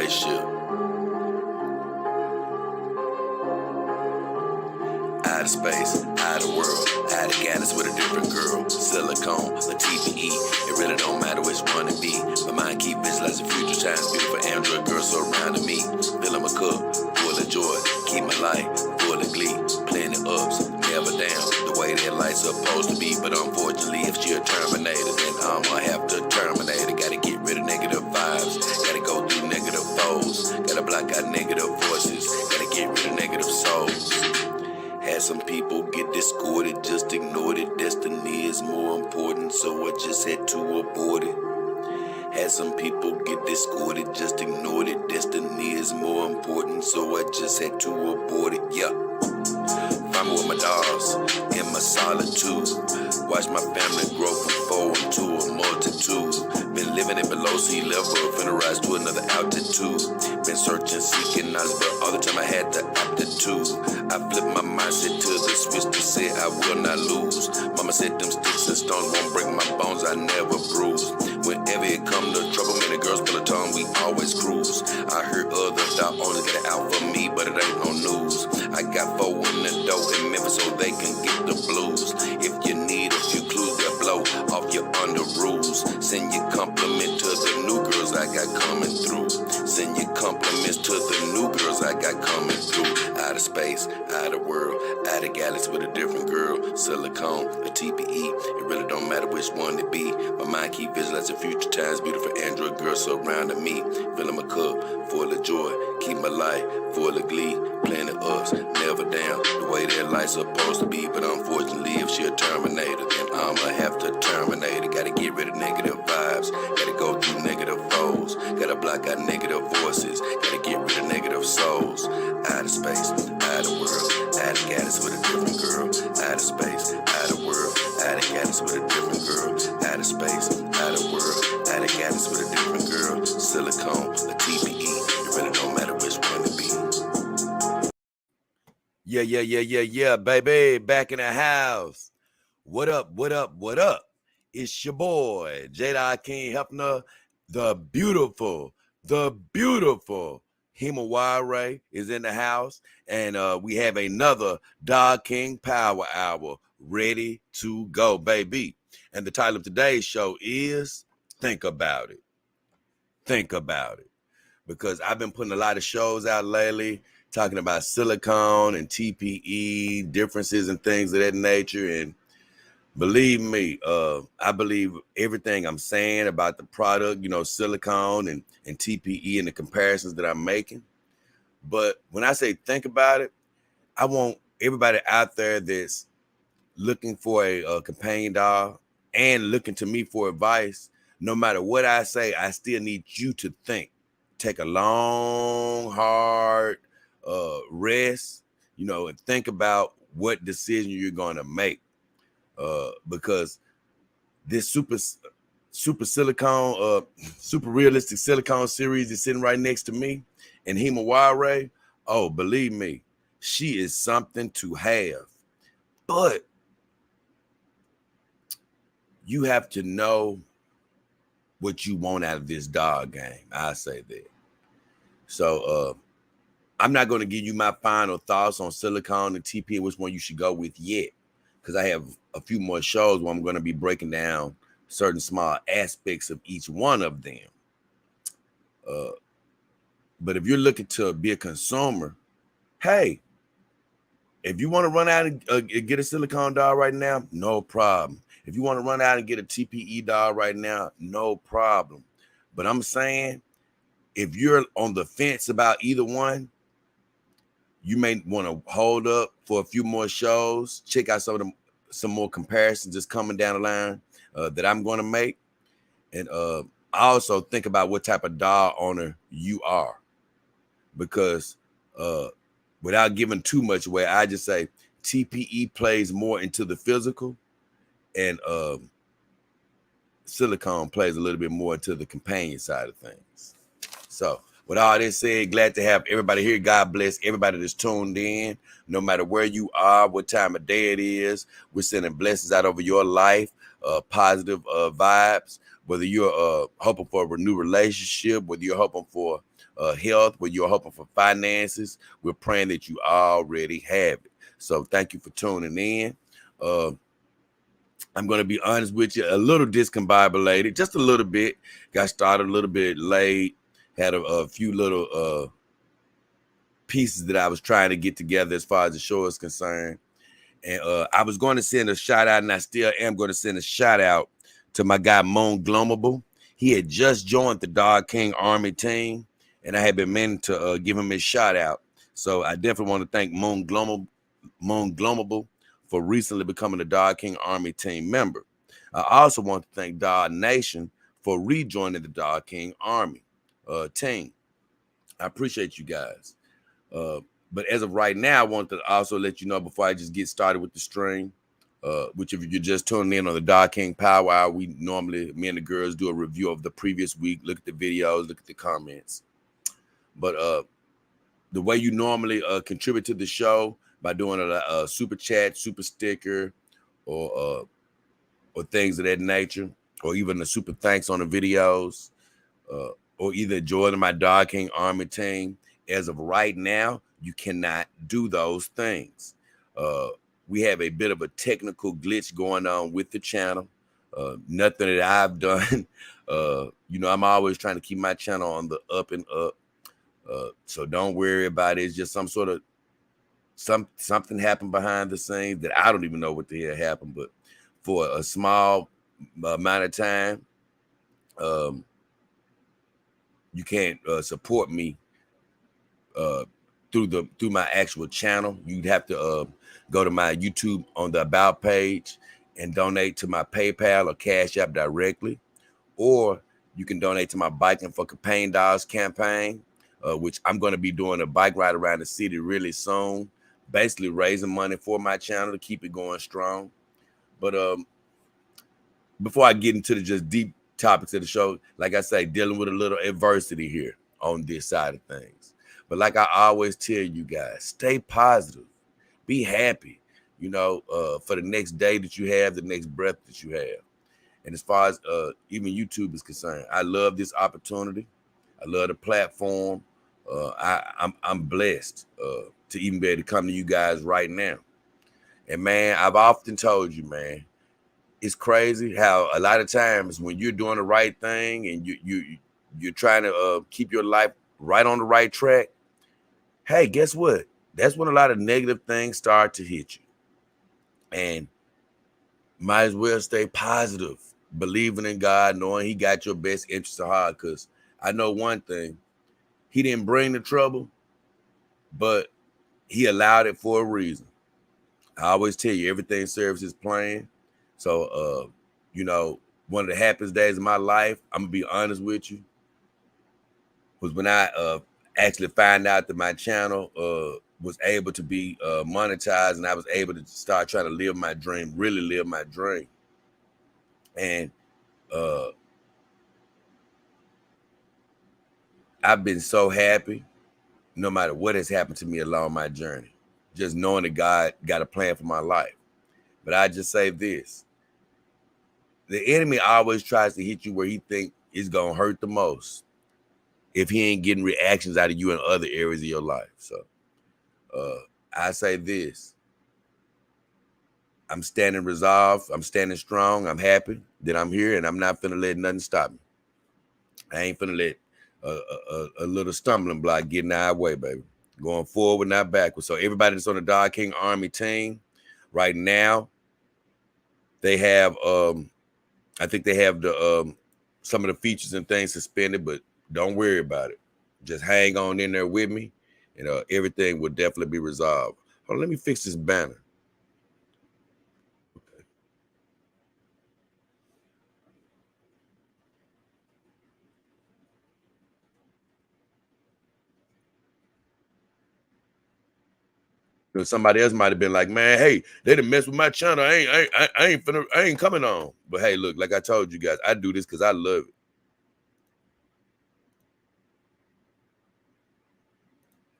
relationship. Out of space, out of world, out of galaxy with a different girl. Silicone, a TPE, it really don't matter which one it be. My mind keep visualizing future times, beautiful Android girls surrounding me. Filling my cup, full of joy, keep my life full of glee. Plenty ups, never down, the way that life's supposed to be. But unfortunately, if you're a terminator, then I'ma have to terminate it. Gotta get rid of negative vibes, gotta go through negative foes, gotta block out negative voices, gotta get rid of negative souls. Had some people get discorded, just ignored it. Destiny is more important, so I just had to abort it. Had some people get discorded, just ignored it. Destiny is more important, so I just had to abort it. Yeah. Find me with my dogs in my solitude. Watch my family grow from four into a multitude. Been living it below sea level, finna rise to another altitude. Been searching, seeking knowledge, but all the time I had the aptitude. I flipped my mindset to the switch to say I will not lose. Mama said them sticks and stones won't break my bones, I never bruise. Whenever it come to trouble, many girls pull a tongue, we always cruise. I heard other dog owners get it out for me, but it ain't no news. I got four in the dough in Memphis so they can get the blues. If you need a few clues, they'll blow off your under rules. Send your compliment to the new girls I got coming through. Send your compliments to the new girls I got coming through. Out of space, out of world, out of galaxy with a different girl. Silicone, a TPE, it really don't matter which one it be. My mind keep visualizing future times, beautiful Android girls surrounding me. Filling my cup, full of joy, keep my life full of glee. Plenty ups, never down, the way that life's supposed to be. But unfortunately, if she a terminator, then I'ma have to terminate it. Gotta get rid of negative vibes, gotta go through negative foes, gotta block out negative voices, gotta get rid of negative souls. Out of space, out of world, out of galaxy with a different girl. Out of space, out of world, out of galaxy with a different girl. Out of space, out of world, out of galaxy with a different girl. Silicone, a TPE, it really don't matter which one it be. Yeah, baby, back in the house. What up? It's your boy, J. King Hefner, the beautiful Himawari is in the house, and we have another Dog King Power Hour ready to go, baby. And the title of today's show is Think About It. Think about it. Because I've been putting a lot of shows out lately talking about silicone and TPE, differences and things of that nature. And believe me, I believe everything I'm saying about the product, silicone and TPE and the comparisons that I'm making. But when I say think about it, I want everybody out there that's looking for a companion dog and looking to me for advice. No matter what I say, I still need you to think. Take a long, hard rest, and think about what decision you're going to make. Because this super silicone, super realistic silicone series is sitting right next to me, and Himawari, oh, believe me, she is something to have. But you have to know what you want out of this dog game. I say that. So I'm not going to give you my final thoughts on silicone and TP, which one you should go with yet, because I have a few more shows where I'm going to be breaking down certain small aspects of each one of them. But if you're looking to be a consumer, hey, if you want to run out and get a silicone dog right now, no problem. If you want to run out and get a TPE dog right now, no problem. But I'm saying, if you're on the fence about either one, you may want to hold up for a few more shows. Check out some more comparisons that's coming down the line that I'm going to make. And also think about what type of dog owner you are. Because without giving too much away, I just say TPE plays more into the physical, and silicone plays a little bit more to the companion side of things. So with all this said, glad to have everybody here. God bless everybody that's tuned in, no matter where you are, what time of day it is. We're sending blessings out over your life, positive vibes, whether you're hoping for a renewed relationship, whether you're hoping for health, whether you're hoping for finances, we're praying that you already have it. So thank you for tuning in. I'm going to be honest with you, a little discombobulated, just a little bit. Got started a little bit late, had a few little pieces that I was trying to get together as far as the show is concerned. And I was going to send a shout out, and I still am going to send a shout out to my guy, Moon Glomable. He had just joined the Dog King Army team, and I had been meaning to give him his shout out. So I definitely want to thank Moon Glomable for recently becoming a Dog King Army team member. I also want to thank Dog Nation for rejoining the Dog King Army team. I appreciate you guys. But as of right now, I want to also let you know before I just get started with the stream, which if you're just tuning in on the Dog King Power Hour, we normally, me and the girls, do a review of the previous week, look at the videos, look at the comments. But the way you normally contribute to the show by doing a super chat, super sticker, or things of that nature, or even a super thanks on the videos, or either joining my Dog King Army team. As of right now, you cannot do those things. We have a bit of a technical glitch going on with the channel. Nothing that I've done. I'm always trying to keep my channel on the up and up. So don't worry about it. It's just some sort of something happened behind the scenes that I don't even know what the hell happened. But for a small amount of time, you can't support me through my actual channel. You'd have to go to my YouTube on the About page and donate to my PayPal or Cash App directly, or you can donate to my Biking for Campaign Dogs campaign, which I'm going to be doing a bike ride around the city really soon, basically raising money for my channel to keep it going strong. But before I get into the just deep topics of the show, like I say, dealing with a little adversity here on this side of things. But like I always tell you guys, stay positive, be happy, for the next day that you have, the next breath that you have. And as far as even YouTube is concerned, I love this opportunity. I love the platform. I'm blessed to even be able to come to you guys right now. And man, I've often told you, man, it's crazy how a lot of times when you're doing the right thing and you're trying to keep your life right on the right track, hey, guess what? That's when a lot of negative things start to hit you. And might as well stay positive, believing in God, knowing he got your best interests at heart. Because I know one thing, he didn't bring the trouble, but he allowed it for a reason. I always tell you, everything serves his plan. So, one of the happiest days of my life, I'm going to be honest with you, was when I actually found out that my channel was able to be monetized, and I was able to start trying to live my dream, really live my dream. And I've been so happy no matter what has happened to me along my journey, just knowing that God got a plan for my life. But I just say this, the enemy always tries to hit you where he think it's going to hurt the most if he ain't getting reactions out of you in other areas of your life. So I say this, I'm standing resolved, I'm standing strong, I'm happy that I'm here, and I'm not finna let nothing stop me. I ain't finna let a little stumbling block get in our way, baby. Going forward, not backwards. So everybody that's on the Dog King Army team right now, they have I think they have the some of the features and things suspended, but don't worry about it. Just hang on in there with me, and everything will definitely be resolved. Hold on, let me fix this banner. Okay. Somebody else might have been like, man, hey, they done mess with my channel. I ain't coming on. But hey, look, like I told you guys, I do this because I love it.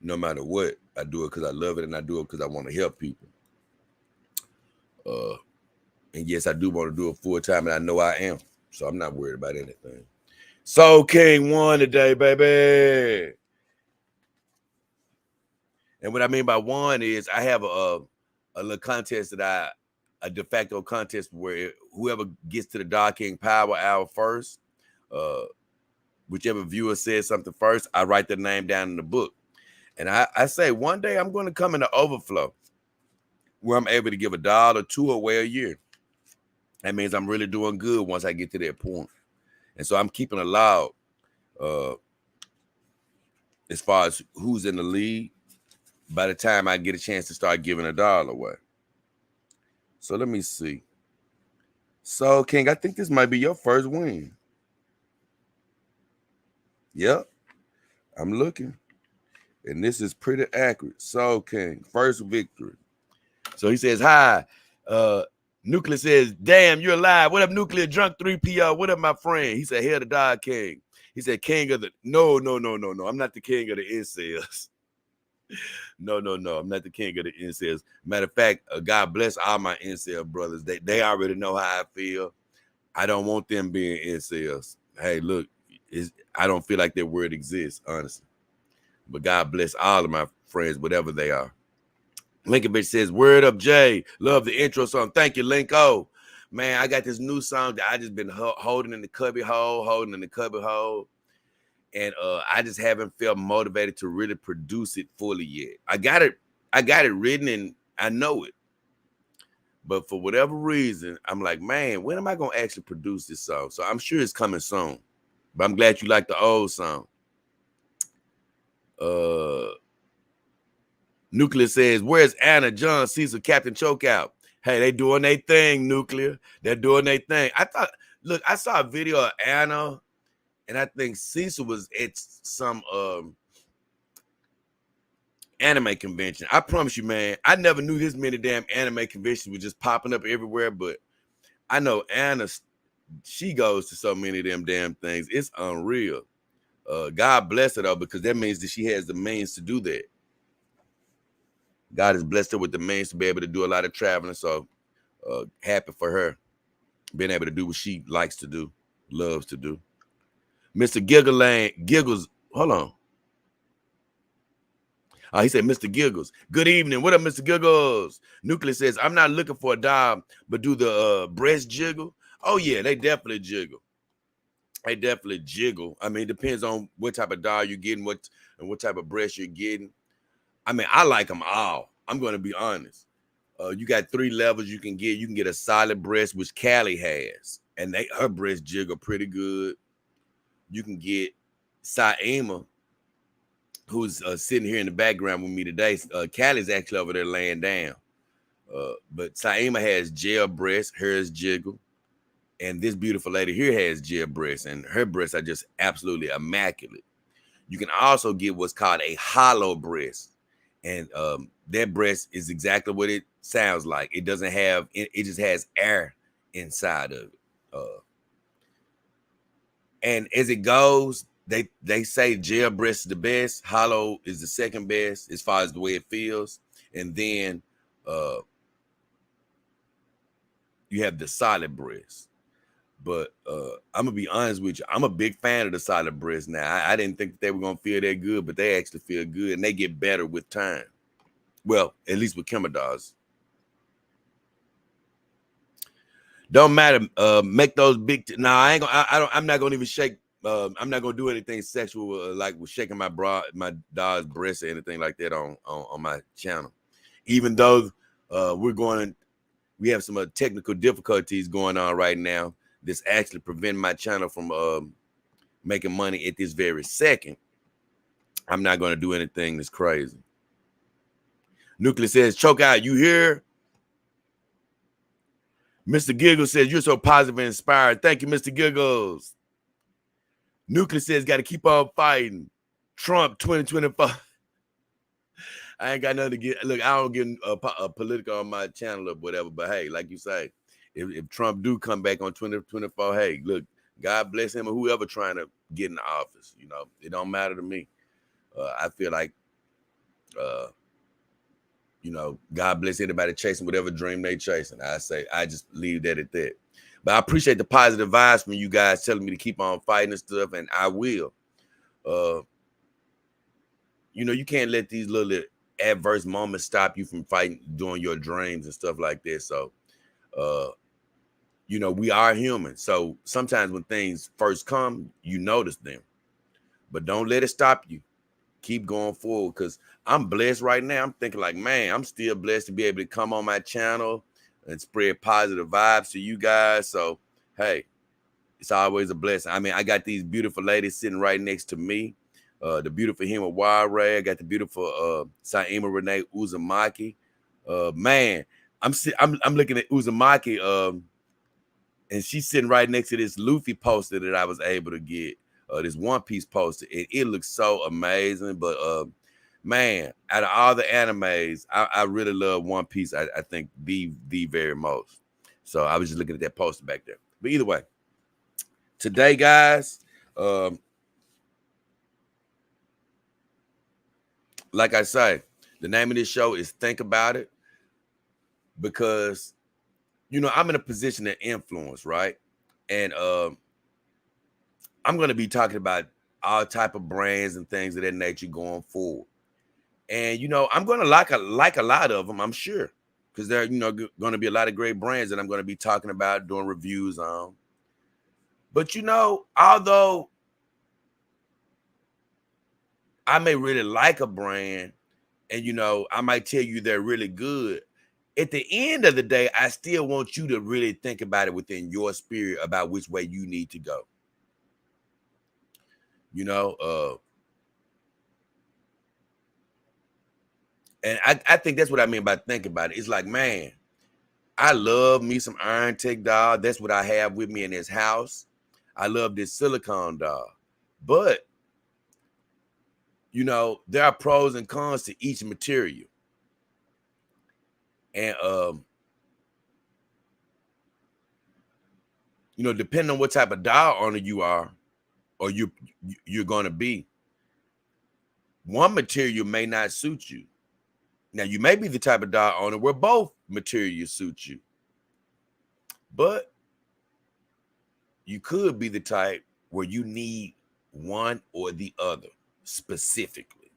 No matter what, I do it because I love it, and I do it because I want to help people. And yes, I do want to do it full time, and I know I am. So I'm not worried about anything. Soul King won today, baby. And what I mean by one is I have a little contest a de facto contest where whoever gets to the Dog King Power Hour first, uh, whichever viewer says something first, I write their name down in the book. And I say one day I'm going to come in the overflow where I'm able to give $1, $2 away a year. That means I'm really doing good once I get to that point. And so I'm keeping a log uh, as far as who's in the lead by the time I get a chance to start giving $1 away. So let me see. So, King, I think this might be your first win. Yep, I'm looking. And this is pretty accurate. So, King, first victory. So he says, hi. Nuclear says, damn, you're alive. What up, Nuclear? Drunk 3PO. What up, my friend? He said, hail the Dog King. He said, king of the... No. I'm not the king of the incels. No. I'm not the king of the incels. Matter of fact, God bless all my incel brothers. They already know how I feel. I don't want them being incels. Hey, look, I don't feel like that word exists, honestly. But God bless all of my friends, whatever they are. Lincoln bitch says, word up, Jay. Love the intro song. Thank you, Linko. Man, I got this new song that I just been holding in the cubby hole. And I just haven't felt motivated to really produce it fully yet. I got it written and I know it. But for whatever reason, I'm like, man, when am I going to actually produce this song? So I'm sure it's coming soon. But I'm glad you like the old song. Nuclear says, where's Anna, John, Cecil, Captain Chokeout? Hey, they doing their thing, Nuclear. They're doing their thing. I saw a video of Anna, and I think Cecil was at some anime convention. I promise you, man, I never knew this many damn anime conventions were just popping up everywhere, but I know Anna, she goes to so many of them damn things. It's unreal. God bless her, though, because that means that she has the means to do that. God has blessed her with the means to be able to do a lot of traveling. So happy for her being able to do what she likes to do, loves to do. Mr. Giggles, hold on. He said, Mr. Giggles. Good evening. What up, Mr. Giggles? Nuclear says, I'm not looking for a dime, but do the breast jiggle? Oh, yeah, they definitely jiggle. They definitely jiggle. I mean, it depends on what type of doll you're getting, what type of breast you're getting. I mean, I like them all. I'm going to be honest. You got 3 levels you can get. You can get a solid breast, which Callie has, and her breast jiggle pretty good. You can get Saima, who's sitting here in the background with me today. Callie's actually over there laying down. But Saima has gel breasts, hers jiggle. And this beautiful lady here has gel breasts, and her breasts are just absolutely immaculate. You can also get what's called a hollow breast. And that breast is exactly what it sounds like. It doesn't have, it just has air inside of it. And as it goes, they say gel breast is the best, hollow is the second best as far as the way it feels. And then you have the solid breast. But I'm gonna be honest with you, I'm a big fan of the solid breast now. I didn't think that they were gonna feel that good, but they actually feel good, and they get better with time. Well, at least with Chemodogs. Don't matter. Make those big. I ain't gonna. I'm not gonna even shake. I'm not gonna do anything sexual like with shaking my dog's breast or anything like that on my channel. Even though we have some technical difficulties going on right now. This actually preventing my channel from making money at this very second. I'm not gonna do anything that's crazy. Nuclear says, choke out. You hear? Mr. Giggles says, you're so positive and inspired. Thank you, Mr. Giggles. Nuclear says, got to keep on fighting. Trump 2025. I ain't got nothing to get. Look, I don't get political on my channel or whatever, but hey, like you say, if Trump do come back on 2024, hey, look, God bless him or whoever trying to get in the office. You know, it don't matter to me. I feel like, you know, God bless anybody chasing whatever dream they chasing. I just leave that at that. But I appreciate the positive vibes from you guys telling me to keep on fighting and stuff, and I will. You know, you can't let these little adverse moments stop you from fighting, doing your dreams and stuff like this. So, we are human. So sometimes when things first come, you notice them, but don't let it stop you. Keep going forward, because I'm blessed right now. I'm thinking like, man, I'm still blessed to be able to come on my channel and spread positive vibes to you guys. So, hey, it's always a blessing. I mean, I got these beautiful ladies sitting right next to me. The beautiful Hima Ware. I got the beautiful Saima Renee Uzumaki. Man, I'm looking at Uzumaki, and she's sitting right next to this Luffy poster that I was able to get. This One Piece poster, and it looks so amazing. But man, out of all the animes, I really love One Piece. I think the very most. So I was just looking at that poster back there. But either way, today, guys, like I say, the name of this show is Think About It, because I'm in a position of influence, right? And I'm going to be talking about all type of brands and things of that nature going forward. And I'm going to like a lot of them, I'm sure, because there are going to be a lot of great brands that I'm going to be talking about, doing reviews on. But although I may really like a brand, and I might tell you they're really good, at the end of the day, I still want you to really think about it within your spirit about which way you need to go. And I think that's what I mean by think about it. It's like, man, I love me some Iron Tech doll. That's what I have with me in this house. I love this silicone doll. But, there are pros and cons to each material. And, depending on what type of doll owner you are, or you're going to be, one material may not suit you. Now, you may be the type of doll owner where both materials suit you. But you could be the type where you need one or the other specifically.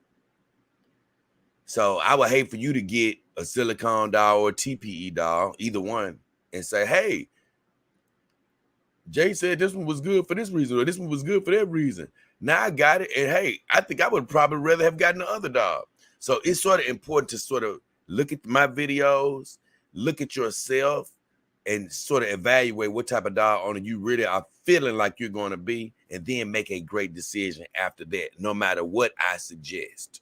So I would hate for you to get a silicone doll or a TPE doll, either one, and say, hey, Jay said this one was good for this reason, or this one was good for that reason. Now I got it, and hey, I think I would probably rather have gotten the other doll. So it's sort of important to sort of look at my videos, look at yourself, and sort of evaluate what type of doll owner you really are feeling like you're going to be, and then make a great decision after that, no matter what I suggest.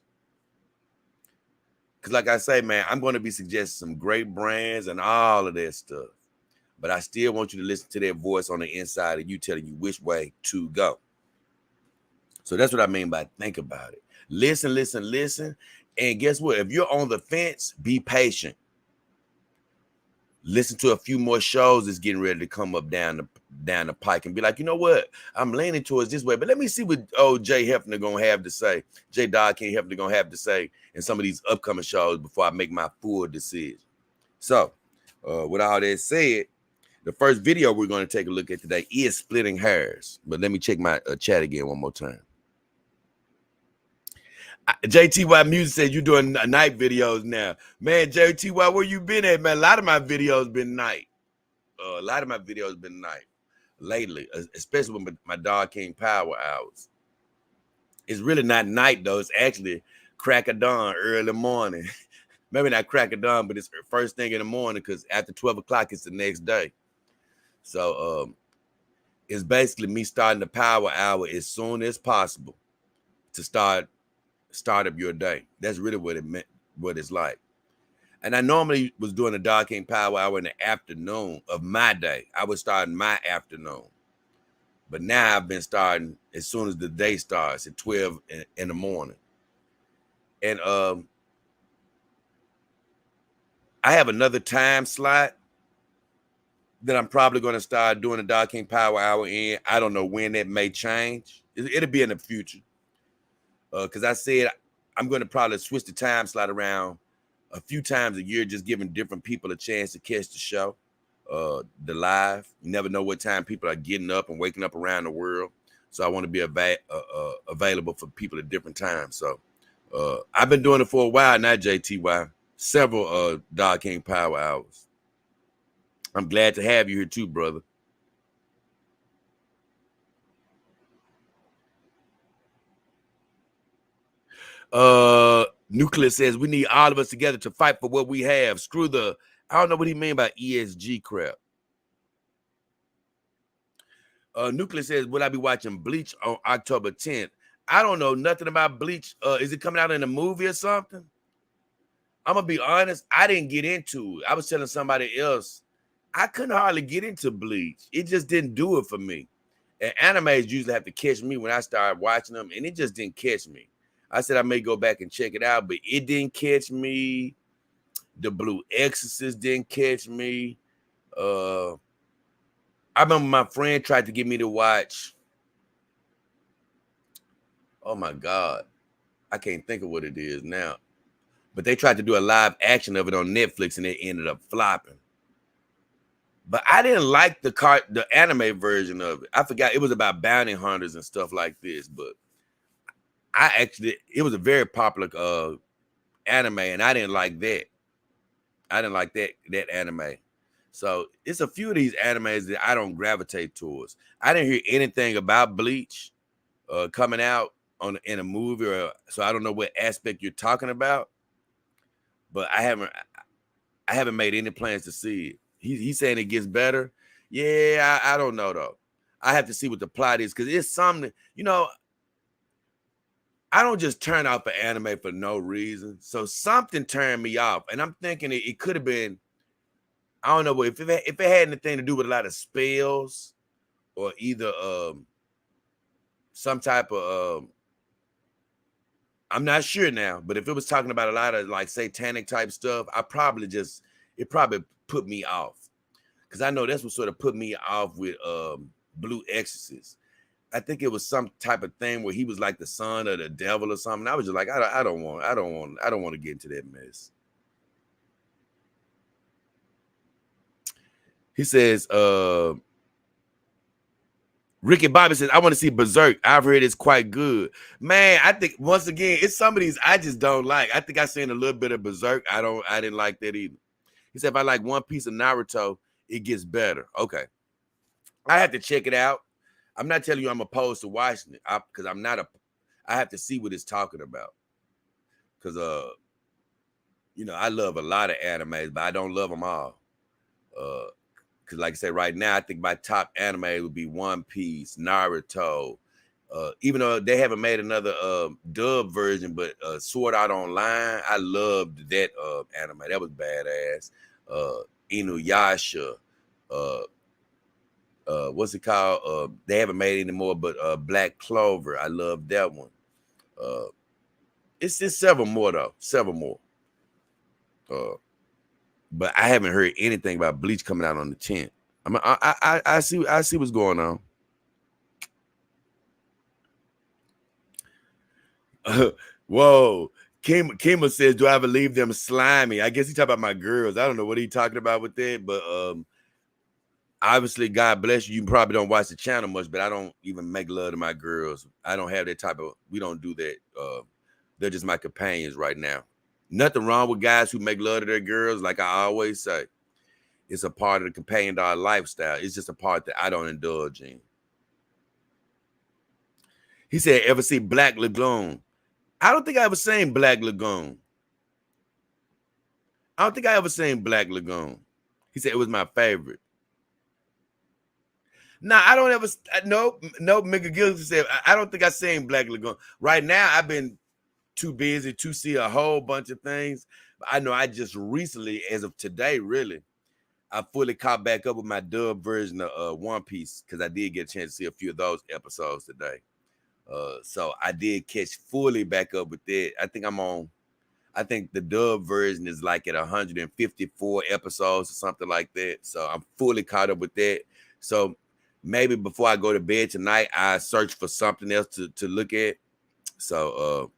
Because like I say, man, I'm going to be suggesting some great brands and all of that stuff. But I still want you to listen to that voice on the inside of you telling you which way to go. So that's what I mean by think about it. Listen, listen, listen. And guess what? If you're on the fence, be patient. Listen to a few more shows that's getting ready to come up down the pike, and be like, you know what? I'm leaning towards this way, but let me see what Jay Hefner gonna have to say. J. Dog King Hefner gonna have to say in some of these upcoming shows before I make my full decision. So, with all that said, the first video we're going to take a look at today is splitting hairs. But let me check my chat again one more time. JTY Music said you're doing night videos now. Man, JTY, where you been at, man? A lot of my videos been night. Lately, especially with my Dog King Power hours. It's really not night, though. It's actually crack of dawn, early morning. Maybe not crack of dawn, but it's first thing in the morning, because after 12 o'clock, it's the next day. So it's basically me starting the power hour as soon as possible to start up your day. That's really what it meant, what it's like. And I normally was doing the Dog King Power Hour in the afternoon of my day. I was starting my afternoon. But now I've been starting as soon as the day starts at 12 in the morning. And I have another time slot that I'm probably going to start doing the Dog King Power Hour in. I don't know when that may change. It'll be in the future. Because I said I'm going to probably switch the time slot around a few times a year, just giving different people a chance to catch the show, the live. You never know what time people are getting up and waking up around the world. So I want to be available for people at different times. So I've been doing it for a while now, JTY. Several Dog King Power Hours. I'm glad to have you here too, brother. Nuclear says we need all of us together to fight for what we have. Screw the, I don't know what he mean by ESG crap. Nuclear says, will I be watching Bleach on October 10th? I don't know nothing about Bleach. Is it coming out in a movie or something? I'm gonna be honest, I didn't get into it. I was telling somebody else, I couldn't hardly get into Bleach. It just didn't do it for me. And animes usually have to catch me when I start watching them, and it just didn't catch me. I said I may go back and check it out, but it didn't catch me. The Blue Exorcist didn't catch me. I remember my friend tried to get me to watch. Oh my God, I can't think of what it is now. But they tried to do a live action of it on Netflix, and it ended up flopping. But I didn't like the anime version of it. I forgot it was about bounty hunters and stuff like this. But it was a very popular anime, and I didn't like that. I didn't like that anime. So it's a few of these animes that I don't gravitate towards. I didn't hear anything about Bleach coming out in a movie, so I don't know what aspect you're talking about. But I haven't made any plans to see it. He's saying it gets better. Yeah, I don't know though. I have to see what the plot is, because it's something, I don't just turn off an anime for no reason. So something turned me off. And I'm thinking it could have been, I don't know, if it had anything to do with a lot of spells, or either some type of I'm not sure now, but if it was talking about a lot of like satanic type stuff, it probably put me off. Because I know that's what sort of put me off with Blue Exorcist. I think it was some type of thing where he was like the son of the devil or something. I was just like, I don't want to get into that mess. He says, Ricky Bobby says, I want to see Berserk. I've heard it's quite good. Man, I think once again, it's some of these I just don't like. I think I seen a little bit of Berserk. I didn't like that either. He said, if I like one piece of Naruto, it gets better. Okay. I have to check it out. I'm not telling you I'm opposed to watching it, because I have to see what it's talking about. Because I love a lot of animes, but I don't love them all. Because like I said, right now, I think my top anime would be One Piece, Naruto. Even though they haven't made another dub version, but Sword Art Online, I loved that anime. That was badass. Inuyasha. What's it called? They haven't made anymore, but Black Clover. I love that one. It's just several more though. Several more. But I haven't heard anything about Bleach coming out on the 10th. I see what's going on. Whoa. Kima says, do I ever leave them slimy? I guess he talking about my girls. I don't know what he talking about with that, but obviously, God bless you. You probably don't watch the channel much, but I don't even make love to my girls. I don't have that we don't do that. They're just my companions right now. Nothing wrong with guys who make love to their girls. Like I always say, it's a part of the companion to our lifestyle. It's just a part that I don't indulge in. He said, ever see Black Lagoon? I don't think I ever seen Black Lagoon. I don't think I ever seen Black Lagoon. He said it was my favorite. Nah, I don't ever. Nope. Mega Gillis said I don't think I seen Black Lagoon. Right now, I've been too busy to see a whole bunch of things. I know I just recently, as of today, really, I fully caught back up with my dub version of One Piece, because I did get a chance to see a few of those episodes today. So I did catch fully back up with that. I think the dub version is like at 154 episodes or something like that. So I'm fully caught up with that. So maybe before I go to bed tonight, I search for something else to look at. So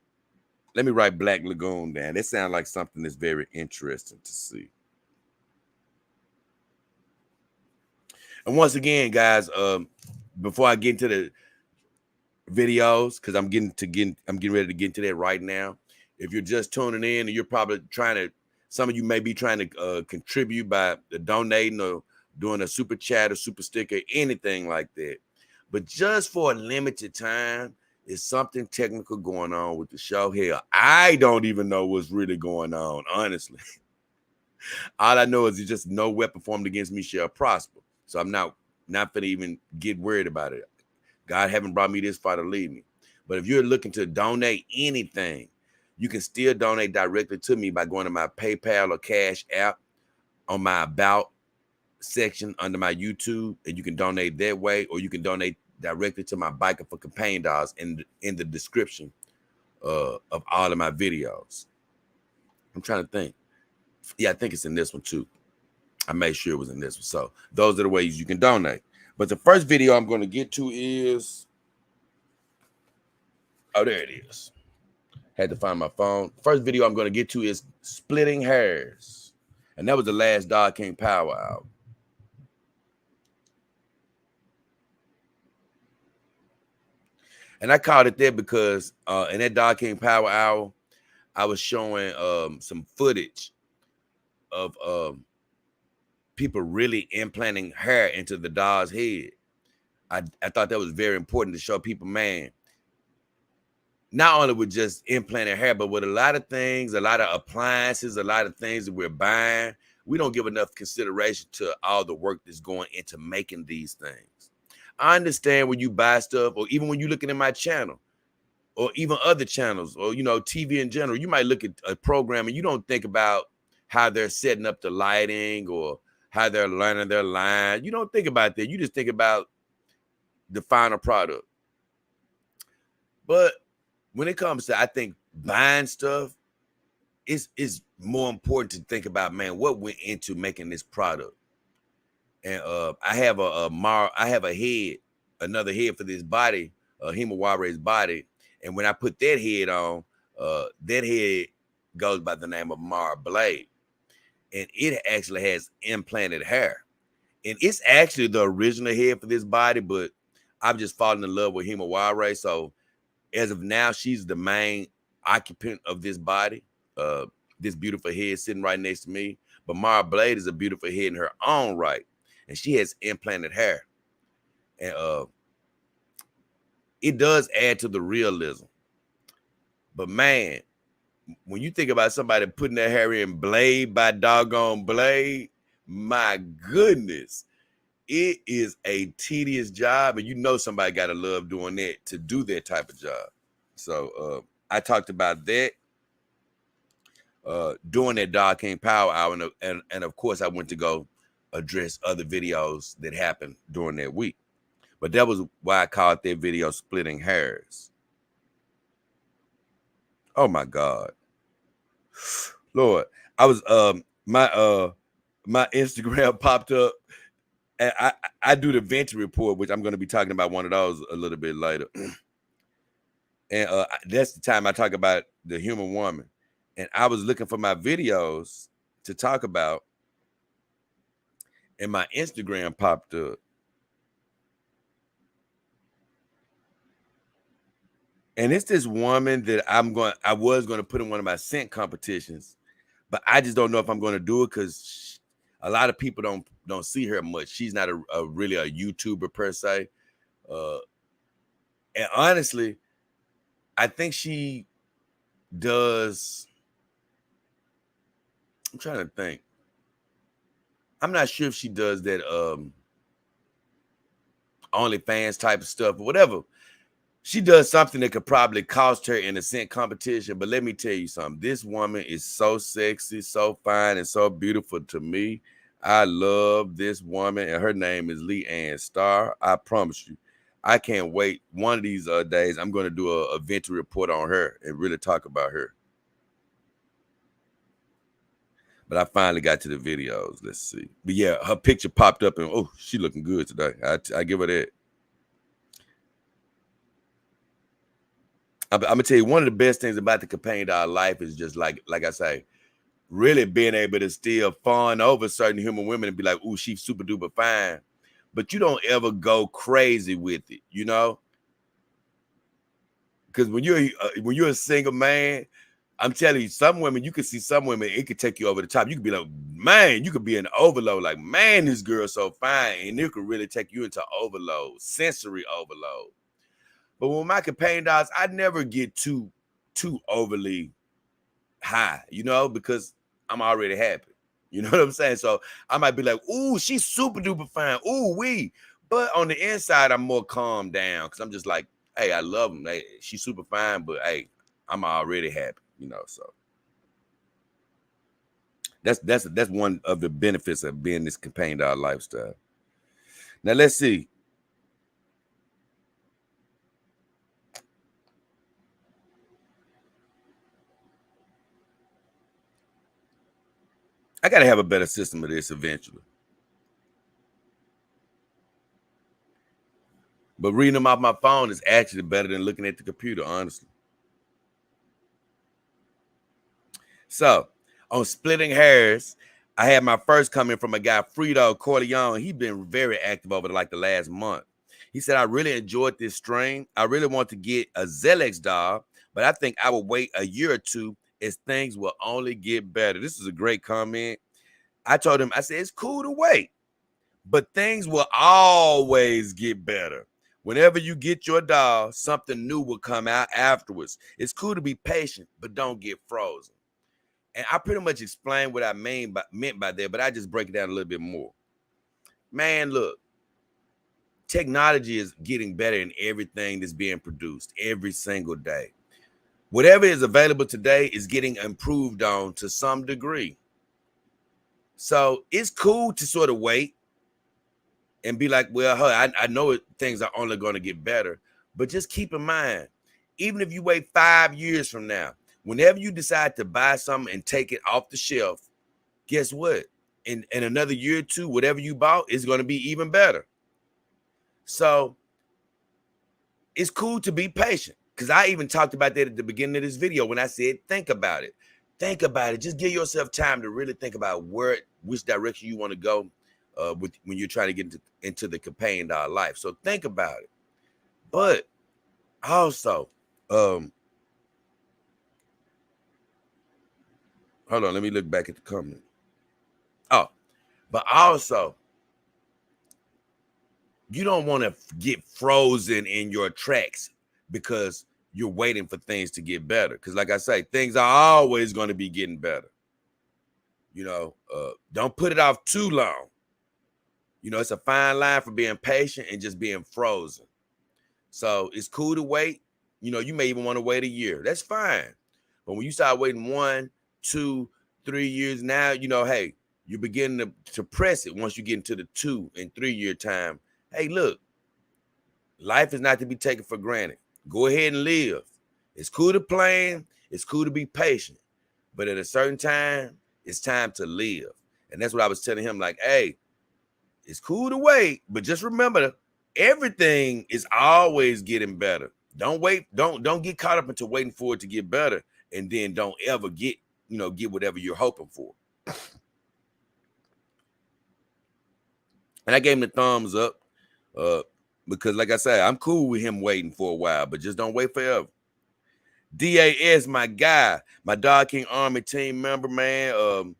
let me write Black Lagoon down. That sounds like something that's very interesting to see. And once again, guys, before I get into the videos, because I'm getting ready to get into that right now. If you're just tuning in and you're probably trying to, some of you may be trying to contribute by donating or doing a super chat or super sticker, anything like that. But just for a limited time, is something technical going on with the show. Hell, I don't even know what's really going on, honestly. All I know is it's just no weapon formed against me shall prosper. So I'm not gonna even get worried about it. God haven't brought me this far to leave me. But if you're looking to donate anything, you can still donate directly to me by going to my PayPal or Cash app on my About section under my YouTube, and you can donate that way, or you can donate directly to my Biker for Companion Dogs in the description of all of my videos. I'm trying to think. Yeah, I think it's in this one too. I made sure it was in this one. So those are the ways you can donate. But the first video I'm going to get to is, oh, there it is. Had to find my phone. First video I'm going to get to is Splitting Hairs. And that was the last Dog King Power Hour. And I called it there because in that Dog King Power Hour, I was showing some footage of people really implanting hair into the dog's head. I thought that was very important to show people, man, not only with just implanting hair, but with a lot of things, a lot of appliances, a lot of things that we're buying, we don't give enough consideration to all the work that's going into making these things. I understand when you buy stuff, or even when you're looking at my channel, or even other channels, or, you know, TV in general, you might look at a program and you don't think about how they're setting up the lighting or how they're learning their line. You don't think about that. You just think about the final product. But when it comes to, I think, buying stuff, it's more important to think about, man, what went into making this product. And I have a head, another head for this body, Himaware's body. And when I put that head on, that head goes by the name of Mara Blade. And it actually has implanted hair. And it's actually the original head for this body, but I've just fallen in love with Himaware. So as of now, she's the main occupant of this body, this beautiful head sitting right next to me. But Mara Blade is a beautiful head in her own right. And she has implanted hair. And it does add to the realism. But man, when you think about somebody putting their hair in blade by doggone blade, my goodness, it is a tedious job. And you know somebody got to love doing that to do that type of job. So I talked about that during that Dog King Power Hour. And of course, I went to go address other videos that happened during that week. But that was why I called that video Splitting Hairs. Oh my God. Lord, I was my Instagram popped up, and I do the Venture Report, which I'm going to be talking about one of those a little bit later. And that's the time I talk about the human woman. And I was looking for my videos to talk about, and my Instagram popped up. And it's this woman that I was going to put in one of my scent competitions, but I just don't know if I'm going to do it because a lot of people don't see her much. She's not really a YouTuber per se. And honestly, I think she does. I'm trying to think. I'm not sure if she does that OnlyFans type of stuff or whatever. She does something that could probably cost her in a scent competition. But let me tell you something. This woman is so sexy, so fine, and so beautiful to me. I love this woman, and her name is Lee Ann Starr. I promise you. I can't wait. One of these days, I'm going to do a Venture Report on her and really talk about her. But I finally got to the videos. Let's see. But yeah, her picture popped up, and oh, she looking good today. I give her that. I'm gonna tell you, one of the best things about the companion dog life is just like I say, really being able to still fawn over certain human women and be like, "Ooh, she's super duper fine," but you don't ever go crazy with it, you know? Because when you're a single man, I'm telling you, some women, you could see some women, it could take you over the top. You could be like, man, you could be in overload. Like, man, this girl's so fine. And it could really take you into overload, sensory overload. But with my companion dogs, I never get too overly high, because I'm already happy. You know what I'm saying? So I might be like, ooh, she's super duper fine. Ooh, wee. But on the inside, I'm more calmed down because I'm just like, hey, I love him. Hey, she's super fine, but hey, I'm already happy, so that's one of the benefits of being this companion dog lifestyle. Now let's see. I gotta have a better system of this eventually. But reading them off my phone is actually better than looking at the computer, honestly. So, on splitting hairs, I had my first comment from a guy, Frito Corleone. He's been very active over the last month. He said, I really enjoyed this stream. I really want to get a Zelex dog, but I think I will wait a year or two as things will only get better. This is a great comment. I told him, I said, it's cool to wait, but things will always get better. Whenever you get your dog, something new will come out afterwards. It's cool to be patient, but don't get frozen. And I pretty much explained what I meant by that, but I just break it down a little bit more. Man, look, technology is getting better in everything that's being produced every single day. Whatever is available today is getting improved on to some degree. So it's cool to sort of wait and be like, well, I know things are only going to get better, but just keep in mind, even if you wait 5 years from now, whenever you decide to buy something and take it off the shelf, guess what? In another year or two, whatever you bought is going to be even better. So it's cool to be patient, because I even talked about that at the beginning of this video when I said, think about it. Think about it. Just give yourself time to really think about which direction you want to go when you're trying to get into the companion dog life. So think about it. But also, hold on, let me look back at the comment. Oh, but also, you don't want to get frozen in your tracks because you're waiting for things to get better. Because like I say, things are always going to be getting better. Don't put it off too long. It's a fine line for being patient and just being frozen. So it's cool to wait. You may even want to wait a year. That's fine. But when you start waiting 1, 2, 3 years now, hey, you're beginning to press it once you get into the 2 and 3 year time. Hey, look, life is not to be taken for granted. Go ahead and live. It's cool to plan. It's cool to be patient. But at a certain time, it's time to live. And that's what I was telling him, like, hey, it's cool to wait, but just remember, everything is always getting better. Don't wait. Don't get caught up into waiting for it to get better, and then don't ever get whatever you're hoping for. And I gave him the thumbs up because, like I said, I'm cool with him waiting for a while, but just don't wait forever. DAS, my guy, my Dog King Army team member, man.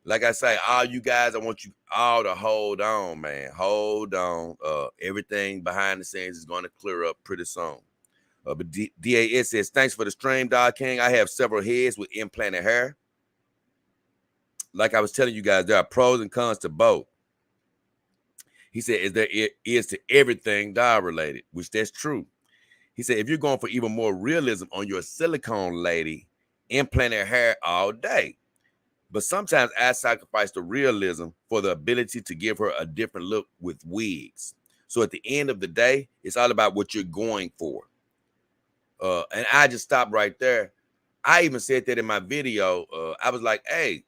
Like I say, all you guys, I want you all to hold on, man. Hold on. Everything behind the scenes is going to clear up pretty soon. But DAS says, thanks for the stream, Dog King. I have several heads with implanted hair. Like I was telling you guys, there are pros and cons to both. He said, is there is to everything dog related, which that's true. He said, if you're going for even more realism on your silicone lady, implanted hair all day. But sometimes I sacrifice the realism for the ability to give her a different look with wigs. So at the end of the day, it's all about what you're going for. And I just stopped right there. I even said that in my video. I was like, hey,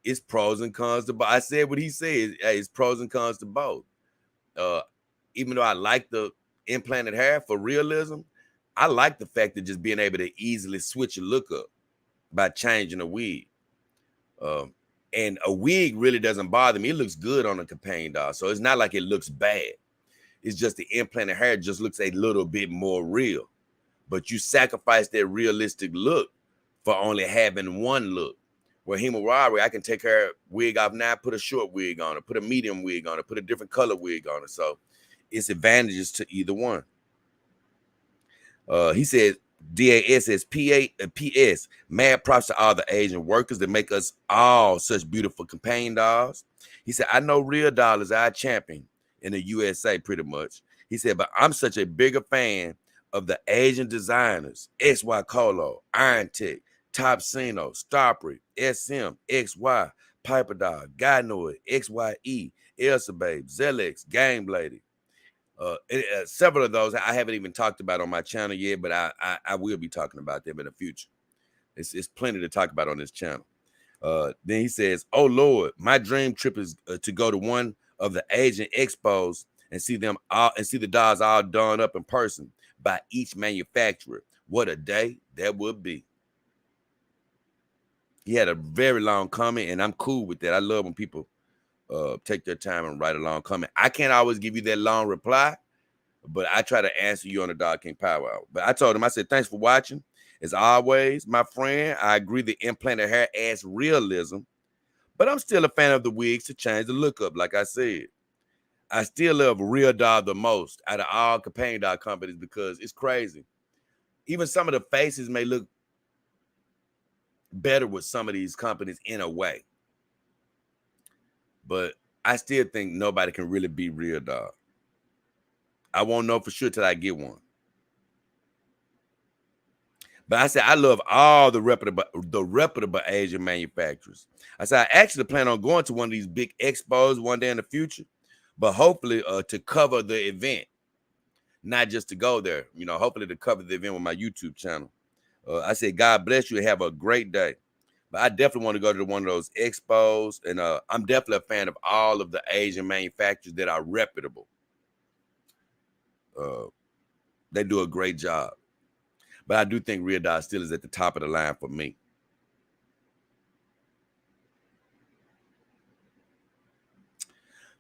it's pros and cons to both. I said what he said. Hey, it's pros and cons to both. Even though I like the implanted hair for realism, I like the fact of just being able to easily switch your look up by changing a wig. And a wig really doesn't bother me. It looks good on a companion dog. So it's not like it looks bad. It's just the implanted hair just looks a little bit more real. But you sacrifice that realistic look for only having one look. Where hemorrhoids, I can take her wig off now, put a short wig on it, put a medium wig on it, put a different color wig on it. So it's advantages to either one. He said, DAS says, PS, mad props to all the Asian workers that make us all such beautiful companion dolls. He said, I know Real Doll is our champion in the USA pretty much. He said, but I'm such a bigger fan of the Asian designers, XY Colo, Iron Tech, Top Sino, Starprint, SM, XY, Piper Dog, Gynoid, XYE, Elsa Babe, Zelex, Game Lady. Several of those I haven't even talked about on my channel yet, but I will be talking about them in the future. It's plenty to talk about on this channel. Then he says, "Oh Lord, my dream trip is to go to one of the Asian expos and see them all and see the dolls all done up in person by each manufacturer. What a day that would be." He had a very long comment, and I'm cool with that. I love when people take their time and write a long comment. I can't always give you that long reply, but I try to answer you on the Dog King Power Hour. But I told him, I said, thanks for watching. As always, my friend, I agree the implanted hair adds realism, but I'm still a fan of the wigs to change the look up, like I said. I still love Real Dog the most out of all companion dog companies because it's crazy. Even some of the faces may look better with some of these companies in a way, but I still think nobody can really be Real Dog. I won't know for sure till I get one. But I said I love all the reputable Asian manufacturers. I said I actually plan on going to one of these big expos one day in the future, but hopefully to cover the event, not just to go there. You know, hopefully to cover the event with my YouTube channel. I said God bless you and have a great day. But I definitely want to go to one of those expos, and I'm definitely a fan of all of the Asian manufacturers that are reputable. They do a great job. But I do think Real Dog still is at the top of the line for me.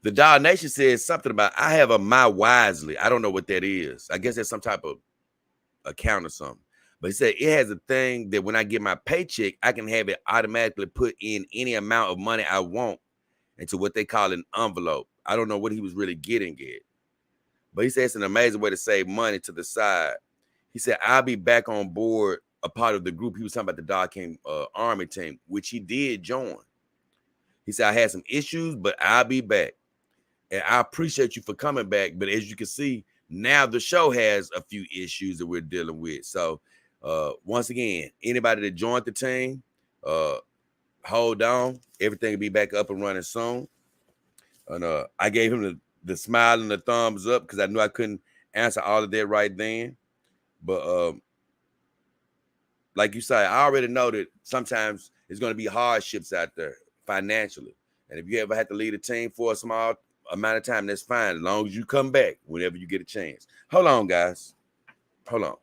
The Dog Nation says something about I have a My Wisely. I don't know what that is. I guess that's some type of account or something. But he said it has a thing that when I get my paycheck, I can have it automatically put in any amount of money I want into what they call an envelope. I don't know what he was really getting at. But he said it's an amazing way to save money to the side. He said, I'll be back on board a part of the group. He was talking about the Dog King Army team, which he did join. He said, I had some issues, but I'll be back. And I appreciate you for coming back. But as you can see, now the show has a few issues that we're dealing with. So once again, anybody that joined the team, hold on. Everything will be back up and running soon. And I gave him the smile and the thumbs up because I knew I couldn't answer all of that right then. But like you say, I already know that sometimes it's going to be hardships out there financially. And if you ever have to lead a team for a small amount of time, that's fine, as long as you come back whenever you get a chance. Hold on, guys. Hold on.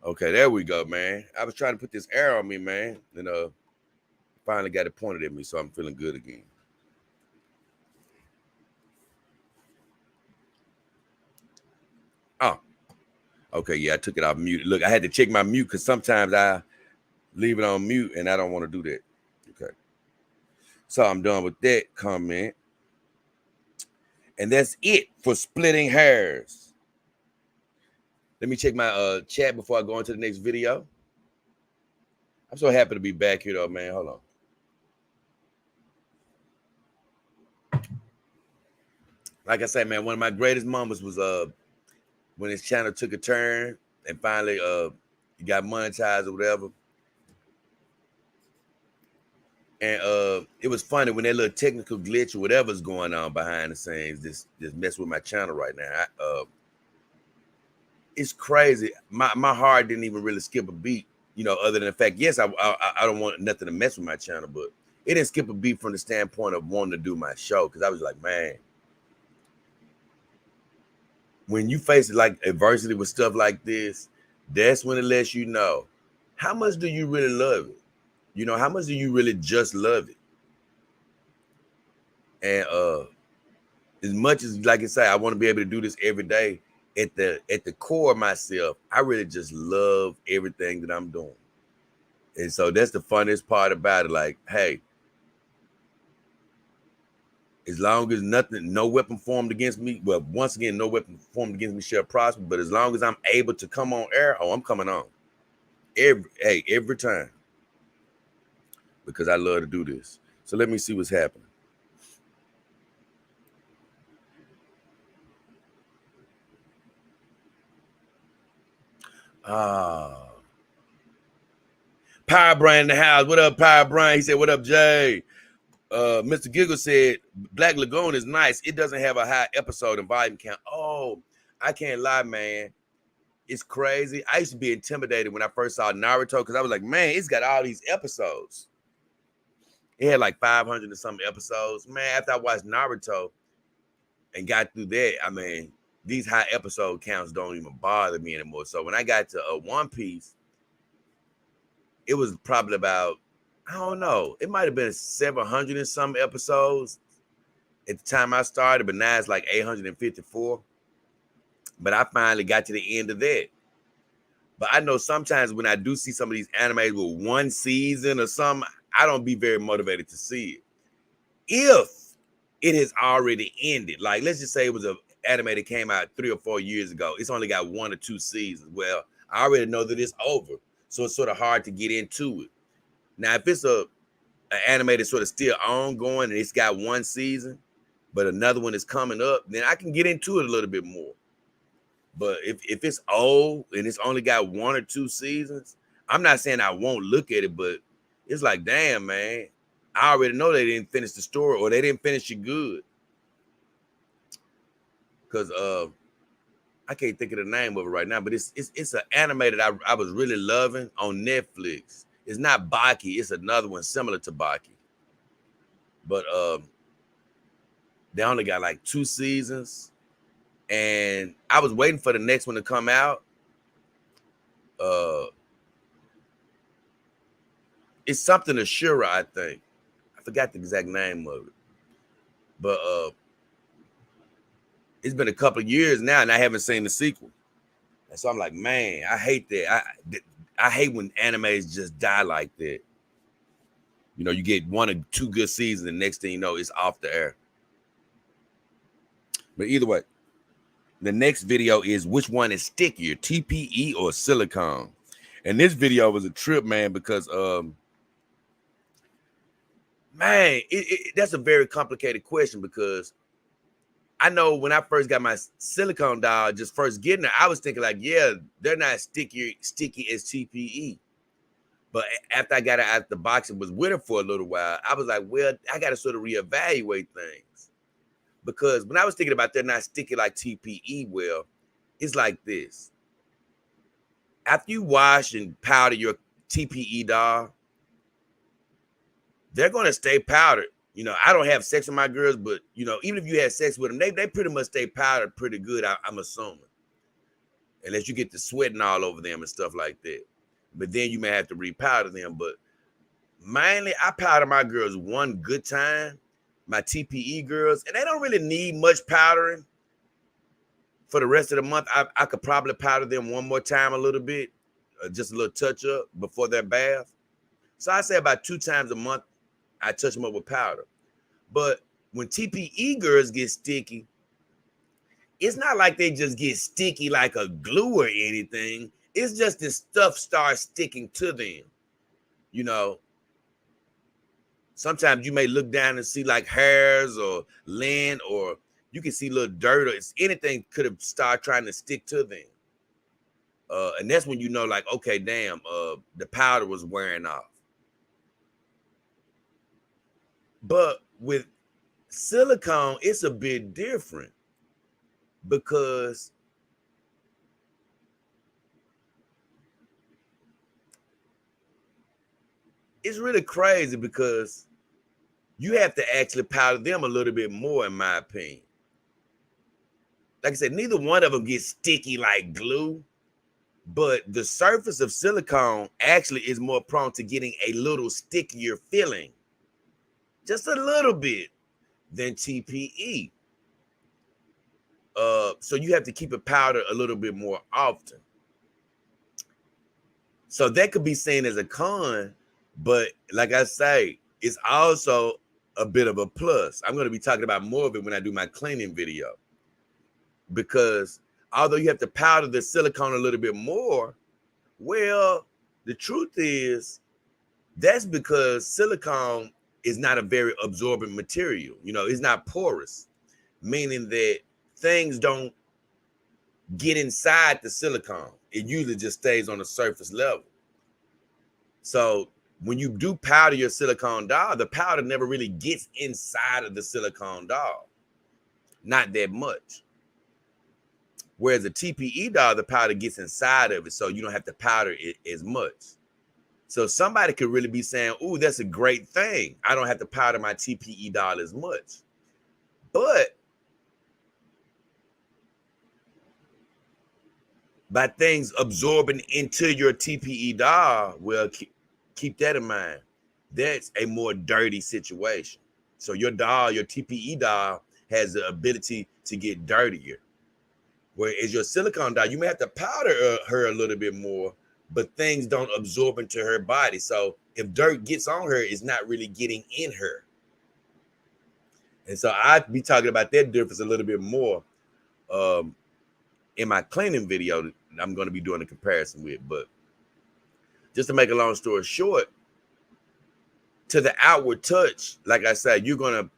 Okay, there we go, man. I was trying to put this air on me, man, and finally got it pointed at me, so I'm feeling good again. Oh, okay, yeah, I took it off mute. Look, I had to check my mute because sometimes I leave it on mute, and I don't want to do that. Okay, so I'm done with that comment, and that's it for splitting hairs. Let me check my chat before I go into the next video. I'm so happy to be back here, though, man. Hold on. Like I said, man, one of my greatest moments was when his channel took a turn and finally he got monetized or whatever. And it was funny when that little technical glitch or whatever's going on behind the scenes just mess with my channel right now. It's crazy. My heart didn't even really skip a beat, you know, other than the fact, yes, I don't want nothing to mess with my channel, but it didn't skip a beat from the standpoint of wanting to do my show, because I was like, man, when you face like adversity with stuff like this, that's when it lets you know how much do you really love it. You know, how much do you really just love it? And as much as, like I say, I want to be able to do this every day, at the core of myself, I really just love everything that I'm doing. And so that's the funniest part about it. Like, hey, as long as no weapon formed against me, well, once again, no weapon formed against me shall prosper. But as long as I'm able to come on air, I'm coming on every time, because I love to do this. So let me see what's happening. Power Brian in the house. What up, Power Brian? He said, what up, Jay? Mr. Giggle said, Black Lagoon is nice. It doesn't have a high episode and volume count. Oh, I can't lie, man. It's crazy. I used to be intimidated when I first saw Naruto, because I was like, man, it's got all these episodes. It had like 500 and some episodes. Man, after I watched Naruto and got through that, I mean, these high episode counts don't even bother me anymore. So when I got to One Piece, it was probably about, I don't know, it might have been 700 and some episodes at the time I started, but now it's like 854. But I finally got to the end of that. But I know sometimes when I do see some of these animes with one season or something, I don't be very motivated to see it. If it has already ended, like let's just say it was an anime that came out 3 or 4 years ago, it's only got 1 or 2 seasons. Well, I already know that it's over, so it's sort of hard to get into it. Now, if it's an anime that's sort of still ongoing and it's got 1 season, but another one is coming up, then I can get into it a little bit more. But if it's old and it's only got 1 or 2 seasons, I'm not saying I won't look at it, but it's like, damn, man, I already know they didn't finish the story, or they didn't finish it good. Because I can't think of the name of it right now, but it's an anime that I was really loving on Netflix. It's not Baki, it's another one similar to Baki. But they only got like 2 seasons. And I was waiting for the next one to come out. It's something Ashura, I think. I forgot the exact name of it. But it's been a couple of years now, and I haven't seen the sequel. And so I'm like, man, I hate that. I hate when animes just die like that. You know, you get 1 or 2 good seasons, and the next thing you know, it's off the air. But either way, the next video is which one is stickier, TPE or silicone? And this video was a trip, man, because man, that's a very complicated question, because I know when I first got my silicone doll, just first getting it, I was thinking like, yeah, they're not sticky as TPE. But after I got it out the box and was with her for a little while, I was like, well, I got to sort of reevaluate things. Because when I was thinking about they're not sticky like TPE, well, it's like this. After you wash and powder your TPE doll, they're going to stay powdered. You know, I don't have sex with my girls, but, you know, even if you had sex with them, they pretty much stay powdered pretty good, I'm assuming. unless you get the sweating all over them and stuff like that. But then you may have to repowder them. But mainly, I powder my girls one good time, my TPE girls, and they don't really need much powdering. For the rest of the month, I could probably powder them one more time a little bit, just a little touch up before their bath. So I say about 2 times a month, I touch them up with powder. But when TPE girls get sticky, it's not like they just get sticky like a glue or anything. It's just this stuff starts sticking to them. You know, sometimes you may look down and see like hairs or lint, or you can see little dirt, or anything could have started trying to stick to them. And that's when you know, like, okay, damn, the powder was wearing off. But with silicone, it's a bit different because it's really crazy because you have to actually powder them a little bit more, in my opinion. Like I said, neither one of them gets sticky like glue, but the surface of silicone actually is more prone to getting a little stickier feeling, just a little bit, than TPE. So you have to keep it powdered a little bit more often. So that could be seen as a con, but like I say, it's also a bit of a plus. I'm going to be talking about more of it when I do my cleaning video, because although you have to powder the silicone a little bit more, well, the truth is that's because silicone is not a very absorbent material. You know, it's not porous, meaning that things don't get inside the silicone. It usually just stays on the surface level. So when you do powder your silicone doll, the powder never really gets inside of the silicone doll. Not that much. Whereas a TPE doll, the powder gets inside of it, so you don't have to powder it as much. So somebody could really be saying, ooh, that's a great thing. I don't have to powder my TPE doll as much. But by things absorbing into your TPE doll, well, keep that in mind. That's a more dirty situation. So your doll, your TPE doll, has the ability to get dirtier. Whereas your silicone doll, you may have to powder her a little bit more, but things don't absorb into her body. So if dirt gets on her, it's not really getting in her. And so I'd be talking about that difference a little bit more in my cleaning video. I'm going to be doing a comparison with. But just to make a long story short, to the outward touch, like I said, you're going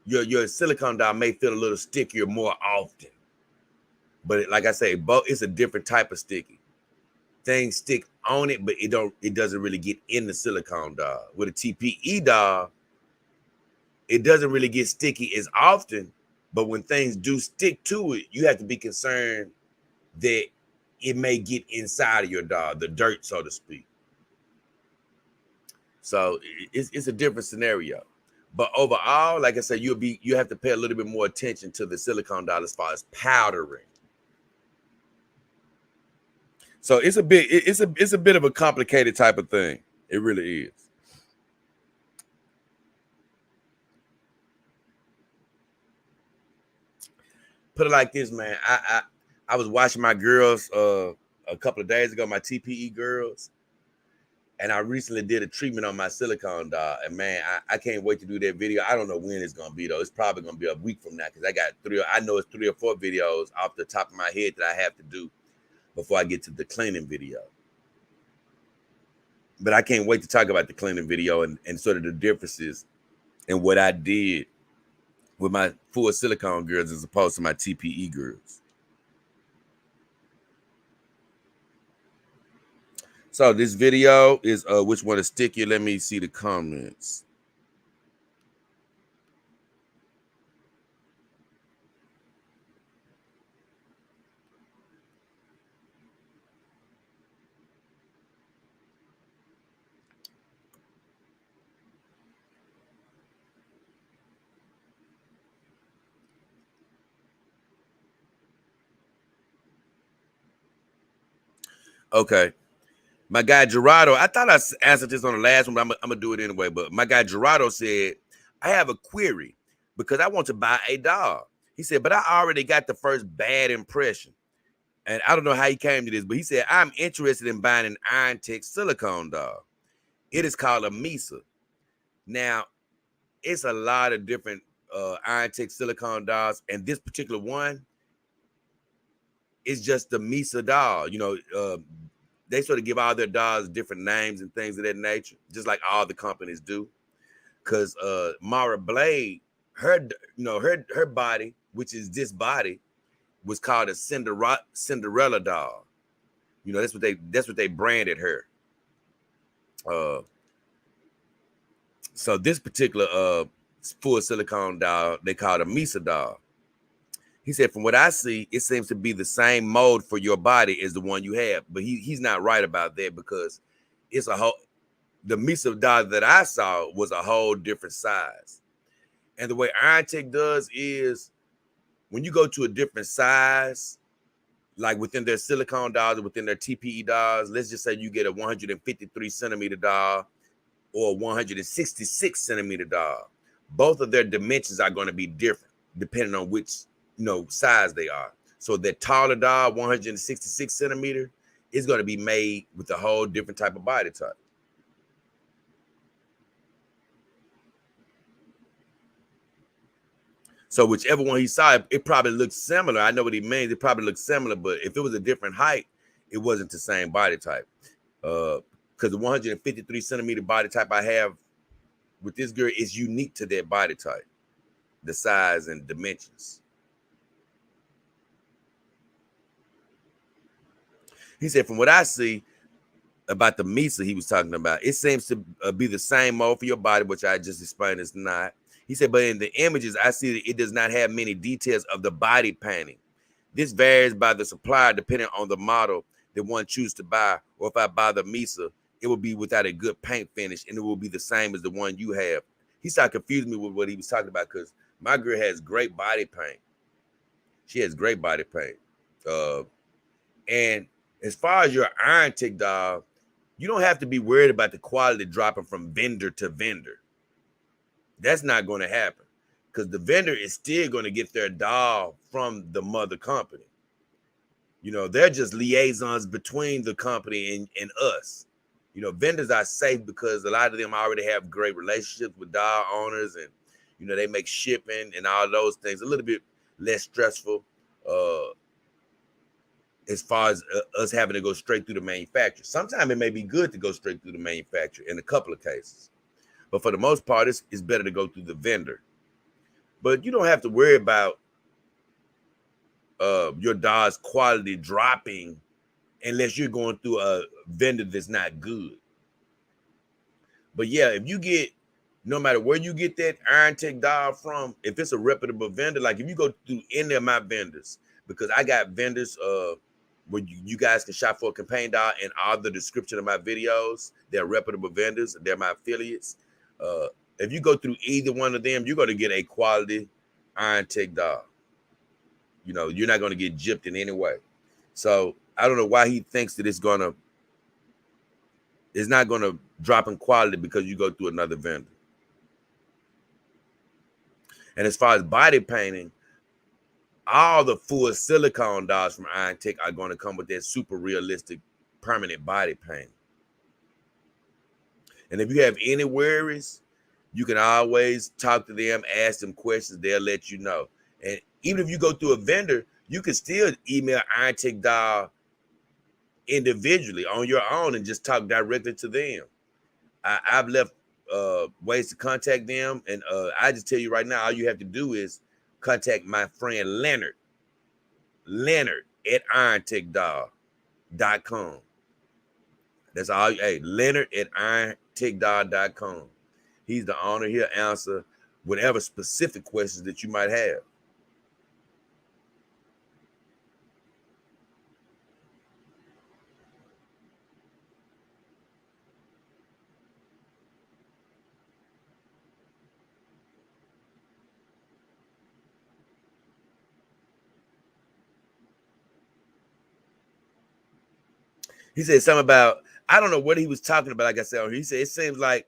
to, your silicone doll may feel a little stickier more often. But like I say, it's a different type of sticky. Things stick on it, but it doesn't really get in the silicone doll. With a TPE doll, it doesn't really get sticky as often, but when things do stick to it, you have to be concerned that it may get inside of your doll, the dirt, so to speak. So it's a different scenario. But overall, like I said, you have to pay a little bit more attention to the silicone doll as far as powdering. So it's a bit of a complicated type of thing. It really is. Put it like this, man. I was watching my girls a couple of days ago, my TPE girls, and I recently did a treatment on my silicone doll. And man, I can't wait to do that video. I don't know when it's gonna be though. It's probably gonna be a week from now because I know it's 3 or 4 videos off the top of my head that I have to do before I get to the cleaning video. But I can't wait to talk about the cleaning video and sort of the differences in what I did with my full silicone girls as opposed to my TPE girls. So this video is which one is stickier? Let me see the comments. Okay. My guy Gerardo, I thought I answered this on the last one, but I'm gonna do it anyway. But my guy Gerardo said, I have a query because I want to buy a dog. He said, but I already got the first bad impression. And I don't know how he came to this, but he said, I'm interested in buying an Iron Tech silicone dog. It is called a Misa. Now, it's a lot of different Iron Tech silicone dogs, and this particular one is just the Misa dog. They sort of give all their dogs different names and things of that nature, just like all the companies do. Because Mara Blade, her body, which is this body, was called a Cinderella doll. That's what they branded her. So this particular full silicone doll, they call it a Misa doll. He said, from what I see, it seems to be the same mold for your body as the one you have. But he's not right about that because it's the Misa doll that I saw was a whole different size. And the way Iron Tech does is when you go to a different size, like within their silicone dolls or within their TPE dolls, let's just say you get a 153 centimeter doll or 166 centimeter doll. Both of their dimensions are going to be different depending on which size they are. So the taller doll, 166 centimeter, is going to be made with a whole different type of body type. So whichever one he saw, it probably looks similar. I know what he means. It probably looks similar, but if it was a different height, it wasn't the same body type. Because the 153 centimeter body type I have with this girl is unique to their body type, the size and dimensions. He said, from what I see about the Misa he was talking about, it seems to be the same mold for your body, which I just explained is not. He said, but in the images, I see that it does not have many details of the body painting. This varies by the supplier depending on the model that one chooses to buy, or if I buy the Misa, it will be without a good paint finish and it will be the same as the one you have. He started confusing me with what he was talking about because my girl has great body paint. She has great body paint. And as far as your Iron Tech dog, you don't have to be worried about the quality dropping from vendor to vendor. That's not going to happen because the vendor is still going to get their dog from the mother company. They're just liaisons between the company and us. Vendors are safe because a lot of them already have great relationships with dog owners, and they make shipping and all those things a little bit less stressful as far as us having to go straight through the manufacturer. Sometimes it may be good to go straight through the manufacturer in a couple of cases, but for the most part, it's better to go through the vendor. But you don't have to worry about your dog's quality dropping unless you're going through a vendor that's not good. But yeah, if you get, no matter where you get that Iron Tech dog from, if it's a reputable vendor, like if you go through any of my vendors, because I got vendors where you guys can shop for a campaign dog and all the description of my videos, they're reputable vendors, they're my affiliates. If you go through either one of them, you're going to get a quality Iron Tech dog. You're not going to get gypped in any way. So I don't know why he thinks that it's not going to drop in quality because you go through another vendor. And as far as body painting, all the full silicone dolls from Iron Tech are going to come with that super realistic permanent body paint. And if you have any worries, you can always talk to them, ask them questions. They'll let you know. And even if you go through a vendor, you can still email Iron Tech doll individually on your own and just talk directly to them. I've left ways to contact them, and I just tell you right now, all you have to do is contact my friend Leonard at IronTechDog.com. That's all. Hey, Leonard at IronTechDog.com. He's the owner. He'll answer whatever specific questions that you might have. He said something about, I don't know what he was talking about. Like I said, he said, it seems like,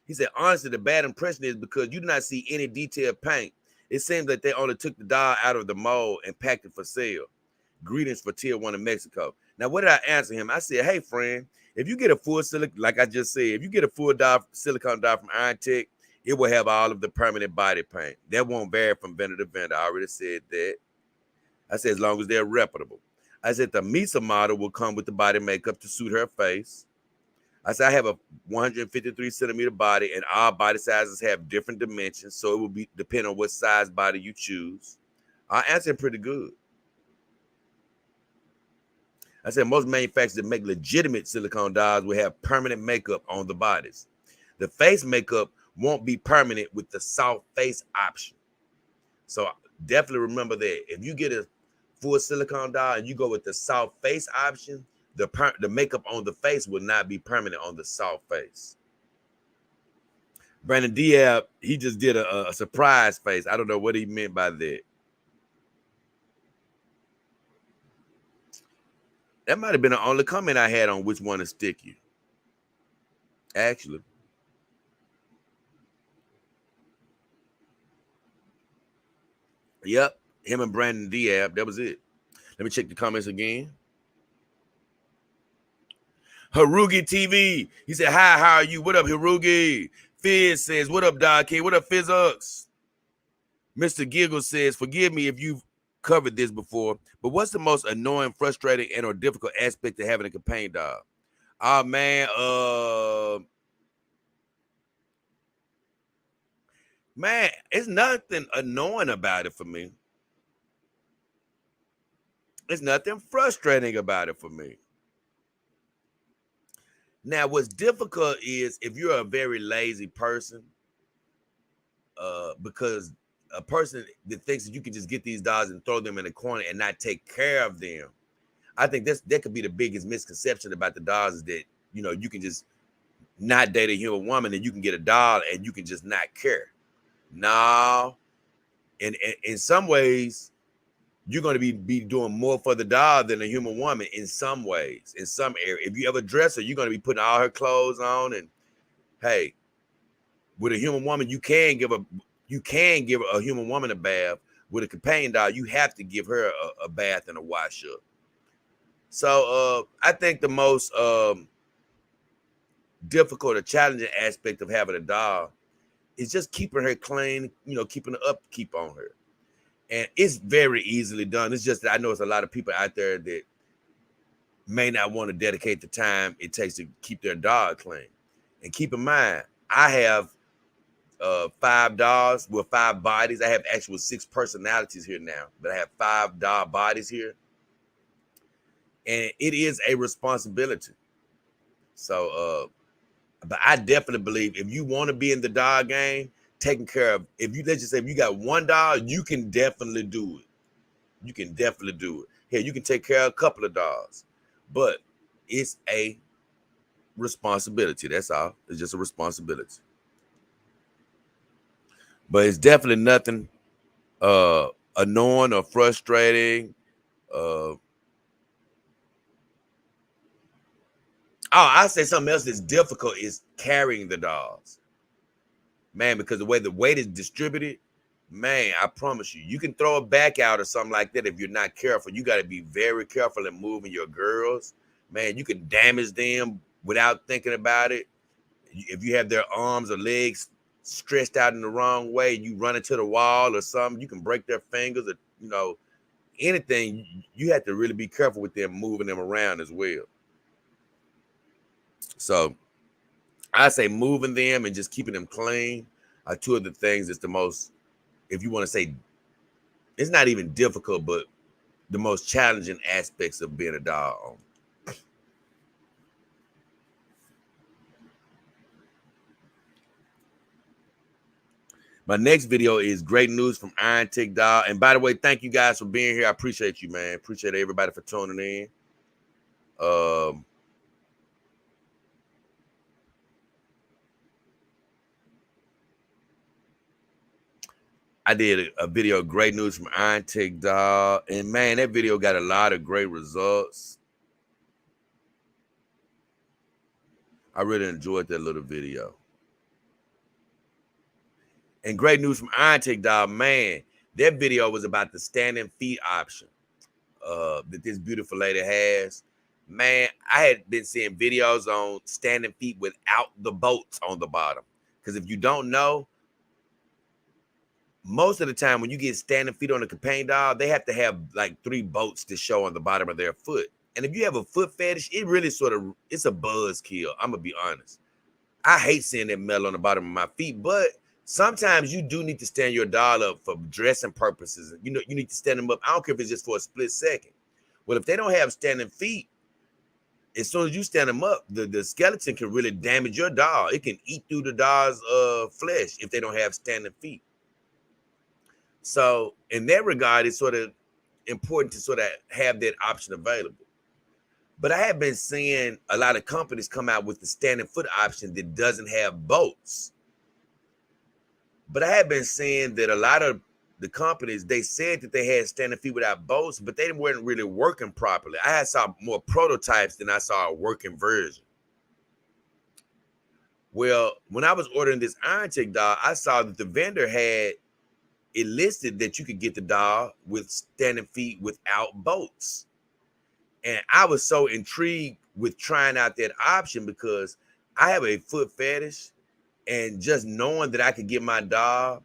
he said, honestly, the bad impression is because you do not see any detailed paint. It seems like they only took the doll out of the mold and packed it for sale. Greetings for Tijuana, Mexico. Now, what did I answer him? I said, hey, friend, if you get a full silicone, like I just said, if you get a full silicone doll from Iron Tech, it will have all of the permanent body paint. That won't vary from vendor to vendor. I already said that. I said, as long as they're reputable. I said, the Misa model will come with the body makeup to suit her face. I said, I have a 153 centimeter body, and all body sizes have different dimensions, so it will be depend on what size body you choose. I answered pretty good. I said, most manufacturers that make legitimate silicone dolls will have permanent makeup on the bodies. The face makeup won't be permanent with the soft face option. So definitely remember that. If you get a full silicone doll and you go with the soft face option, the makeup on the face will not be permanent on the soft face. Brandon Diab, he just did a surprise face. I don't know what he meant by that. That might have been the only comment I had on which one to stick you. Actually. Yep, him and Brandon Diab, that was it. Let me check the comments again. Harugi TV, he said, hi, how are you? What up, Harugi? Fizz says, what up, Doc K? What up, Fizzux? Mr. Giggle says, forgive me if you've covered this before, but what's the most annoying, frustrating, and or difficult aspect of having a companion dog? Oh, man, man, it's nothing annoying about it for me. There's nothing frustrating about it for me. Now, what's difficult is if you're a very lazy person, because a person that thinks that you can just get these dogs and throw them in the corner and not take care of them. I think that could be the biggest misconception about the dogs is that, you can just not date a human woman and you can get a dog and you can just not care. No. And in some ways, you're going to be doing more for the dog than a human woman in some ways, in some area. If you ever dress her, you're going to be putting all her clothes on. And hey, with a human woman, you can give a human woman a bath. With a companion dog, you have to give her a bath and a wash up. So I think the most difficult or challenging aspect of having a dog is just keeping her clean, keeping the upkeep on her. And it's very easily done. It's just that I know it's a lot of people out there that may not want to dedicate the time it takes to keep their dog clean. And keep in mind, I have 5 dogs with 5 bodies. I have actual 6 personalities here now, but I have 5 dog bodies here. And it is a responsibility. So, but I definitely believe if you want to be in the dog game, taking care of, let's just say if you got 1 dog, you can definitely do it. You can definitely do it. Here, you can take care of a couple of dogs, but it's a responsibility. That's all. It's just a responsibility. But it's definitely nothing annoying or frustrating. I say something else that's difficult is carrying the dogs. Man, because the way the weight is distributed, man, I promise you can throw a back out or something like that if you're not careful. You got to be very careful in moving your girls. Man, you can damage them without thinking about it. If you have their arms or legs stretched out in the wrong way, you run into the wall or something, you can break their fingers or, anything. You have to really be careful with them moving them around as well. So I say moving them and just keeping them clean are 2 of the things that's the most, if you want to say, it's not even difficult, but the most challenging aspects of being a dog owner. My next video is great news from Iron Tech Dog. And by the way, thank you guys for being here. I appreciate you, man. Appreciate everybody for tuning in. I did a video, great news from Iron Tech Dog. And man, that video got a lot of great results. I really enjoyed that little video. And great news from Iron Tick, dog, man. That video was about the standing feet option that this beautiful lady has. Man, I had been seeing videos on standing feet without the bolts on the bottom. Because if you don't know, most of the time when you get standing feet on a companion dog, they have to have like 3 bolts to show on the bottom of their foot. And if you have a foot fetish, it really it's a buzzkill. I'm going to be honest. I hate seeing that metal on the bottom of my feet, but sometimes you do need to stand your dog up for dressing purposes. You know, you need to stand them up. I don't care if it's just for a split second. Well, if they don't have standing feet, as soon as you stand them up, the skeleton can really damage your dog. It can eat through the dog's flesh if they don't have standing feet. So in that regard, it's sort of important to sort of have that option available. But I have been seeing a lot of companies come out with the standing foot option that doesn't have bolts. But I have been seeing that a lot of the companies, they said that they had standing feet without bolts, but they weren't really working properly. I saw more prototypes than I saw a working version. Well, when I was ordering this Iron Tick dog, I saw that the vendor had it listed that you could get the dog with standing feet without bolts. And I was so intrigued with trying out that option because I have a foot fetish, and just knowing that I could get my dog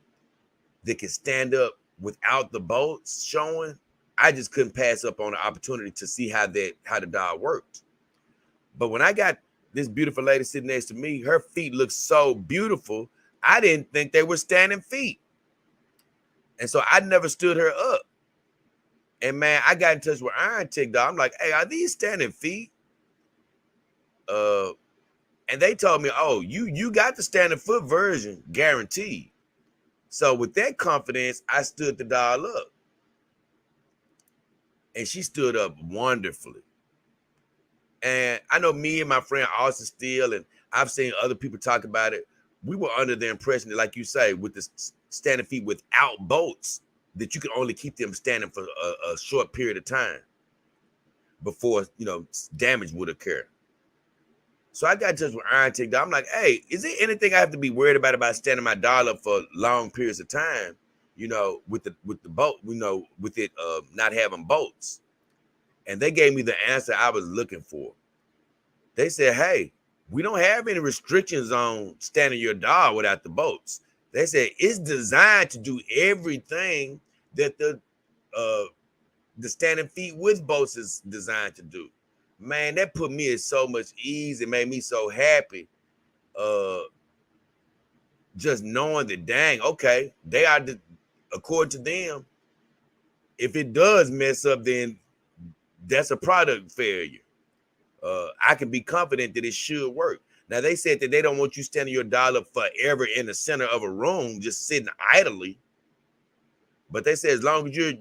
that can stand up without the bolts showing, I just couldn't pass up on the opportunity to see how the dog worked. But when I got this beautiful lady sitting next to me, her feet looked so beautiful, I didn't think they were standing feet. And so I never stood her up. And man, I got in touch with Iron Tick dog. I'm like, hey, are these standing feet? And they told me, oh, you got the standing foot version guaranteed. So with that confidence, I stood the dog up. And she stood up wonderfully. And I know me and my friend Austin Steele, and I've seen other people talk about it. We were under the impression that, like you say, with the standing feet without bolts, that you can only keep them standing for a short period of time before, damage would occur. So I got in touch with Iron Tick dog. I'm like, hey, is there anything I have to be worried about standing my dog up for long periods of time, with the bolt, with it not having bolts? And they gave me the answer I was looking for. They said, hey, we don't have any restrictions on standing your dog without the bolts. They said it's designed to do everything that the standing feet with bolts is designed to do. Man, that put me at so much ease. It made me so happy. Just knowing that, dang, okay, they are, according to them, if it does mess up, then that's a product failure. I can be confident that it should work. Now, they said that they don't want you standing your dog up forever in the center of a room, just sitting idly. But they said as long as you're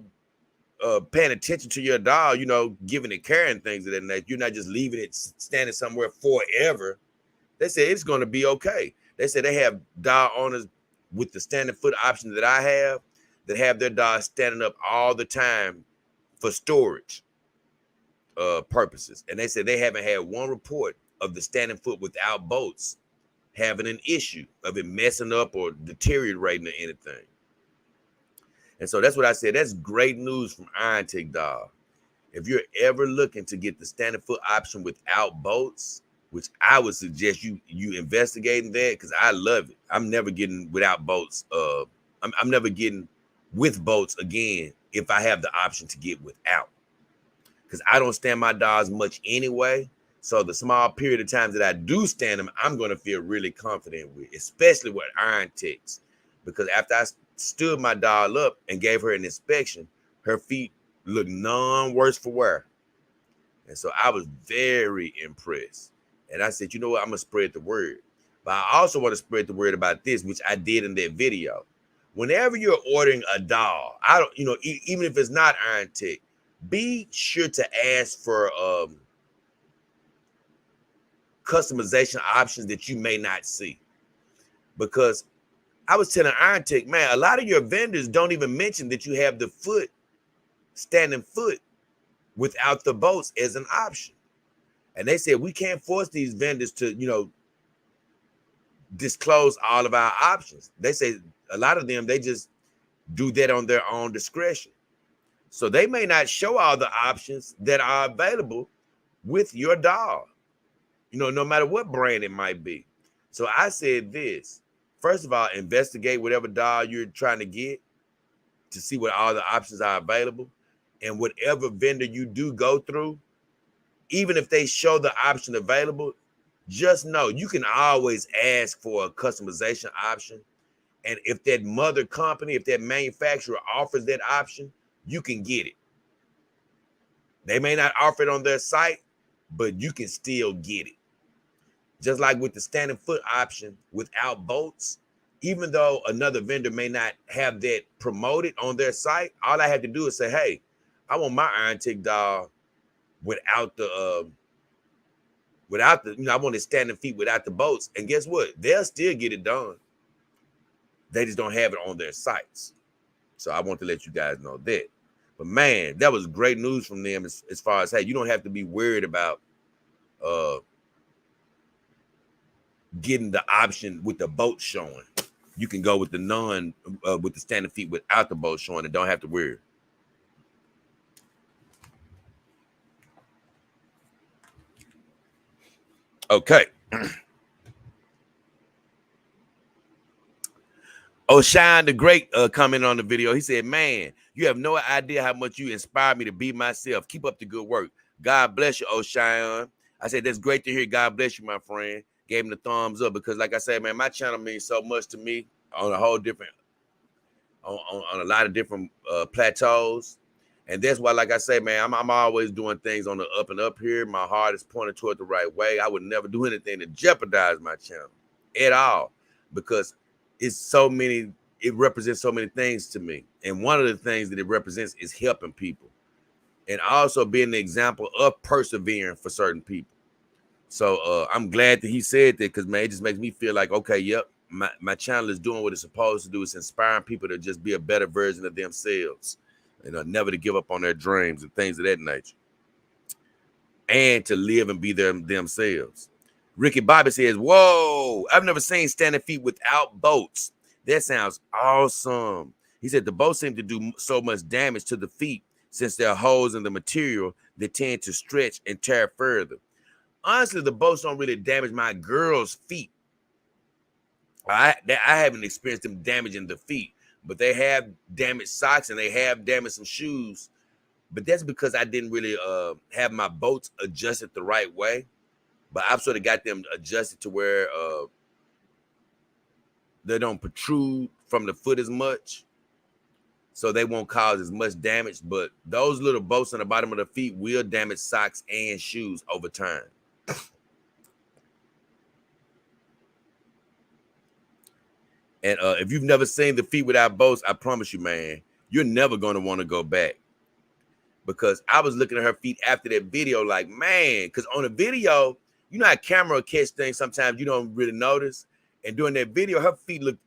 paying attention to your dog, giving it care and things of that nature, you're not just leaving it standing somewhere forever. They said it's going to be okay. They said they have dog owners with the standing foot option that I have that have their dog standing up all the time for storage purposes. And they said they haven't had one report of the standing foot without bolts having an issue of it messing up or deteriorating or anything. And so that's what I said. That's great news from Iron Tick dog. If you're ever looking to get the standing foot option without bolts, which I would suggest you investigating that, because I love it. I'm never getting without bolts. I'm never getting with bolts again if I have the option to get without. Because I don't stand my dogs much anyway. So the small period of times that I do stand them, I'm going to feel really confident with, especially with Iron Ticks. Because after I stood my dog up and gave her an inspection, her feet looked none worse for wear. And so I was very impressed. And I said, you know what? I'm going to spread the word. But I also want to spread the word about this, which I did in that video. Whenever you're ordering a dog, even if it's not Iron Tick, be sure to ask for customization options that you may not see. Because I was telling Iron Tick, man, a lot of your vendors don't even mention that you have the standing foot without the bolts as an option. And they said we can't force these vendors to, disclose all of our options. They say a lot of them, they just do that on their own discretion. So they may not show all the options that are available with your doll, no matter what brand it might be. So I said this, first of all, investigate whatever doll you're trying to get to see what all the options are available. And whatever vendor you do go through, even if they show the option available, just know you can always ask for a customization option. And if that mother company, if that manufacturer offers that option, you can get it. They may not offer it on their site, but you can still get it. Just like with the standing foot option without bolts, even though another vendor may not have that promoted on their site, all I had to do is say, hey, I want my Iron Tick doll without the I want it standing feet without the bolts. And guess what? They'll still get it done. They just don't have it on their sites. So I want to let you guys know that. But man, that was great news from them as far as, hey, you don't have to be worried about getting the option with the boat showing. You can go with the with the standing feet without the boat showing and don't have to worry. Okay. Shine the Great comment on the video. He said, man, you have no idea how much you inspired me to be myself. Keep up the good work. God bless you, Shine. I said, that's great to hear. God bless you, my friend. Gave him the thumbs up because, like I said, man, my channel means so much to me on a whole different, on a lot of different plateaus. And that's why, like I say, man, I'm always doing things on the up and up here. My heart is pointed toward the right way. I would never do anything to jeopardize my channel at all because it's so many, it represents so many things to me. And one of the things that it represents is helping people and also being the example of persevering for certain people. So I'm glad that he said that because, man, it just makes me feel like, okay, yep, my channel is doing what it's supposed to do. It's inspiring people to just be a better version of themselves, never to give up on their dreams and things of that nature, and to live and be themselves. Ricky Bobby says, whoa, I've never seen standing feet without bolts. That sounds awesome. He said the bolts seem to do so much damage to the feet since there are holes in the material that tend to stretch and tear further. Honestly, the bolts don't really damage my girl's feet. I haven't experienced them damaging the feet, but they have damaged socks and they have damaged some shoes. But that's because I didn't really have my bolts adjusted the right way. But I've sort of got them adjusted to where they don't protrude from the foot as much. So they won't cause as much damage. But those little bolts on the bottom of the feet will damage socks and shoes over time. And if you've never seen the feet without bolts, I promise you, man, you're never going to want to go back. Because I was looking at her feet after that video like, man, because on the video, you know how camera catch things sometimes you don't really notice. And during that video, her feet looked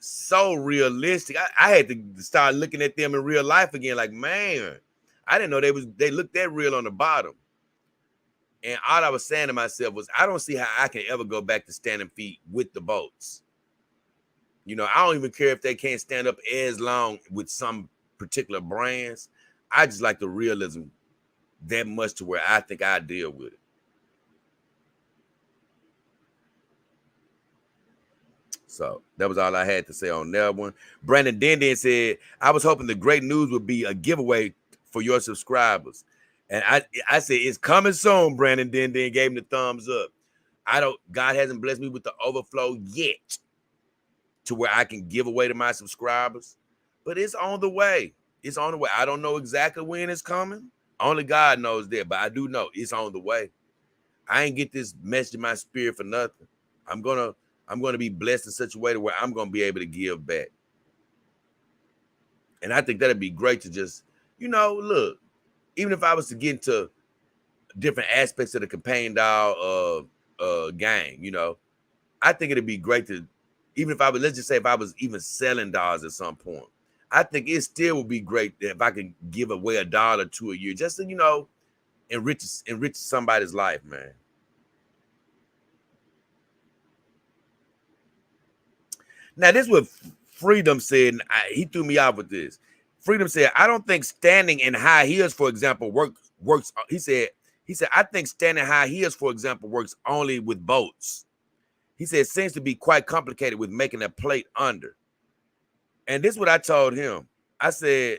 so realistic. I had to start looking at them in real life again. Like, man, I didn't know they looked that real on the bottom. And all I was saying to myself was, I don't see how I can ever go back to standing feet with the bolts. I don't even care if they can't stand up as long with some particular brands. I just like the realism that much to where I think I deal with it. So that was all I had to say on that one. Brandon Denden said, I was hoping the great news would be a giveaway for your subscribers. And I said, it's coming soon, Brandon Denden gave him the thumbs up. God hasn't blessed me with the overflow yet to where I can give away to my subscribers, but it's on the way. It's on the way. I don't know exactly when it's coming. Only God knows that, but I do know it's on the way. I ain't get this message in my spirit for nothing. I'm gonna be blessed in such a way to where I'm gonna be able to give back. And I think that'd be great to just, look, even if I was to get into different aspects of the companion doll gang, I think it'd be great to, even if let's just say if I was even selling dolls at some point, I think it still would be great if I could give away $1 or $2 a year, just to, enrich somebody's life, man. Now, this is what Freedom said, and he threw me out with this. Freedom said, I don't think standing in high heels, for example, works. He said, I think standing high heels, for example, works only with boats. He said, it seems to be quite complicated with making a plate under. And this is what I told him. I said,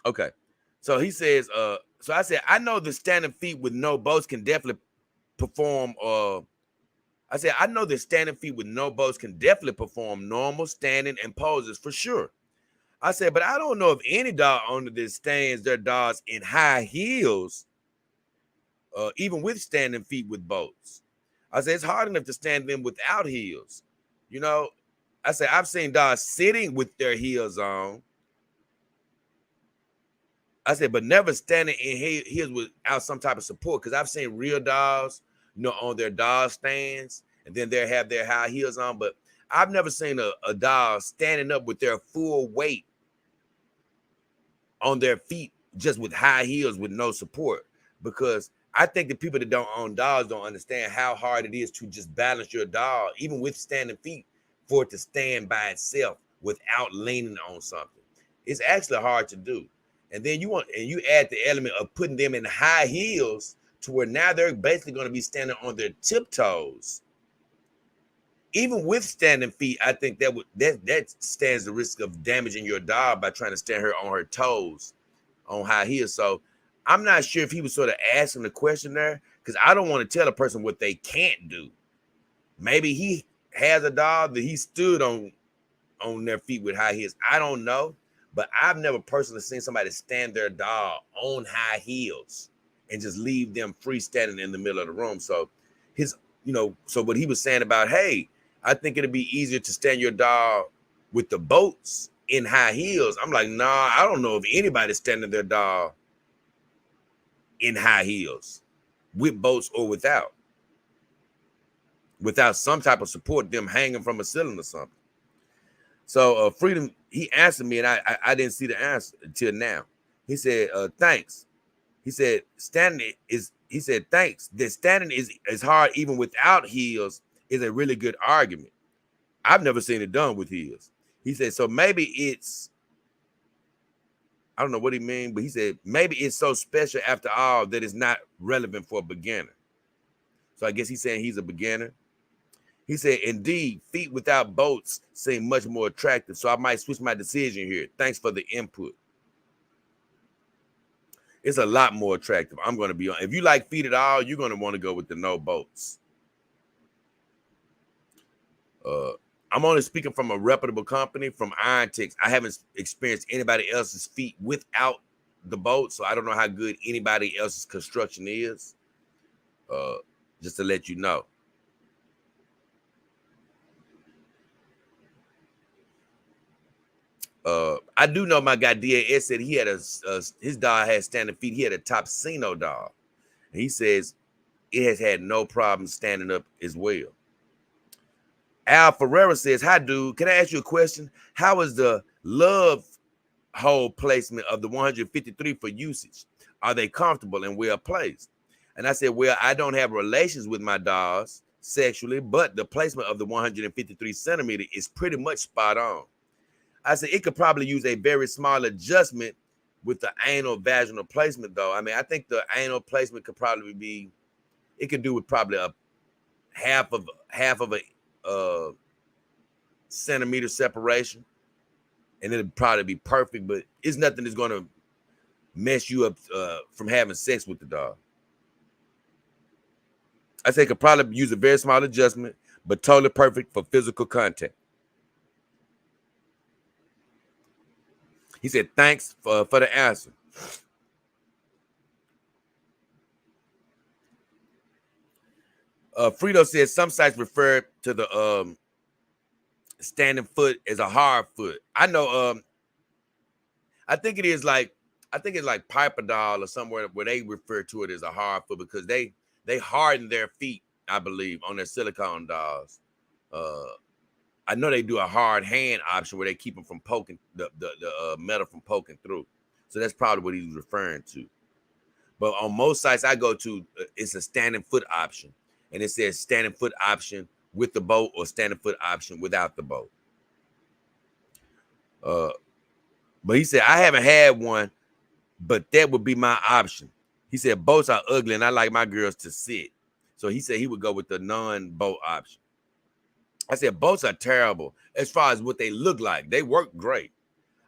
okay. So he says, so I said, I know the standing feet with no boats can definitely perform I said, I know that standing feet with no boats can definitely perform normal standing and poses for sure. I said, but I don't know if any dog owner that stands their dogs in high heels, even with standing feet with boats. I said, it's hard enough to stand them without heels. You know, I said, I've seen dogs sitting with their heels on. I said, but never standing in heels without some type of support. Because I've seen real dogs, on their dog stands, and then they have their high heels on. But I've never seen a dog standing up with their full weight on their feet, just with high heels with no support. Because I think the people that don't own dogs don't understand how hard it is to just balance your dog, even with standing feet, for it to stand by itself without leaning on something. It's actually hard to do. And then you add the element of putting them in high heels to where now they're basically going to be standing on their tiptoes. Even with standing feet, I think that stands the risk of damaging your dog by trying to stand her on her toes on high heels. So I'm not sure if he was sort of asking the question there, because I don't want to tell a person what they can't do. Maybe he has a dog that he stood on their feet with high heels. I don't know, but I've never personally seen somebody stand their dog on high heels and just leave them freestanding in the middle of the room. So so what he was saying about, hey, I think it'd be easier to stand your dog with the boats in high heels. I'm like, nah, I don't know if anybody's standing their dog in high heels with boats or without some type of support, them hanging from a ceiling or something. So Freedom, he answered me, and I didn't see the answer until now. He said, thanks. He said, thanks. That standing is hard even without heels is a really good argument. I've never seen it done with heels. He said, so maybe it's, I don't know what he mean, but he said, maybe it's so special after all that it's not relevant for a beginner. So I guess he's saying he's a beginner. He said, indeed, feet without boats seem much more attractive. So I might switch my decision here. Thanks for the input. It's a lot more attractive. I'm going to be on. If you like feet at all, you're going to want to go with the no boats. I'm only speaking from a reputable company, from Iron Tex. I haven't experienced anybody else's feet without the boat, so I don't know how good anybody else's construction is. Just to let you know. I do know my guy DAS said he had his dog had standing feet. He had a Topsino dog. And he says it has had no problem standing up as well. Al Ferreira says, hi, dude. Can I ask you a question? How is the love hole placement of the 153 for usage? Are they comfortable and well placed? And I said, well, I don't have relations with my dogs sexually, but the placement of the 153 centimeter is pretty much spot on. I said, it could probably use a very small adjustment with the anal vaginal placement, though. I mean, I think the anal placement could probably be, it could do with probably a half of a centimeter separation, and it'd probably be perfect, but it's nothing that's going to mess you up from having sex with the dog. I say it could probably use a very small adjustment, but totally perfect for physical contact. He said, thanks for the answer. Frito says some sites refer to the standing foot as a hard foot. I know I think it is like I think it's like Piper Doll or somewhere where they refer to it as a hard foot because they harden their feet, I believe, on their silicone dolls. Uh, I know they do a hard hand option where they keep them from poking the metal from poking through. So that's probably what he's referring to. But on most sites I go to, it's a standing foot option, and it says standing foot option with the boat or standing foot option without the boat. Uh, but he said I haven't had one, but that would be my option. He said boats are ugly, and I like my girls to sit. So he said he would go with the non-boat option. I said boats are terrible as far as what they look like. They work great.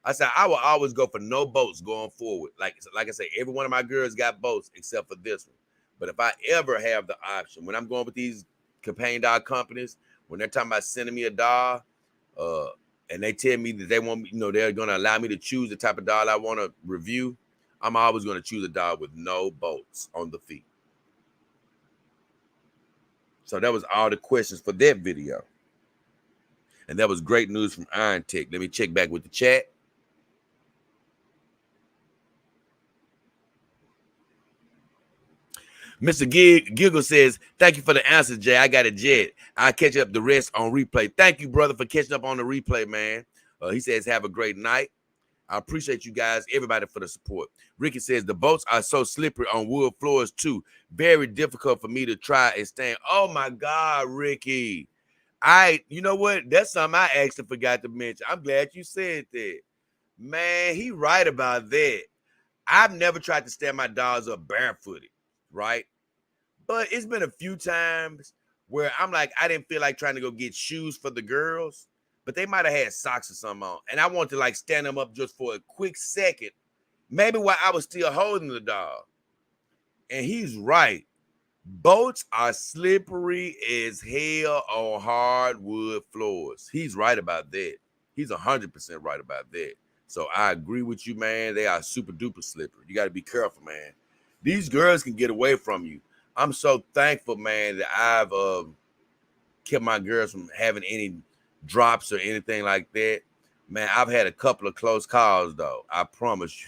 I said I will always go for no boats going forward. Like I said, every one of my girls got boats except for this one. But if I ever have the option, when I'm going with these companion dog companies, when they're talking about sending me a dog, uh, and they tell me that they want me, they're going to allow me to choose the type of dog I want to review, I'm always going to choose a dog with no bolts on the feet. So that was all the questions for that video. And that was great news from Iron Tech. Let me check back with the chat. Mr. Giggle says, thank you for the answers, Jay. I got a jet. I'll catch up the rest on replay. Thank you, brother, for catching up on the replay, man. He says, have a great night. I appreciate you guys, everybody, for the support. Ricky says, the boats are so slippery on wood floors, too. Very difficult for me to try and stand. Oh, my God, Ricky. You know what? That's something I actually forgot to mention. I'm glad you said that. Man, he right about that. I've never tried to stand my dogs up barefooted, right? But it's been a few times where I'm like, I didn't feel like trying to go get shoes for the girls, but they might have had socks or something on. And I wanted to like stand them up just for a quick second, maybe while I was still holding the dog. And he's right. Boats are slippery as hell on hardwood floors. He's right about that. He's 100% right about that. So I agree with you, man. They are super duper slippery. You got to be careful, man. These girls can get away from you. I'm so thankful, man, that I've kept my girls from having any drops or anything like that. Man, I've had a couple of close calls, though. I promise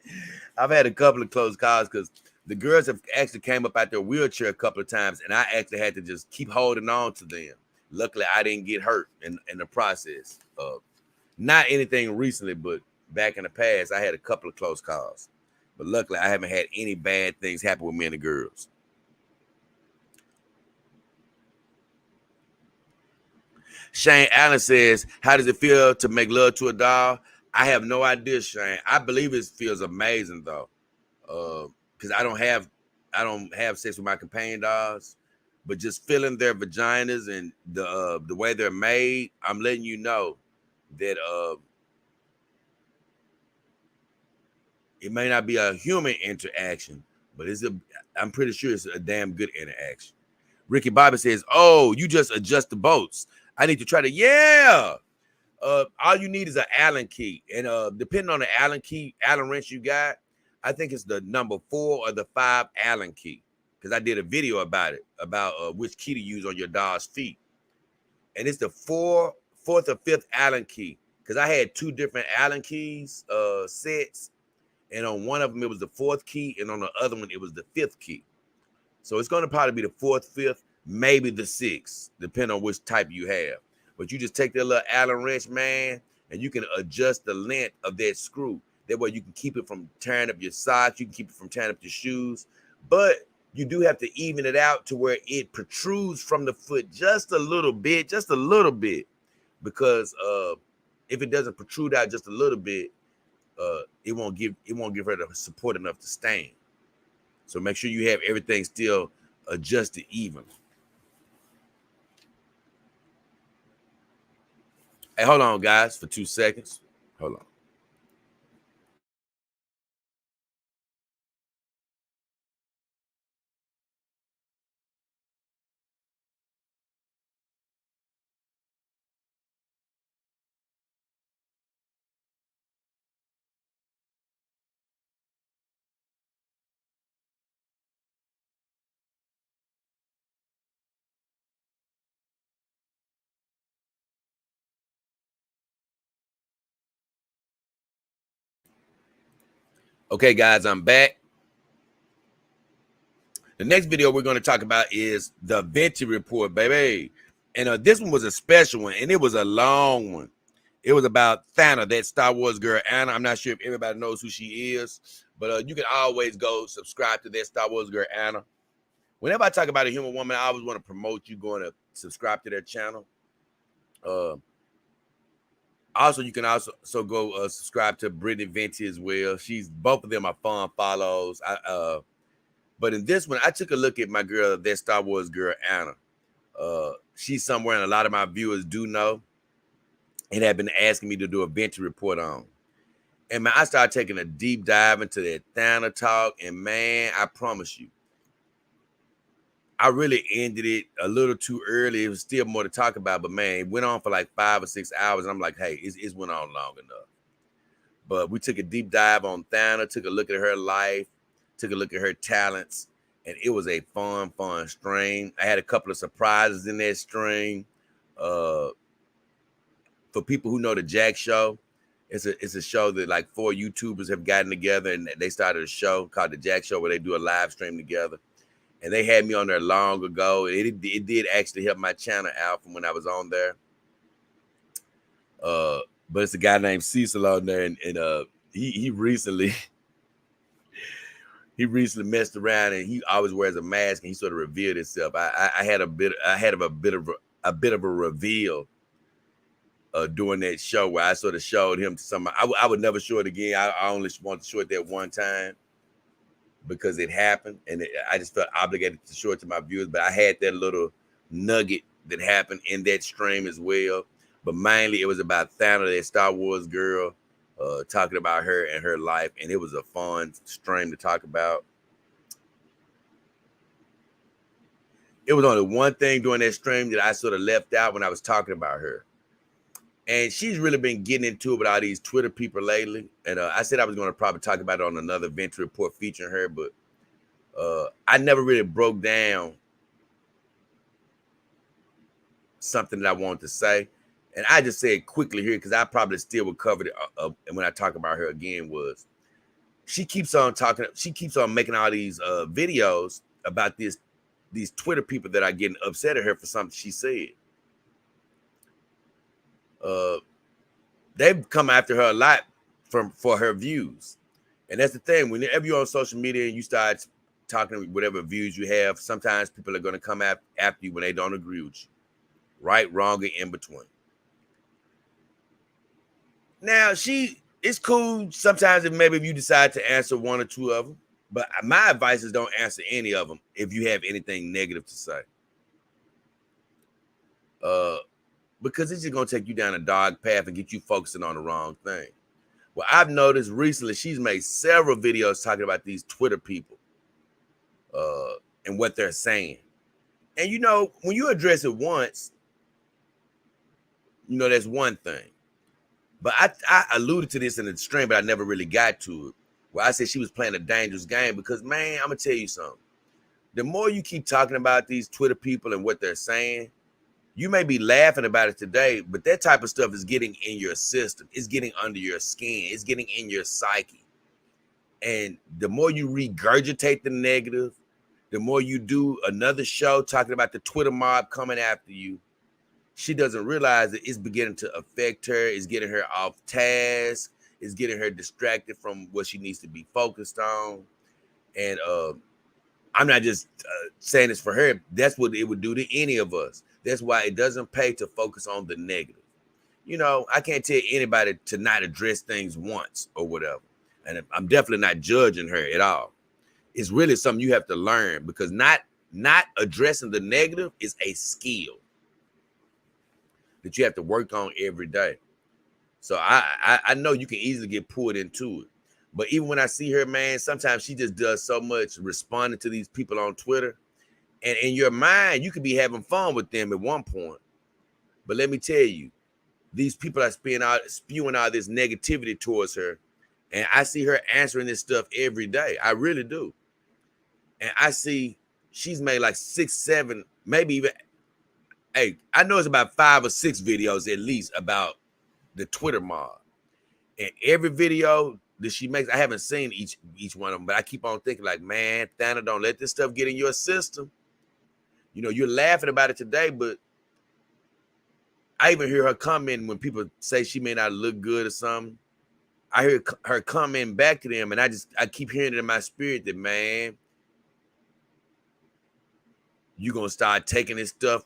you. I've had a couple of close calls because the girls have actually came up out their wheelchair a couple of times, and I actually had to just keep holding on to them. Luckily, I didn't get hurt in the process. Not anything recently, but back in the past, I had a couple of close calls. But luckily, I haven't had any bad things happen with me and the girls. Shane Allen says, how does it feel to make love to a doll? I have no idea, Shane. I believe it feels amazing, though. Because I don't have sex with my companion dogs, but just feeling their vaginas and the way they're made, I'm letting you know that it may not be a human interaction, but I'm pretty sure it's a damn good interaction. Ricky Bobby says, oh, you just adjust the bolts. I need to try to, yeah. All you need is an Allen key. And depending on the Allen wrench you got, I think it's the number 4 or the 5 Allen key. Because I did a video about it, about which key to use on your dog's feet. And it's the fourth or 5th Allen key. Because I had 2 different Allen keys sets. And on one of them, it was the 4th key. And on the other one, it was the 5th key. So it's going to probably be the 4th, 5th, maybe the 6th, depending on which type you have. But you just take that little Allen wrench, man, and you can adjust the length of that screw. That way you can keep it from tearing up your socks. You can keep it from tearing up your shoes. But you do have to even it out to where it protrudes from the foot just a little bit, because if it doesn't protrude out just a little bit, it won't give her the support enough to stand. So make sure you have everything still adjusted evenly. Hey, hold on, guys, for 2 seconds. Hold on. Okay, guys, I'm back. The next video we're going to talk about is the Venti report, baby. And this one was a special one, and it was a long one. It was about Thana, that Star Wars girl, Anna. I'm not sure if everybody knows who she is, but you can always go subscribe to that Star Wars girl, Anna. Whenever I talk about a human woman, I always want to promote you going to subscribe to their channel. Also, you can also go subscribe to Brittany Venti as well. Both of them are fun follows. But in this one, I took a look at my girl, that Star Wars girl, Anna. She's somewhere, and a lot of my viewers do know, and have been asking me to do a Venti report on. And man, I started taking a deep dive into that Thana talk, and man, I promise you, I really ended it a little too early. It was still more to talk about, but man, it went on for like 5 or 6 hours. And I'm like, hey, it's went on long enough. But we took a deep dive on Thana, took a look at her life, took a look at her talents, and it was a fun stream. I had a couple of surprises in that stream. For people who know the Jack Show, it's a show that like 4 YouTubers have gotten together, and they started a show called the Jack Show where they do a live stream together. And they had me on there long ago. It did actually help my channel out from when I was on there. But it's a guy named Cecil on there, and he recently messed around, and he always wears a mask, and he sort of revealed himself. I had a bit of a reveal during that show where I sort of showed him to somebody. I would never show it again. I only want to show it that one time, because it happened, and I just felt obligated to show it to my viewers. But I had that little nugget that happened in that stream as well. But mainly it was about Thana, that Star Wars girl, talking about her and her life, and it was a fun stream to talk about. It was only one thing during that stream that I sort of left out when I was talking about her. And she's really been getting into it with all these Twitter people lately. And I said I was going to probably talk about it on another Venti report featuring her, but I never really broke down something that I wanted to say. And I just say it quickly here, because I probably still would cover it when I talk about her again. Was she keeps on making all these videos about these Twitter people that are getting upset at her for something she said. They've come after her a lot for her views. And that's the thing. Whenever you're on social media and you start talking whatever views you have, sometimes people are going to come after you when they don't agree with you. Right, wrong, and in between. Now, it's cool sometimes if you decide to answer one or two of them. But my advice is don't answer any of them if you have anything negative to say. Because it's just going to take you down a dark path and get you focusing on the wrong thing. Well, I've noticed recently she's made several videos talking about these Twitter people and what they're saying. And, when you address it once, that's one thing. But I alluded to this in the stream, but I never really got to it. Where I said she was playing a dangerous game because, man, I'm going to tell you something. The more you keep talking about these Twitter people and what they're saying, you may be laughing about it today, but that type of stuff is getting in your system. It's getting under your skin. It's getting in your psyche. And the more you regurgitate the negative, the more you do another show talking about the Twitter mob coming after you, she doesn't realize that it's beginning to affect her. It's getting her off task. It's getting her distracted from what she needs to be focused on. And I'm not just saying this for her. That's what it would do to any of us. That's why it doesn't pay to focus on the negative. I can't tell anybody to not address things once or whatever. And I'm definitely not judging her at all. It's really something you have to learn, because not addressing the negative is a skill that you have to work on every day. So I know you can easily get pulled into it. But even when I see her, man, sometimes she just does so much responding to these people on Twitter. And in your mind, you could be having fun with them at one point. But let me tell you, these people are spewing out this negativity towards her. And I see her answering this stuff every day. I really do. And I see she's made like 6, 7, maybe even, I know it's about 5 or 6 videos at least about the Twitter mob. And every video, that she makes. I haven't seen each one of them, but I keep on thinking like, man, Thana, don't let this stuff get in your system. You know, you're laughing about it today, but I even hear her comment when people say she may not look good or something. I hear her comment back to them, and I keep hearing it in my spirit that, man, you're gonna start taking this stuff.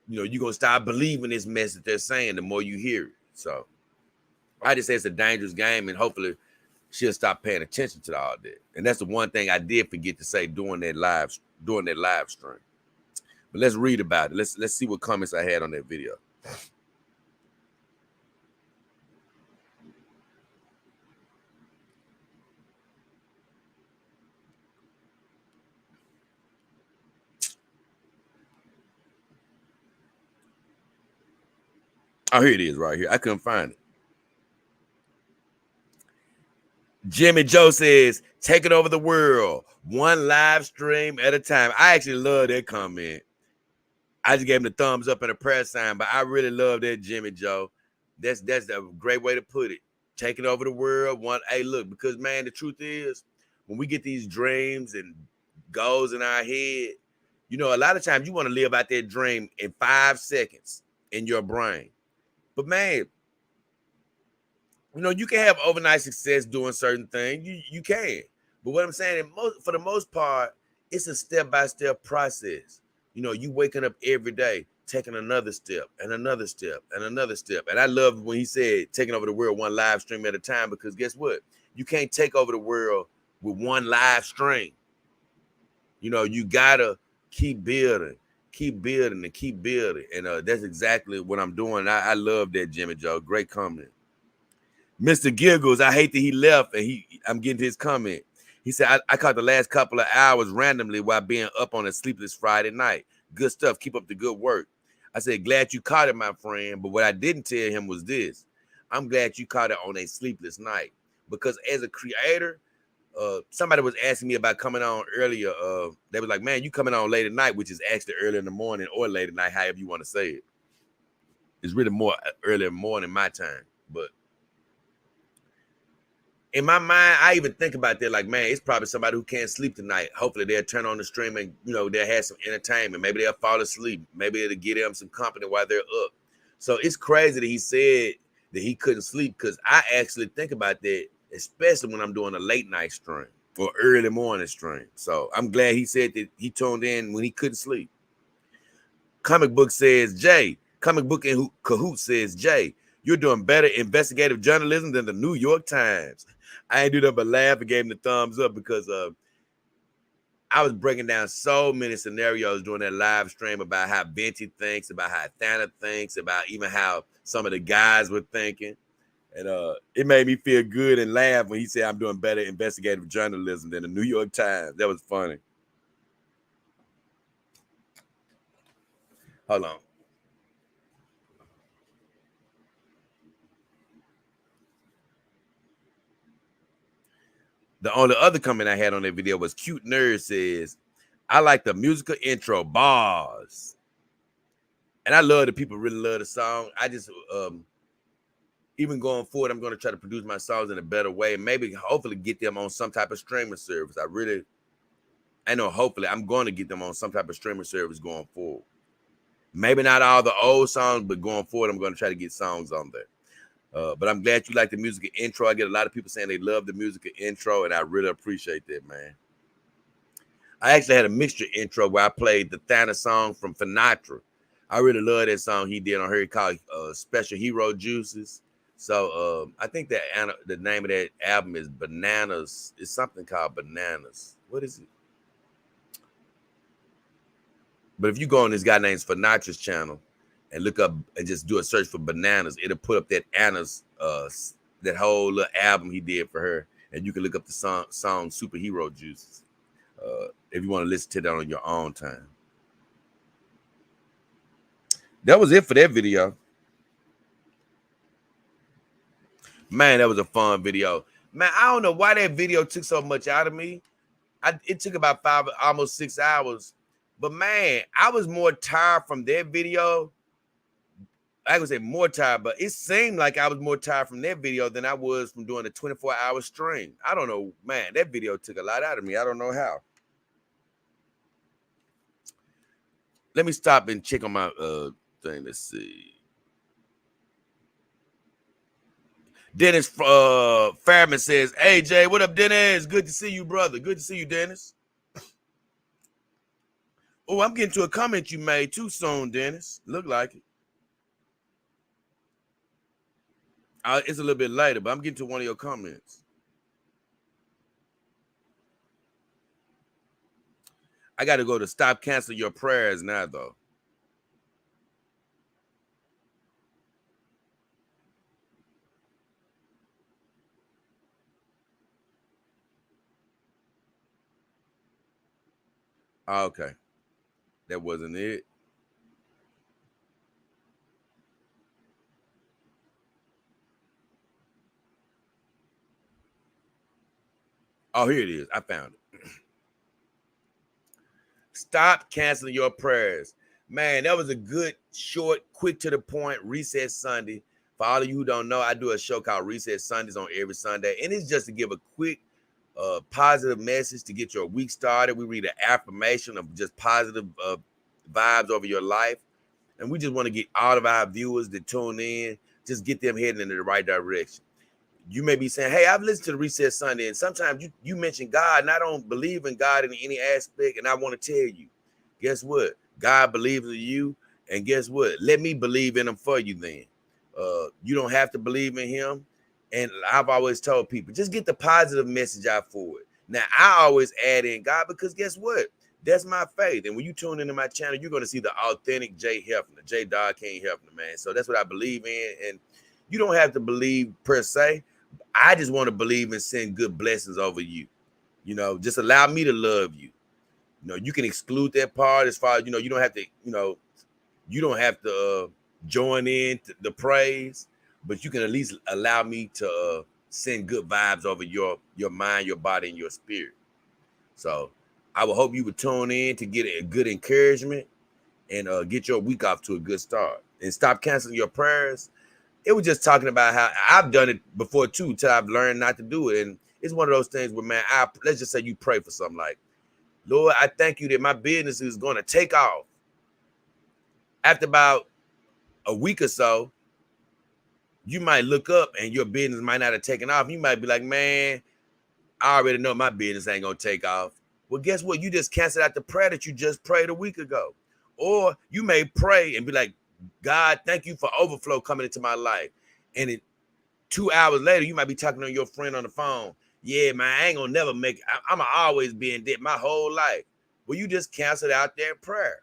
You know, you're gonna start believing this mess that they're saying the more you hear it. So I just say it's a dangerous game, and hopefully she'll stop paying attention to all that. And that's the one thing I did forget to say during that live stream. But let's read about it. Let's see what comments I had on that video. Oh, here it is right here. I couldn't find it. Jimmy Joe says, taking over the world, one live stream at a time. I actually love that comment. I just gave him the thumbs up and a prayer sign, but I really love that, Jimmy Joe. That's a great way to put it. Taking over the world. Hey, look, because, man, the truth is, when we get these dreams and goals in our head, you know, a lot of times you want to live out that dream in 5 seconds in your brain. But, man, you know, you can have overnight success doing certain things. You can. But what I'm saying, for the most part, it's a step-by-step process. You know, you waking up every day, taking another step and another step and another step. And I love when he said taking over the world one live stream at a time, because guess what? You can't take over the world with one live stream. You know, you got to keep building and keep building. And that's exactly what I'm doing. I love that, Jimmy Joe. Great comment. Mr. Giggles, I hate that he left, and I'm getting his comment. He said, I caught the last couple of hours randomly while being up on a sleepless Friday night. Good stuff. Keep up the good work. I said, glad you caught it, my friend. But what I didn't tell him was this. I'm glad you caught it on a sleepless night. Because as a creator, somebody was asking me about coming on earlier. They were like, man, you coming on late at night, which is actually early in the morning or late at night, however you want to say it. It's really more early in the morning my time. But in my mind, I even think about that like, man, it's probably somebody who can't sleep tonight. Hopefully they'll turn on the stream and, you know, they'll have some entertainment. Maybe they'll fall asleep. Maybe it'll get them some company while they're up. So it's crazy that he said that he couldn't sleep, because I actually think about that, especially when I'm doing a late night stream or early morning stream. So I'm glad he said that he tuned in when he couldn't sleep. Comic Book in Kahoot says, Jay, you're doing better investigative journalism than the New York Times. I ain't do that but laugh and gave him the thumbs up, because I was breaking down so many scenarios during that live stream about how Venti thinks, about how Thana thinks, about even how some of the guys were thinking. And it made me feel good and laugh when he said I'm doing better investigative journalism than the New York Times. That was funny. Hold on. The only other comment I had on that video was Cute Nerd says, I like the musical intro bars. And I love that people really love the song. I just, even going forward, I'm going to try to produce my songs in a better way. Maybe, hopefully, get them on some type of streaming service. I know, hopefully, I'm going to get them on some type of streaming service going forward. Maybe not all the old songs, but going forward, I'm going to try to get songs on there. But I'm glad you like the musical intro. I get a lot of people saying they love the musical intro, and I really appreciate that, man. I actually had a mixture intro where I played the Thana song from Finatra. I really love that song he did on her called Special Hero Juices. So I think that the name of that album is Bananas. It's something called Bananas. What is it? But if you go on this guy named Finatra's channel and look up and just do a search for Bananas, it'll put up that Anna's that whole little album he did for her, and you can look up the song Superhero Juices if you want to listen to that on your own time. That was it for that video. Man, that was a fun video. Man, I don't know why that video took so much out of me. It took about almost 6 hours. But man, I was more tired from that video I would say more tired, but it seemed like I was more tired from that video than I was from doing a 24-hour stream. I don't know, man. That video took a lot out of me. I don't know how. Let me stop and check on my thing. Let's see. Dennis Fairman says, "Hey Jay, what up, Dennis? Good to see you, brother. Good to see you, Dennis." Oh, I'm getting to a comment you made too soon, Dennis. Look like it. It's a little bit later, but I'm getting to one of your comments. I got to go to stop canceling your prayers now, though. Okay. That wasn't it. Oh, here it is. I found it. Stop canceling your prayers. Man, that was a good, short, quick to the point Reset Sunday. For all of you who don't know, I do a show called Reset Sundays on every Sunday. And it's just to give a quick, positive message to get your week started. We read an affirmation of just positive vibes over your life. And we just want to get all of our viewers that tune in, just get them heading in the right direction. You may be saying, hey, I've listened to the Reset Sunday, and sometimes you mention God, and I don't believe in God in any aspect, and I want to tell you, guess what? God believes in you, and guess what? Let me believe in him for you then. You don't have to believe in him, and I've always told people, just get the positive message out for it. Now, I always add in God because guess what? That's my faith, and when you tune into my channel, you're going to see the authentic Jay Hefner, J Dog King Hefner, man. So that's what I believe in, and you don't have to believe per se. I just want to believe and send good blessings over you. You know, just allow me to love you. You know, you can exclude that part as far as, you don't have to, you don't have to join in the praise, but you can at least allow me to send good vibes over your mind, your body, and your spirit. So I would hope you would tune in to get a good encouragement and get your week off to a good start. And stop canceling your prayers. It was just talking about how I've done it before too, till I've learned not to do it. And it's one of those things where, man, let's just say you pray for something like, Lord, I thank you that my business is going to take off. After about a week or so, you might look up and your business might not have taken off. You might be like, man, I already know my business ain't going to take off. Well, guess what? You just canceled out the prayer that you just prayed a week ago. Or you may pray and be like, God, thank you for overflow coming into my life. And 2 hours later, you might be talking to your friend on the phone. Yeah, man, I ain't gonna never make it. I'm gonna always be in debt my whole life. Well, you just canceled out their prayer.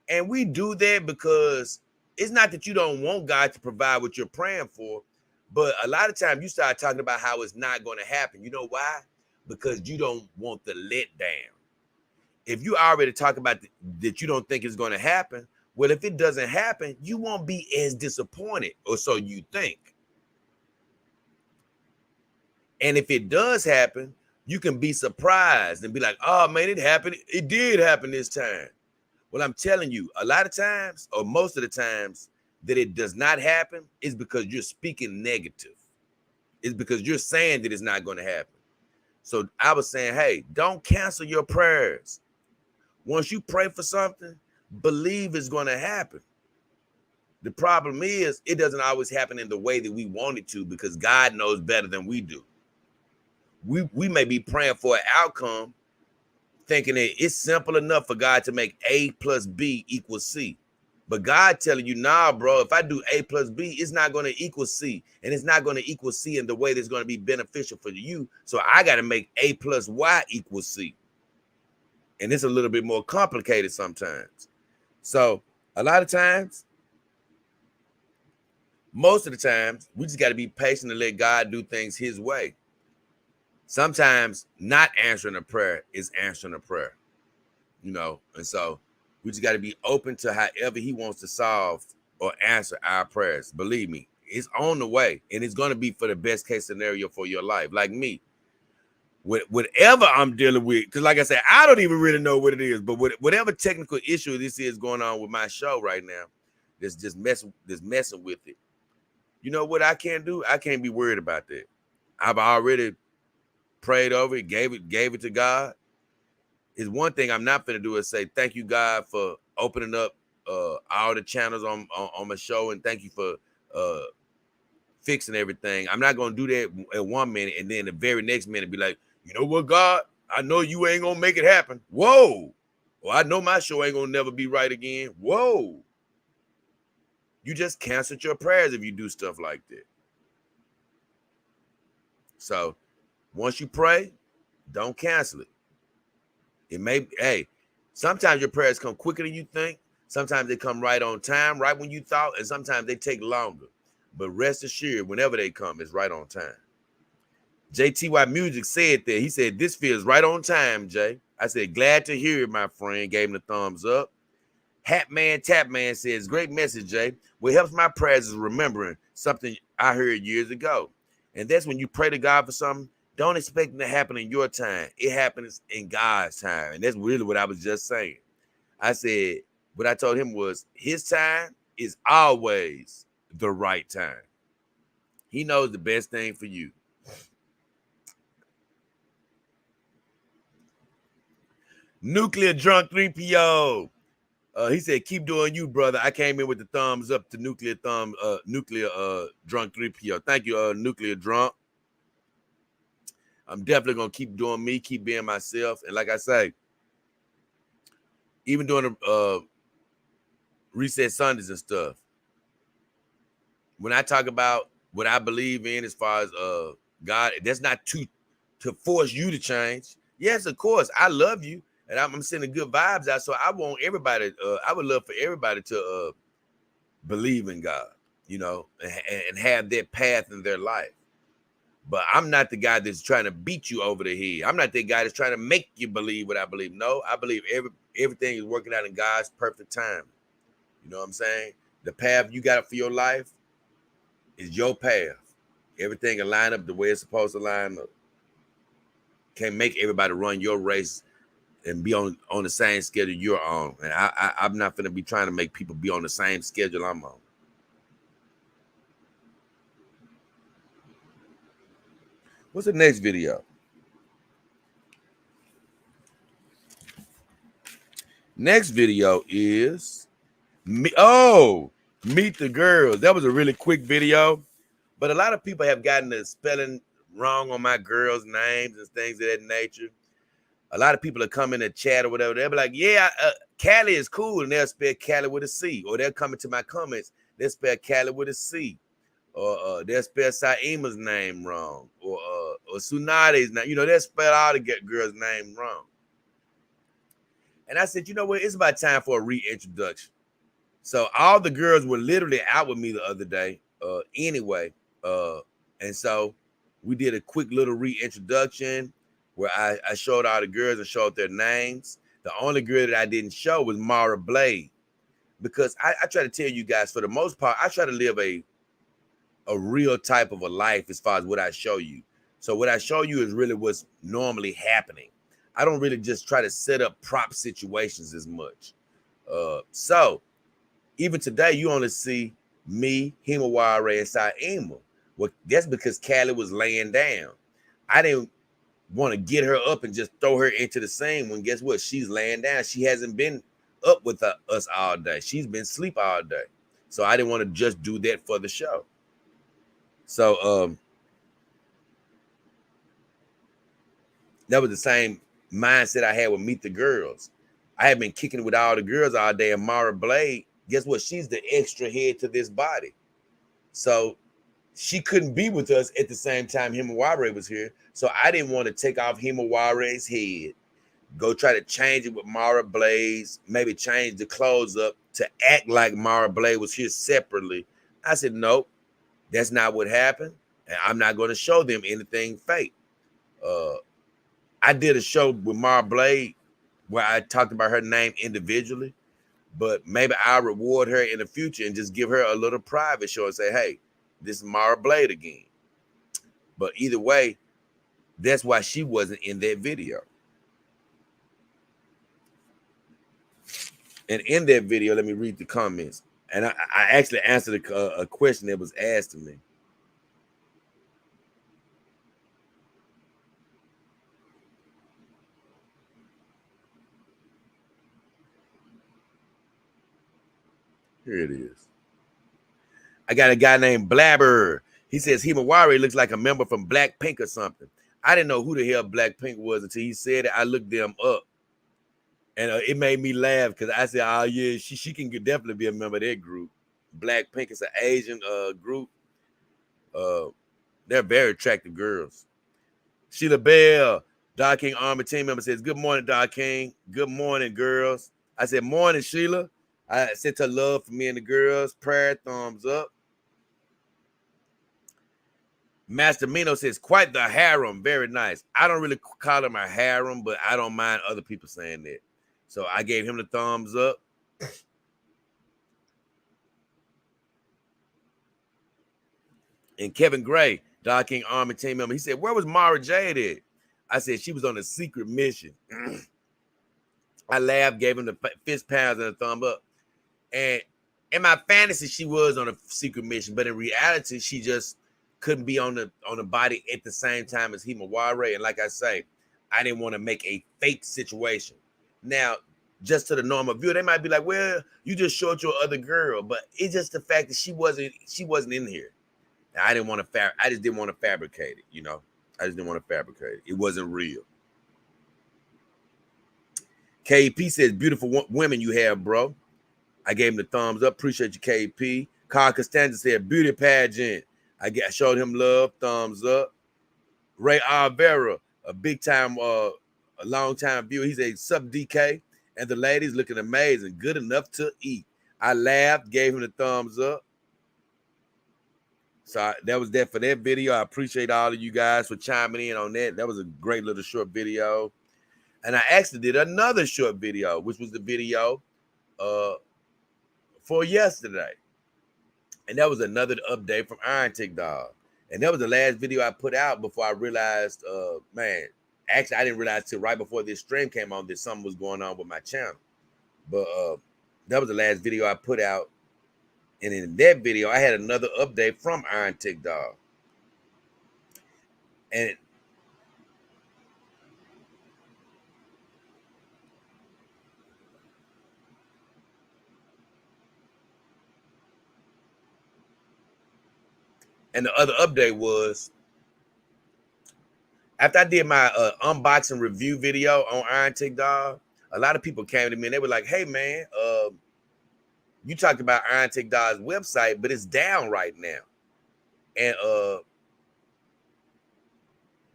And we do that because it's not that you don't want God to provide what you're praying for, but a lot of times you start talking about how it's not going to happen. You know why? Because you don't want the letdown. If you already talk about that you don't think it's going to happen, well, if it doesn't happen, you won't be as disappointed, or so you think. And if it does happen, you can be surprised and be like, oh, man, it happened. It did happen this time. Well, I'm telling you, a lot of times, or most of the times, that it does not happen is because you're speaking negative. It's because you're saying that it's not going to happen. So I was saying, hey, don't cancel your prayers. Once you pray for something, believe it's going to happen. The problem is it doesn't always happen in the way that we want it to, because God knows better than we do. We may be praying for an outcome thinking that it's simple enough for God to make A plus B equals C. But God telling you, nah, bro, if I do A plus B, it's not going to equal C. And it's not going to equal C in the way that's going to be beneficial for you. So I got to make A plus Y equals C. And it's a little bit more complicated sometimes. So a lot of times, most of the times, we just got to be patient and let God do things his way. Sometimes not answering a prayer is answering a prayer, and so we just got to be open to however he wants to solve or answer our prayers. Believe me, it's on the way, and it's going to be for the best case scenario for your life. Like me, whatever I'm dealing with, because like I said, I don't even really know what it is, but whatever technical issue this is going on with my show right now, that's just messing with it. You know what I can't do? I can't be worried about that. I've already prayed over it, gave it to God. Is one thing I'm not gonna do is say thank you, God, for opening up all the channels on my show, and thank you for fixing everything. I'm not gonna do that at 1 minute and then the very next minute be like, you know what, God, I know you ain't gonna make it happen. Whoa. Well, I know my show ain't gonna never be right again. Whoa. You just canceled your prayers if you do stuff like that. So once you pray, don't cancel it. It may, hey, sometimes your prayers come quicker than you think. Sometimes they come right on time, right when you thought, and sometimes they take longer. But rest assured, whenever they come, it's right on time. JTY Music said that. He said, this feels right on time, Jay. I said, glad to hear it, my friend. Gave him the thumbs up. Hatman Tapman says, great message, Jay. What helps my prayers is remembering something I heard years ago. And that's when you pray to God for something, don't expect it to happen in your time. It happens in God's time. And that's really what I was just saying. I said, what I told him was his time is always the right time. He knows the best thing for you. Nuclear Drunk 3PO. He said, keep doing you, brother. I came in with the thumbs up to Nuclear Drunk 3PO. Thank you, Nuclear Drunk. I'm definitely going to keep doing me, keep being myself. And like I say, even doing the Reset Sundays and stuff, when I talk about what I believe in as far as God, that's not to force you to change. Yes, of course, I love you, and I'm sending good vibes out. So I want everybody, I would love for everybody to believe in God, you know, and have that path in their life. But I'm not the guy that's trying to beat you over the head. I'm not the guy that's trying to make you believe what I believe. No, I believe everything is working out in God's perfect time. You know what I'm saying? The path you got for your life is your path. Everything will line up the way it's supposed to line up. Can't make everybody run your race and be on the same schedule you're on. And I'm not going to be trying to make people be on the same schedule I'm on. What's the next video? Next video is Meet the Girls. That was a really quick video, but a lot of people have gotten the spelling wrong on my girls' names and things of that nature. A lot of people are coming to chat or whatever. They'll be like, yeah, Callie is cool, and they'll spell Callie with a C. Or they'll come into my comments, they'll spell Callie with a C. Or they'll spell Saima's name wrong. Or Tsunade's name. You know, they'll spell all the girls' name wrong. And I said, you know what? It's about time for a reintroduction. So all the girls were literally out with me the other day anyway. And so we did a quick little reintroduction where I showed all the girls and showed their names. The only girl that I didn't show was Mara Blade, because I try to tell you guys, for the most part, I try to live a real type of a life as far as what I show you. So what I show you is really what's normally happening. I don't really just try to set up prop situations as much. So even today, you only see me, Himawari, and Saima. Well, that's because Callie was laying down. I didn't want to get her up and just throw her into the scene when guess what? She's laying down. She hasn't been up with us all day. She's been asleep all day. So I didn't want to just do that for the show. So that was the same mindset I had with Meet the Girls. I had been kicking it with all the girls all day, and Mara Blade, guess what? She's the extra head to this body. So she couldn't be with us at the same time Himawari was here. So I didn't want to take off Himawari's head, go try to change it with Mara Blade's, maybe change the clothes up to act like Mara Blade was here separately. I said, nope, that's not what happened. And I'm not going to show them anything fake. I did a show with Mara Blade where I talked about her name individually, but maybe I'll reward her in the future and just give her a little private show and say, hey, this is Mara Blade again. But either way, that's why she wasn't in that video. And in that video, let me read the comments. And I actually answered a question that was asked to me. Here it is. I got a guy named Blabber. He says Himawari looks like a member from Blackpink or something. I didn't know who the hell Blackpink was until he said it. I looked them up, and it made me laugh because I said, "Oh yeah, she can definitely be a member of that group." Blackpink is an Asian group. They're very attractive girls. Sheila Bell, Doc King Army team member, says, "Good morning, Doc King. Good morning, girls." I said, "Morning, Sheila." I sent her love for me and the girls. Prayer, thumbs up. Master Mino says, "Quite the harem. Very nice." I don't really call him a harem, but I don't mind other people saying that. So I gave him the thumbs up. And Kevin Gray, Doc King Army team member, he said, "Where was Mara Jade at?" I said, "She was on a secret mission." I laughed, gave him the fist pounds and a thumb up. And in my fantasy, she was on a secret mission, but in reality, she just couldn't be on the body at the same time as Himawari. And like I say, I didn't want to make a fake situation. Now, just to the normal viewer, they might be like, "Well, you just showed your other girl," but it's just the fact that she wasn't in here. And I didn't want to I just didn't want to fabricate it, you know. I just didn't want to fabricate it. It wasn't real. KP says, "Beautiful women you have, bro." I gave him the thumbs up. Appreciate you, KP. Carl Costanza said, "Beauty pageant." I showed him love. Thumbs up. Ray Alvera, a big time, a long time viewer. He said, "Sup, DK?" And the ladies looking amazing. Good enough to eat. I laughed. Gave him the thumbs up. So that was that for that video. I appreciate all of you guys for chiming in on that. That was a great little short video. And I actually did another short video, which was the video for yesterday. And that was another update from Iron Tick Dog. And that was the last video I put out before I realized, man, actually I didn't realize till right before this stream came on that something was going on with my channel. But that was the last video I put out. And in that video, I had another update from Iron Tick Dog. And the other update was after I did my unboxing review video on Iron Tick Dog, a lot of people came to me and they were like, "Hey man, you talked about Iron Tick Dog's website, but it's down right now." And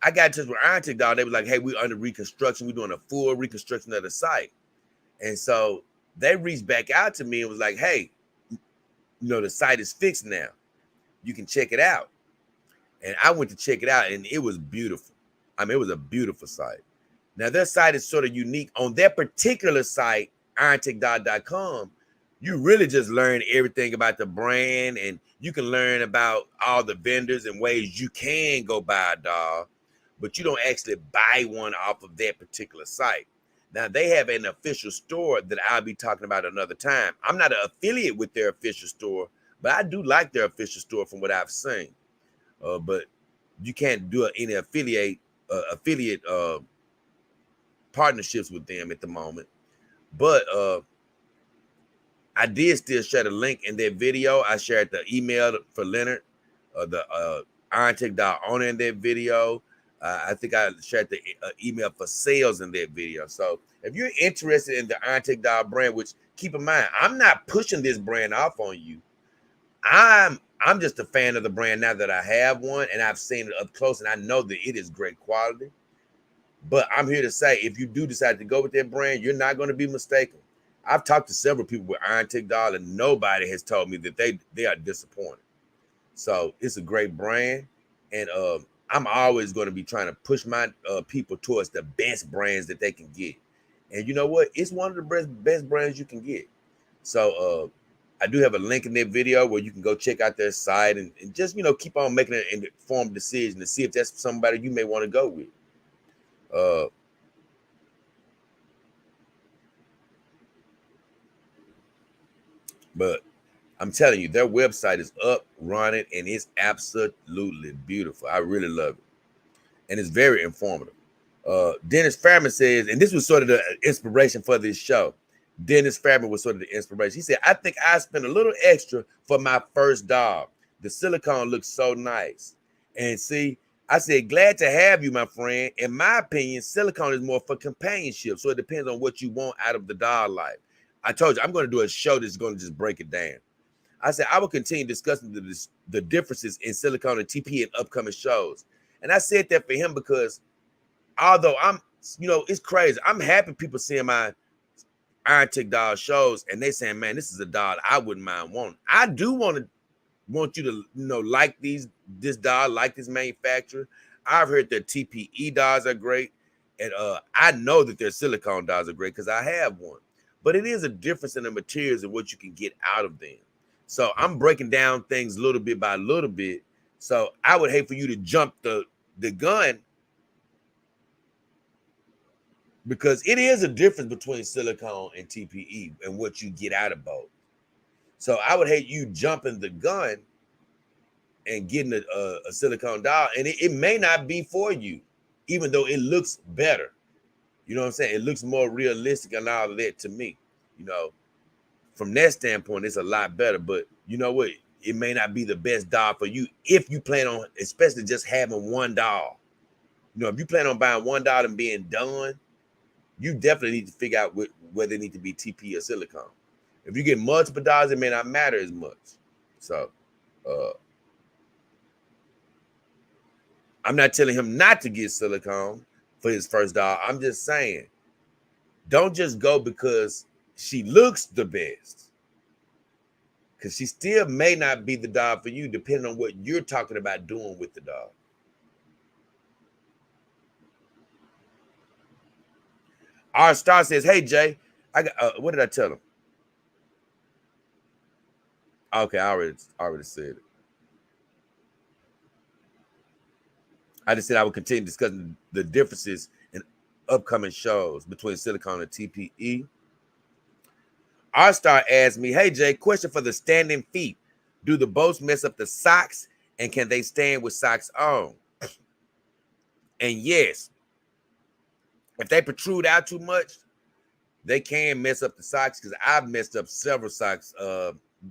I got in touch with Iron Tick Dog. They were like, "Hey, we're under reconstruction. We're doing a full reconstruction of the site." And so they reached back out to me and was like, "Hey, the site is fixed now. You can check it out." And I went to check it out, and it was beautiful. I mean, it was a beautiful site. Now, their site is sort of unique. On their particular site, irontickdog.com, you really just learn everything about the brand, and you can learn about all the vendors and ways you can go buy a dog, but you don't actually buy one off of that particular site. Now, they have an official store that I'll be talking about another time. I'm not an affiliate with their official store, but I do like their official store from what I've seen. But you can't do any affiliate partnerships with them at the moment. But I did still share the link in that video. I shared the email for Leonard, the Iron Tech Dog owner in that video. I think I shared the email for sales in that video. So if you're interested in the Iron Tech Dog brand, which keep in mind, I'm not pushing this brand off on you. I'm just a fan of the brand now that I have one and I've seen it up close and I know that it is great quality. But I'm here to say, if you do decide to go with that brand, you're not going to be mistaken. I've talked to several people with Iron Tick Dog and nobody has told me that they are disappointed. So it's a great brand. And I'm always going to be trying to push my people towards the best brands that they can get. And you know what? It's one of the best brands you can get. So I do have a link in that video where you can go check out their site and just, keep on making an informed decision to see if that's somebody you may want to go with. But I'm telling you, their website is up, running, and it's absolutely beautiful. I really love it. And it's very informative. Dennis Fairman says, and this was sort of the inspiration for this show. Dennis Fairman was sort of the inspiration. He said, I think I spent a little extra for my first dog. The silicone looks so nice. And see, I said, glad to have you, my friend. In my opinion, silicone is more for companionship. So it depends on what you want out of the dog life. I told you, I'm going to do a show that's going to just break it down. I said, I will continue discussing the differences in silicone and TP in upcoming shows. And I said that for him because although I'm, it's crazy. I'm happy people seeing my Iron Tick dog shows and they saying, man, this is a dog I wouldn't mind wanting. I do want you to, like this dog, like this manufacturer. I've heard that TPE dogs are great. And I know that their silicone dogs are great because I have one. But it is a difference in the materials and what you can get out of them. So I'm breaking down things little bit by little bit. So I would hate for you to jump the gun, because it is a difference between silicone and TPE and what you get out of both. So I would hate you jumping the gun and getting a silicone dog, and it may not be for you, even though it looks better. You know what I'm saying? It looks more realistic and all of that to me. From that standpoint, it's a lot better. But you know what? It may not be the best dog for you if you plan on, especially just having one dog. If you plan on buying one dog and being done, you definitely need to figure out whether it need to be TP or silicone. If you get multiple dogs, it may not matter as much. So I'm not telling him not to get silicone for his first dog. I'm just saying, don't just go because she looks the best, because she still may not be the dog for you, depending on what you're talking about doing with the dog. Our star says, hey, Jay, I got, what did I tell him? Okay, I already said it. I just said I would continue discussing the differences in upcoming shows between silicone and TPE. Our star asked me, hey, Jay, question for the standing feet. Do the boats mess up the socks, and can they stand with socks on? And yes, if they protrude out too much, they can mess up the socks, because I've messed up several socks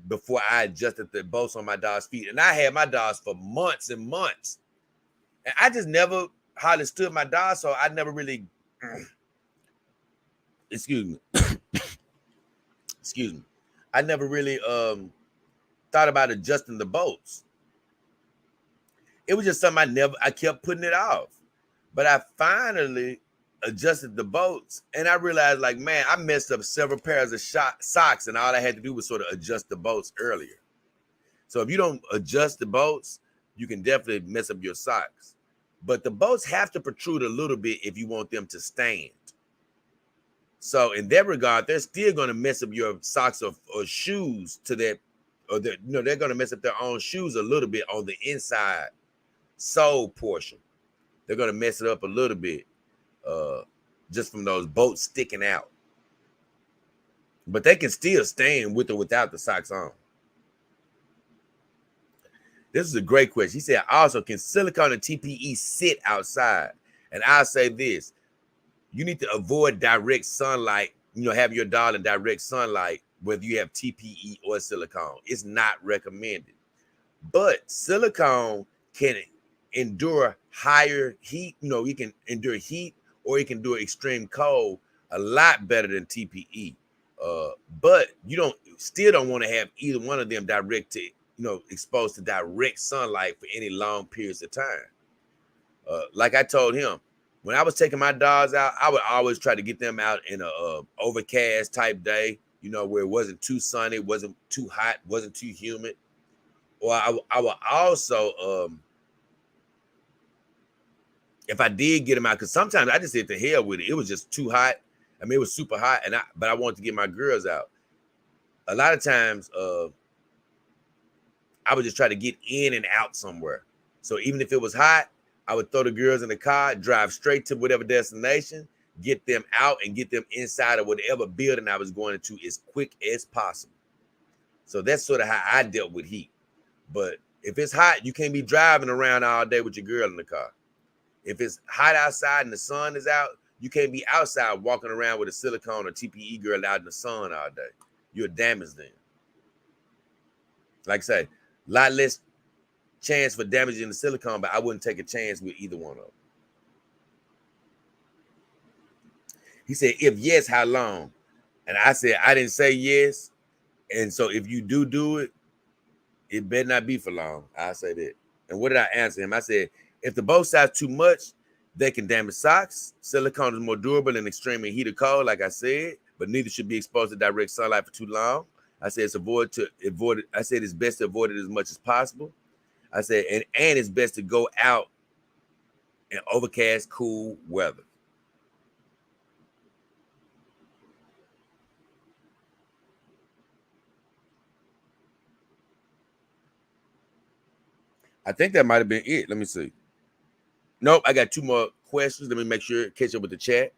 before I adjusted the bolts on my dog's feet. And I had my dogs for months and months. And I just never hardly stood my dog, so I never really, excuse me. I never really thought about adjusting the bolts. It was just something I kept putting it off. But I finally adjusted the bolts, and I realized, like, man, I messed up several pairs of socks, and all I had to do was sort of adjust the bolts earlier. So if you don't adjust the bolts, you can definitely mess up your socks. But the bolts have to protrude a little bit if you want them to stand. So in that regard, they're still going to mess up your socks or shoes to that, or they're going to mess up their own shoes a little bit on the inside sole portion. They're going to mess it up a little bit just from those bolts sticking out. But they can still stand with or without the socks on. This is a great question. He said, also, can silicone and TPE sit outside? And I'll say this. You need to avoid direct sunlight, have your dog in direct sunlight, whether you have TPE or silicone. It's not recommended. But silicone can endure higher heat. You can endure heat, or it can do extreme cold a lot better than TPE. But you still don't want to have either one of them direct to, exposed to direct sunlight for any long periods of time. Like I told him, when I was taking my dogs out, I would always try to get them out in a overcast type day, where it wasn't too sunny, wasn't too hot, wasn't too humid. Or I would also, if I did get them out, because sometimes I just said to hell with it. It was just too hot. I mean, it was super hot, but I wanted to get my girls out. A lot of times, I would just try to get in and out somewhere. So even if it was hot, I would throw the girls in the car, drive straight to whatever destination, get them out and get them inside of whatever building I was going to as quick as possible. So that's sort of how I dealt with heat. But if it's hot, you can't be driving around all day with your girl in the car. If it's hot outside and the sun is out, you can't be outside walking around with a silicone or TPE girl out in the sun all day. You're damaged then. Like I say, a lot less chance for damaging the silicone, but I wouldn't take a chance with either one of them. He said, if yes, how long? And I said, I didn't say yes. And so if you do it, it better not be for long. I say that. And what did I answer him? I said, if the both sides too much, they can damage socks. Silicone is more durable and extremely heat or cold, like I said, but neither should be exposed to direct sunlight for too long. I said I said it's best to avoid it as much as possible. I said, and it's best to go out in overcast, cool weather. I think that might have been it. Let me see. Nope, I got two more questions. Let me make sure, catch up with the chat.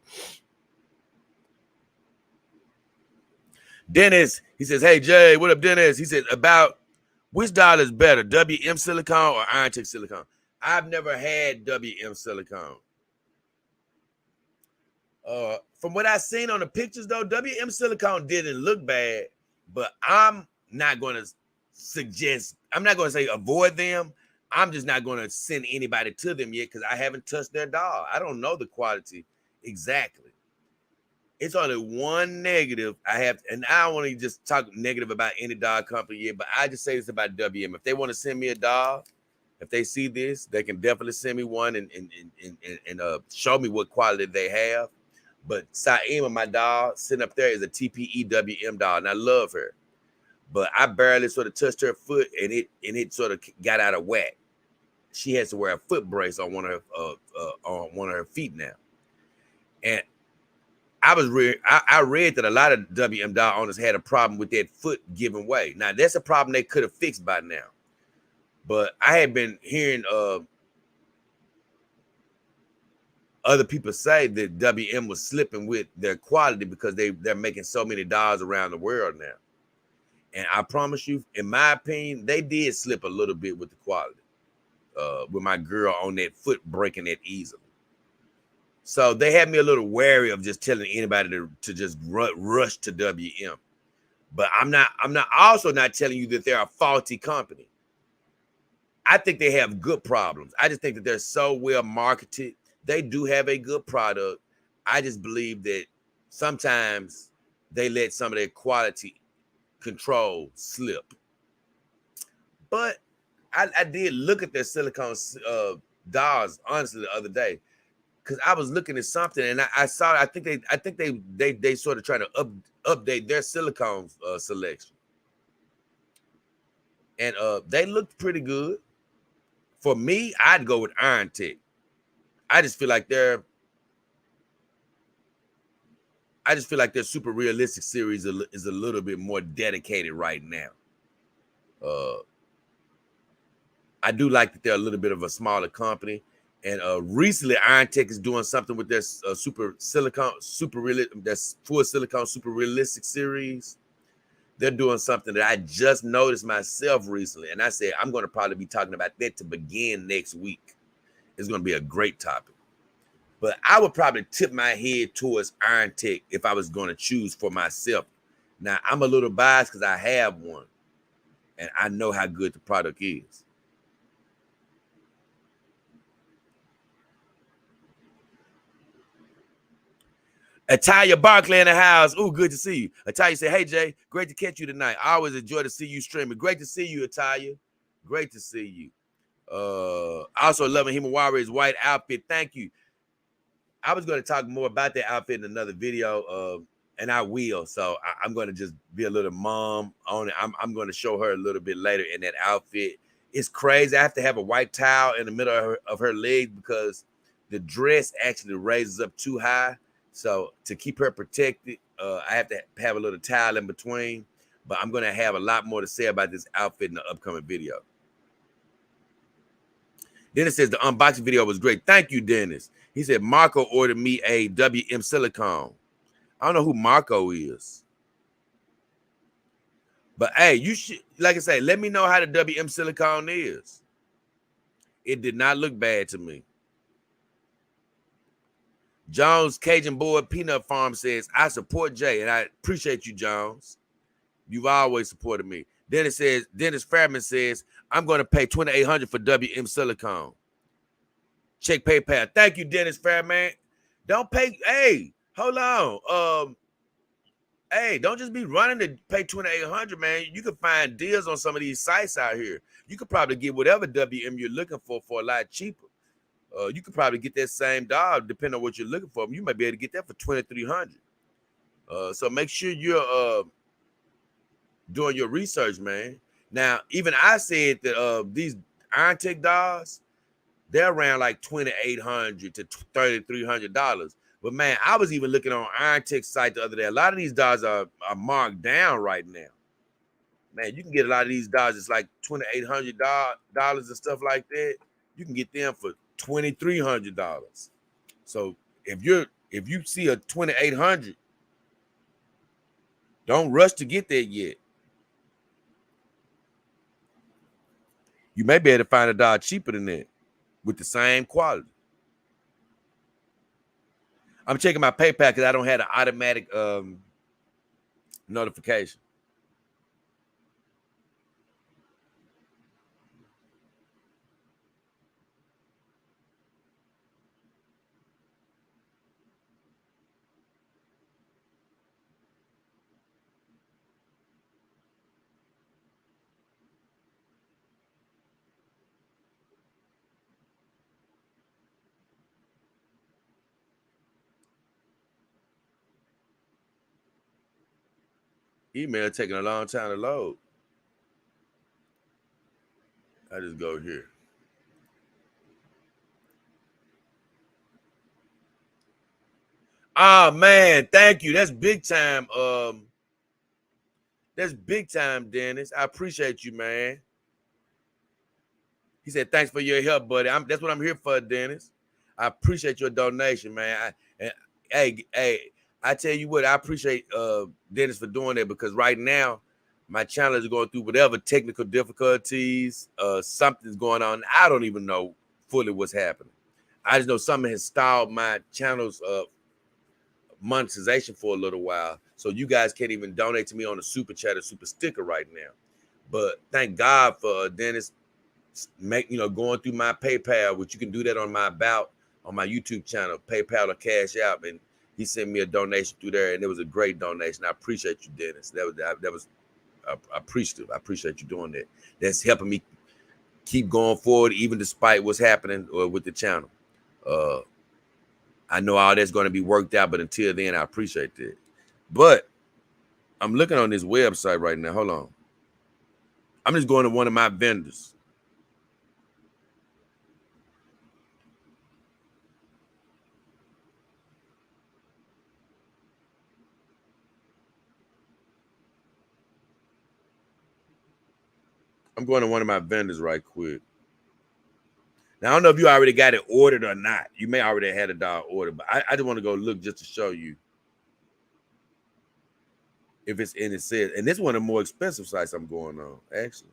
Dennis, he says, hey, Jay, what up, Dennis? He said, about which doll is better, WM silicone or Iron Tech silicone? I've never had WM silicone. From what I've seen on the pictures, though, WM silicone didn't look bad, but I'm not going to suggest, I'm not going to say avoid them. I'm just not going to send anybody to them yet because I haven't touched their doll. I don't know the quality exactly. It's only one negative I have, and I don't want to just talk negative about any doll company yet, but I just say this about WM. If they want to send me a doll, if they see this, they can definitely send me one and show me what quality they have. But Saima, my doll, sitting up there is a TPE WM doll, and I love her. But I barely sort of touched her foot, and it sort of got out of whack. She has to wear a foot brace on one of her feet now. And I read that a lot of WM doll owners had a problem with that foot giving way. Now that's a problem they could have fixed by now. But I had been hearing other people say that WM was slipping with their quality because they're making so many dolls around the world now. And I promise you, in my opinion, they did slip a little bit with the quality. With my girl on that foot breaking that easily. So they had me a little wary of just telling anybody to just rush to WM. But I'm also not telling you that they're a faulty company. I think they have good problems. I just think that they're so well marketed. They do have a good product. I just believe that sometimes they let some of their quality control slip. But I did look at their silicone dolls honestly the other day because I was looking at something and I saw. I think they sort of try to update their silicone selection, and they looked pretty good. For me, I'd go with Iron Tech. I just feel like their super realistic series is a little bit more dedicated right now. I do like that they're a little bit of a smaller company. And recently, Iron Tech is doing something with their full silicone, super realistic series. They're doing something that I just noticed myself recently. And I said, I'm going to probably be talking about that to begin next week. It's going to be a great topic. But I would probably tip my head towards Iron Tech if I was going to choose for myself. Now, I'm a little biased because I have one. And I know how good the product is. Atalia Barkley in the house. Ooh, good to see you. Atalia said, hey, Jay, great to catch you tonight. I always enjoy to see you streaming. Great to see you, Atalia. Great to see you. Also loving Himawari's white outfit. Thank you. I was going to talk more about that outfit in another video, and I will. So I'm going to just be a little mom on it. I'm going to show her a little bit later in that outfit. It's crazy. I have to have a white towel in the middle of her leg because the dress actually raises up too high. So to keep her protected, I have to have a little towel in between. But I'm going to have a lot more to say about this outfit in the upcoming video. Dennis says the unboxing video was great. Thank you, Dennis. He said Marco ordered me a WM silicone. I don't know who Marco is. But hey, you should, like I say, let me know how the WM silicone is. It did not look bad to me. Jones Cajun Board Peanut Farm says, I support Jay, and I appreciate you, Jones. You've always supported me. Dennis Fairman says, I'm going to pay $2,800 for WM silicone. Check PayPal. Thank you, Dennis Fairman. Don't pay. Hey, hold on. Hey, don't just be running to pay $2,800, man. You can find deals on some of these sites out here. You could probably get whatever WM you're looking for a lot cheaper. You could probably get that same dog depending on what you're looking for. You might be able to get that for $2,300. So make sure you're doing your research, man. Now, even I said that these Iron Tech dogs, they're around like $2,800 to $3,300. But man, I was even looking on Iron Tech site the other day. A lot of these dogs are marked down right now. Man, you can get a lot of these dogs. It's like $2,800 and stuff like that. You can get them for $2,300. So if you see a 2,800, don't rush to get there yet. You may be able to find a dog cheaper than that with the same quality. I'm checking my PayPal because I don't have an automatic notification. Email taking a long time to load. I just go here. Oh man, thank you. That's big time. That's big time, Dennis. I appreciate you, man. He said, "Thanks for your help, buddy." That's what I'm here for, Dennis. I appreciate your donation, man. Hey, I tell you what, I appreciate Dennis for doing that because right now my channel is going through whatever technical difficulties. Something's going on. I don't even know fully what's happening. I just know something has stalled my channel's monetization for a little while. So you guys can't even donate to me on a super chat or super sticker right now. But thank God for Dennis going through my PayPal, which you can do that on my YouTube channel, PayPal or Cash App, and he sent me a donation through there, and it was a great donation. I appreciate you, Dennis. That was appreciative. I appreciate you doing that. That's helping me keep going forward, even despite what's happening with the channel. I know all that's going to be worked out, but until then, I appreciate that. But I'm looking on this website right now. Hold on. I'm just going to one of my vendors. I'm going to one of my vendors right quick. Now, I don't know if you already got it ordered or not. You may already had a dog ordered, but I just want to go look just to show you if it's in it says. And this is one of the more expensive sites I'm going on, actually.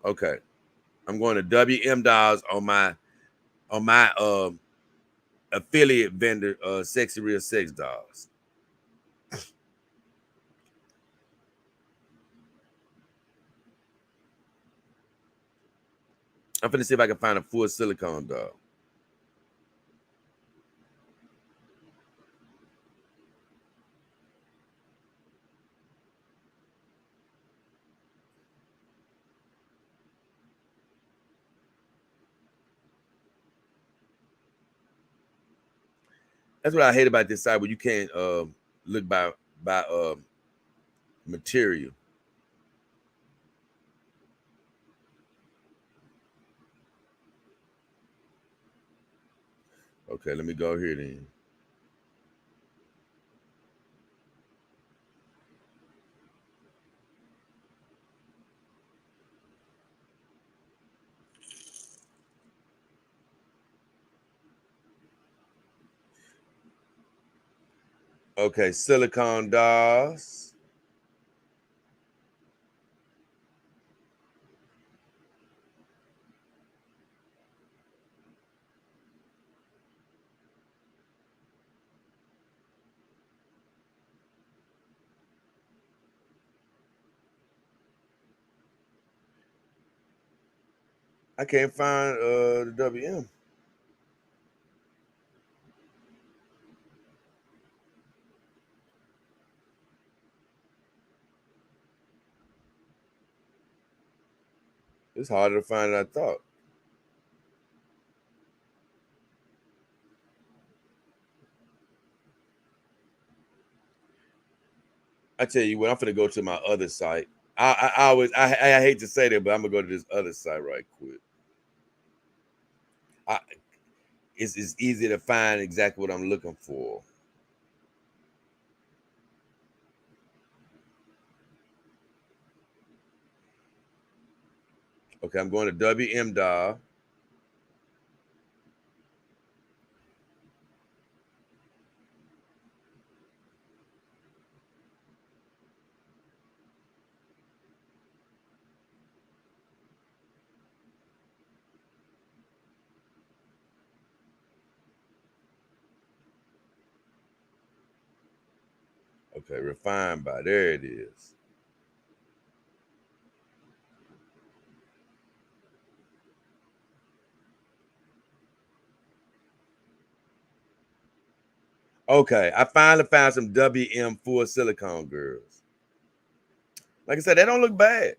Okay. I'm going to WM Dolls on my affiliate vendor, Sexy Real Sex Dolls. I'm finna see if I can find a full silicone dog. That's what I hate about this site where you can't look by material. Okay, let me go here then. Okay, silicone dolls. I can't find the WM. It's harder to find than I thought. I tell you what, I'm gonna go to my other site. I always I hate to say that, but I'm gonna go to this other site right quick. I, it's easy to find exactly what I'm looking for. Okay, I'm going to WM doll. Okay, refined by there it is. Okay, I finally found some WM full silicone girls. Like I said, they don't look bad.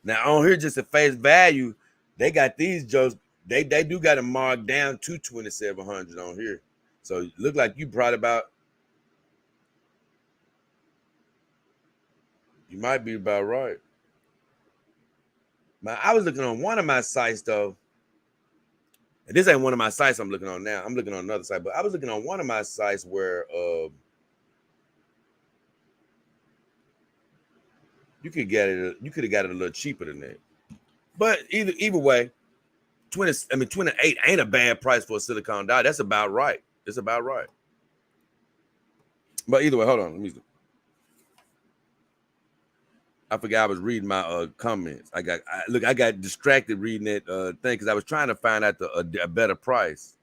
Now on here, just at face value, they got these jokes. They do got it marked down to 2,700 on here. So it look like you brought about. You might be about right. I was looking on one of my sites though. And this ain't one of my sites I'm looking on now. I'm looking on another site, but I was looking on one of my sites where you could get it. You could have got it a little cheaper than that. But either way, 28 ain't a bad price for a silicone dye. That's about right. It's about right. But either way, hold on. Let me. I forgot I was reading my comments. I got distracted reading that thing because I was trying to find out a better price.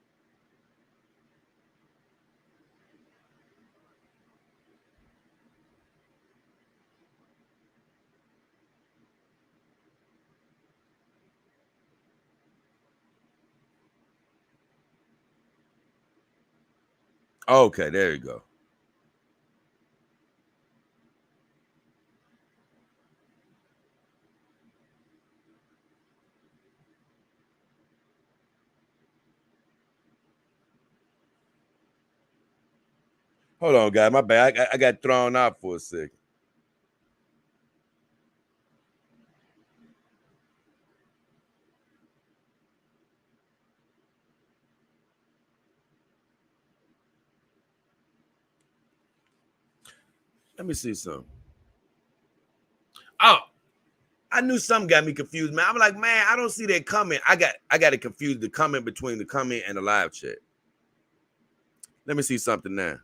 Okay, there you go. Hold on, guy. My bad. I got thrown out for a second. Let me see something. Oh, I knew something got me confused, man. I'm like, man, I don't see that comment. I got it confused. The comment between the comment and the live chat. Let me see something now.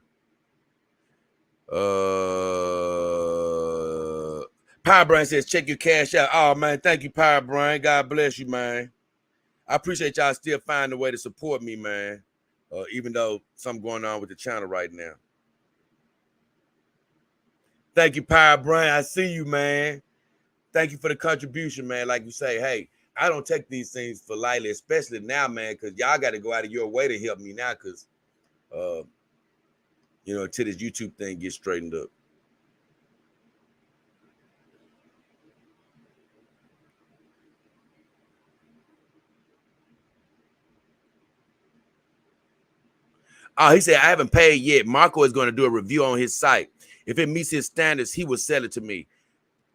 Power Brain says, check your cash out. Oh man, thank you, Power Brain. God bless you, man. I appreciate y'all still finding a way to support me, man. Even though something going on with the channel right now. Thank you, Power Brain. I see you, man. Thank you for the contribution, man. Like you say, hey, I don't take these things for lightly, especially now, man, because y'all got to go out of your way to help me now, because uh, till this YouTube thing gets straightened up. Oh, he said, I haven't paid yet. Marco is going to do a review on his site. If it meets his standards, he will sell it to me.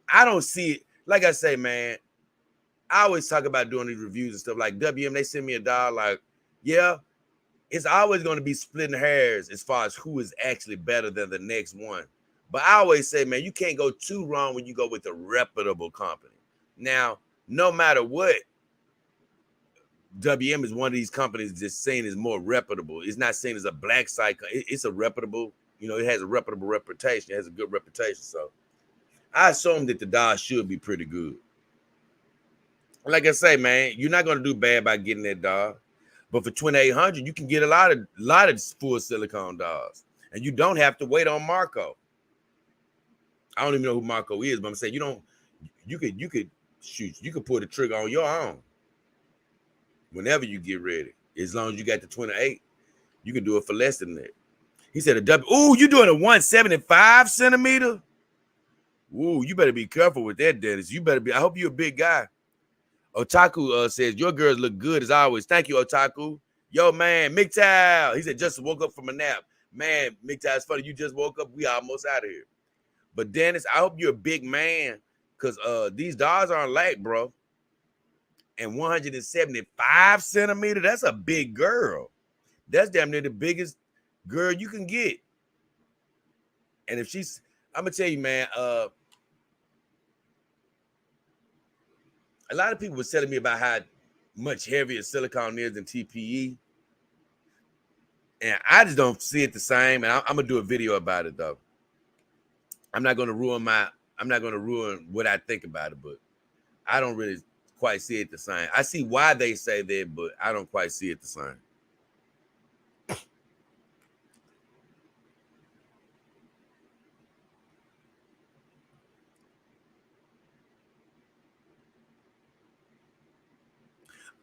I don't see it. Like I say, man, I always talk about doing these reviews and stuff. Like WM, they send me a dollar. Like, yeah, it's always going to be splitting hairs as far as who is actually better than the next one. But I always say, man, you can't go too wrong when you go with a reputable company. Now, no matter what, WM is one of these companies that's seen as more reputable. It's not seen as a black site. It's a reputable, it has a reputable reputation. It has a good reputation. So I assume that the dollar should be pretty good. Like I say, man, you're not going to do bad by getting that dollar. But for 2,800, you can get a lot of full silicone dolls. And you don't have to wait on Marco. I don't even know who Marco is, but I'm saying you could pull the trigger on your own whenever you get ready. As long as you got the 28, you can do it for less than that. He said you doing a 175 centimeter? Ooh, you better be careful with that, Dennis. I hope you're a big guy. Otaku says, your girls look good as always. Thank you, Otaku. Yo, man, MGTOW. He said, just woke up from a nap. Man, MGTOW, it's funny. You just woke up. We almost out of here. But Dennis, I hope you're a big man because these dolls aren't light, bro. And 175 centimeter, that's a big girl. That's damn near the biggest girl you can get. And if I'm going to tell you, man, a lot of people were telling me about how much heavier silicone is than TPE. And I just don't see it the same. And I'm going to do a video about it, though. I'm not going to ruin what I think about it, but I don't really quite see it the same. I see why they say that, but I don't quite see it the same.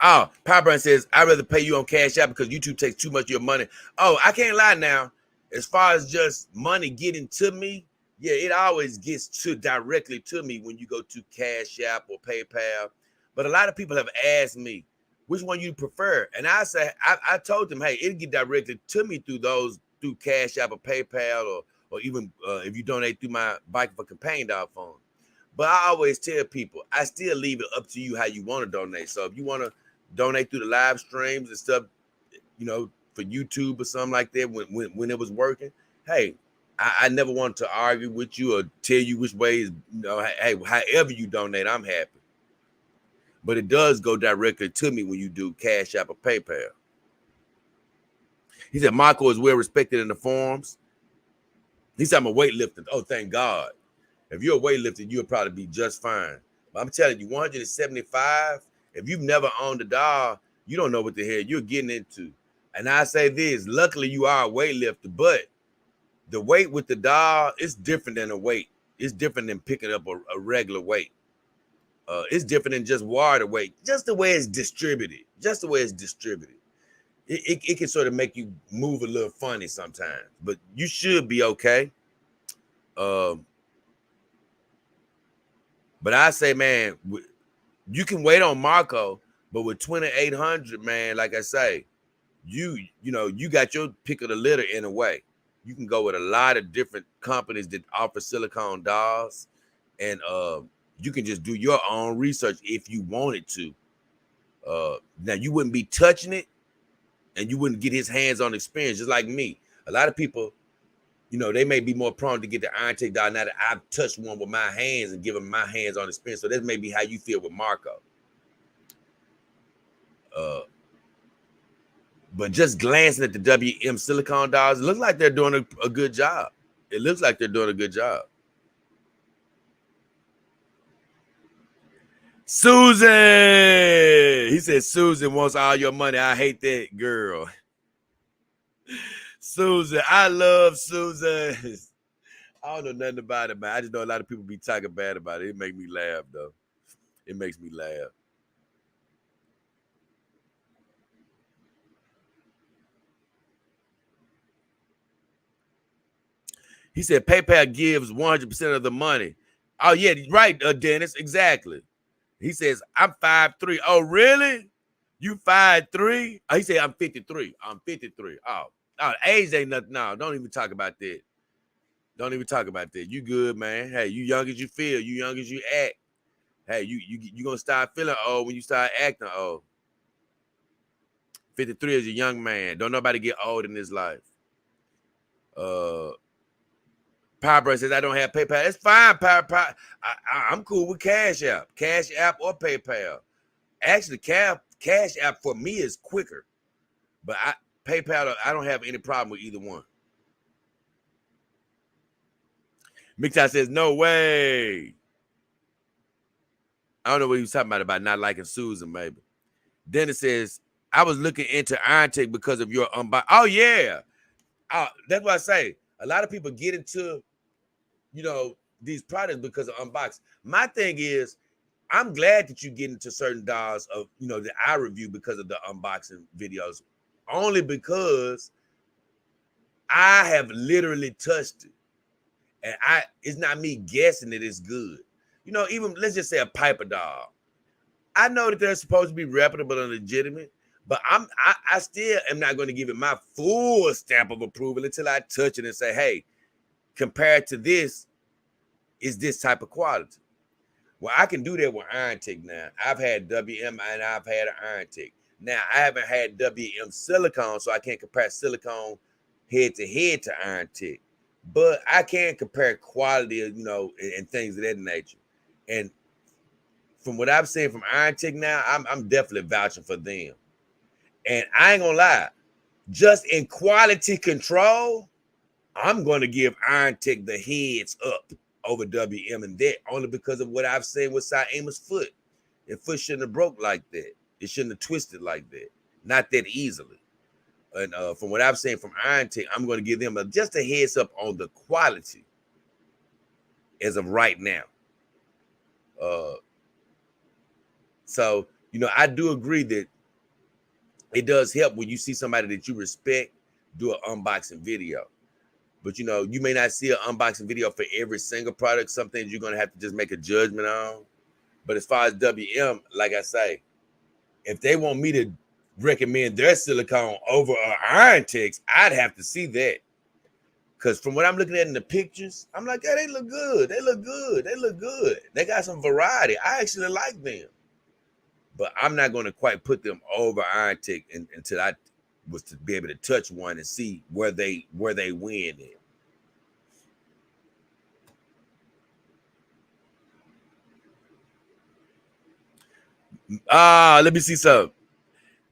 Oh, Power Brand says, I'd rather pay you on Cash App because YouTube takes too much of your money. Oh, I can't lie now. As far as just money getting to me, yeah, it always gets directly to me when you go to Cash App or PayPal. But a lot of people have asked me, which one you prefer? And I say, I told them, hey, it'll get directly to me through Cash App or PayPal or even if you donate through my Bike for Companion dog phone. But I always tell people, I still leave it up to you how you want to donate. So if you want to donate through the live streams and stuff, for YouTube or something like that when it was working, hey, I never wanted to argue with you or tell you which way is, hey, however you donate, I'm happy. But it does go directly to me when you do Cash App or PayPal. He said, Marco is well respected in the forums. He said, I'm a weightlifter. Oh, thank God. If you're a weightlifter, you'll probably be just fine. But I'm telling you, 175, if you've never owned a doll, you don't know what the hell you're getting into. And I say this, luckily you are a weightlifter, but the weight with the doll is different than a weight. It's different than picking up a regular weight. It's different than just water weight. Just the way it's distributed. It can sort of make you move a little funny sometimes, but you should be okay. But I say, man, you can wait on Marco, but with 2,800, man, like I say, you got your pick of the litter in a way. You can go with a lot of different companies that offer silicone dolls, and you can just do your own research if you wanted to. Now you wouldn't be touching it, and you wouldn't get his hands-on experience, just like me. A lot of people, they may be more prone to get the iron take doll now that I've touched one with my hands and given my hands-on experience. So that may be how you feel with Marco. But just glancing at the WM silicone dolls, it looks like they're doing a good job. Susan, he said, Susan wants all your money. I hate that girl. Susan, I love Susan. I don't know nothing about it, man. I just know a lot of people be talking bad about it. It makes me laugh, though. It makes me laugh. He said PayPal gives 100% of the money. Oh, yeah, right, Dennis, exactly. He says, I'm 5'3". Oh, really? You 5'3"? Oh, he said, I'm 53. I'm 53. Oh, age ain't nothing. No, don't even talk about that. You good, man. Hey, you young as you feel. You young as you act. Hey, you going to start feeling old when you start acting old. 53 is a young man. Don't nobody get old in this life. Power says I don't have PayPal. It's fine, Power. I'm cool with Cash App or PayPal. Actually, Cash App for me is quicker, but PayPal, I don't have any problem with either one. Mixai says no way. I don't know what he was talking about not liking Susan, maybe. Dennis says I was looking into Iron Tech because of your unbox. Oh yeah, that's what I say. A lot of people get into, these products because of unboxing. My thing is, I'm glad that you get into certain dolls of, that I review because of the unboxing videos, only because I have literally touched it, and it's not me guessing that it's good. Even let's just say a Piper doll. I know that they're supposed to be reputable and legitimate, but I still am not going to give it my full stamp of approval until I touch it and say, hey, compared to this, is this type of quality? Well, I can do that with Iron Tech now. I've had WM and I've had an Iron Tech. Now, I haven't had WM Silicone, so I can't compare Silicone head to Iron Tech. But I can compare quality, and things of that nature. And from what I've seen from Iron Tech now, I'm definitely vouching for them. And I ain't gonna lie, just in quality control, I'm going to give Iron Tech the heads up over WM and that, only because of what I've seen with Saima's foot. Their foot shouldn't have broke like that. It shouldn't have twisted like that. Not that easily. And from what I've seen from Iron Tech, I'm going to give them just a heads up on the quality as of right now. So, I do agree that it does help when you see somebody that you respect do an unboxing video. But, you may not see an unboxing video for every single product. Some things you're going to have to just make a judgment on. But as far as WM, like I say, if they want me to recommend their silicone over Iron Techs, I'd have to see that. Because from what I'm looking at in the pictures, I'm like, yeah, they look good. They look good. They look good. They got some variety. I actually like them. But I'm not going to quite put them over Iron Tech until I was to be able to touch one and see where they win in. Let me see something.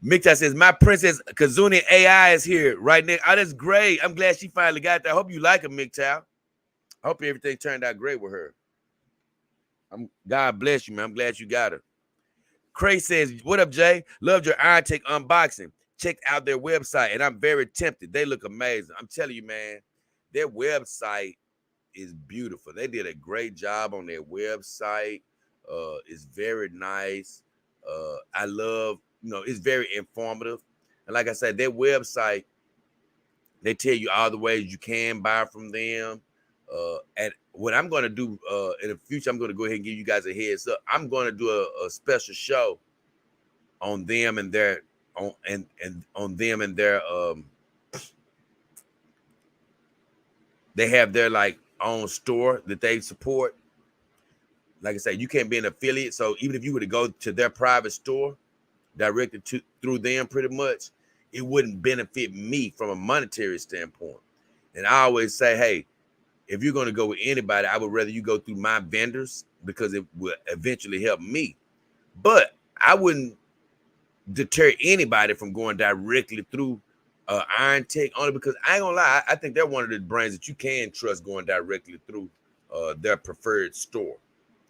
Mikta says, my princess Kazuni AI is here right now. Oh, that's great. I'm glad she finally got that. I hope you like her, Mikta. I hope everything turned out great with her. God bless you, man. I'm glad you got her. Cray says, what up, Jay? Loved your Iron Tech unboxing. Checked out their website, and I'm very tempted. They look amazing. I'm telling you, man, their website is beautiful. They did a great job on their website. It's very nice. I love, it's very informative. And like I said, their website, they tell you all the ways you can buy from them. And what I'm going to do in the future, I'm going to go ahead and give you guys a heads up. I'm going to do a special show on them and their on them and their they have their like own store that they support. Like I said, you can't be an affiliate. So even if you were to go to their private store directed through them, pretty much, it wouldn't benefit me from a monetary standpoint. And I always say, hey, if you're going to go with anybody, I would rather you go through my vendors because it will eventually help me. But I wouldn't deter anybody from going directly through Iron Tech, only because I ain't gonna lie, I think they're one of the brands that you can trust going directly through their preferred store.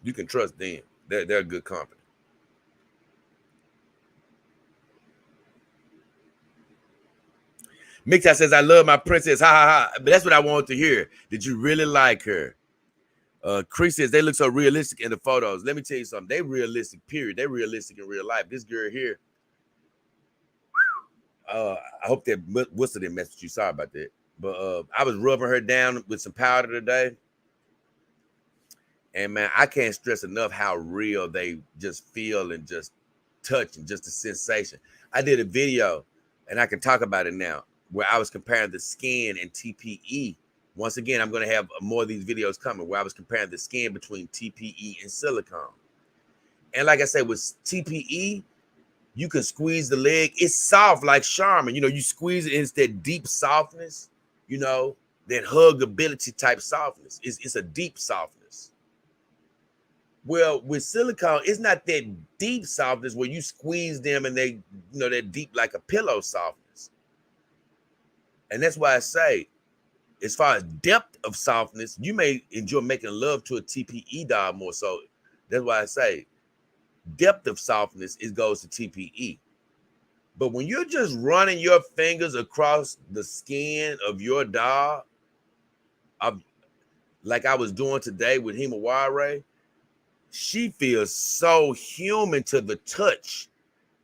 You can trust them. They're a good company. Mixta says, I love my princess. Ha ha ha. But that's what I wanted to hear. Did you really like her? Chris says they look so realistic in the photos. Let me tell you something. They realistic, period. They realistic in real life. This girl here, I hope that Worcester didn't mess with you. Sorry about that. But I was rubbing her down with some powder today. And man, I can't stress enough how real they just feel and just touch and just the sensation. I did a video, and I can talk about it now, where I was comparing the skin and TPE. Once again, I'm going to have more of these videos coming where I was comparing the skin between TPE and silicone. And like I said, with TPE, you can squeeze the leg. It's soft like Charmin. You squeeze it, and it's that deep softness, that huggability type softness. It's a deep softness. Well, with silicone, it's not that deep softness where you squeeze them and they, they're deep like a pillow softness. And that's why I say, as far as depth of softness, you may enjoy making love to a TPE doll more so. That's why I say depth of softness, it goes to TPE. But when you're just running your fingers across the skin of your doll, like I was doing today with Himawari, she feels so human to the touch.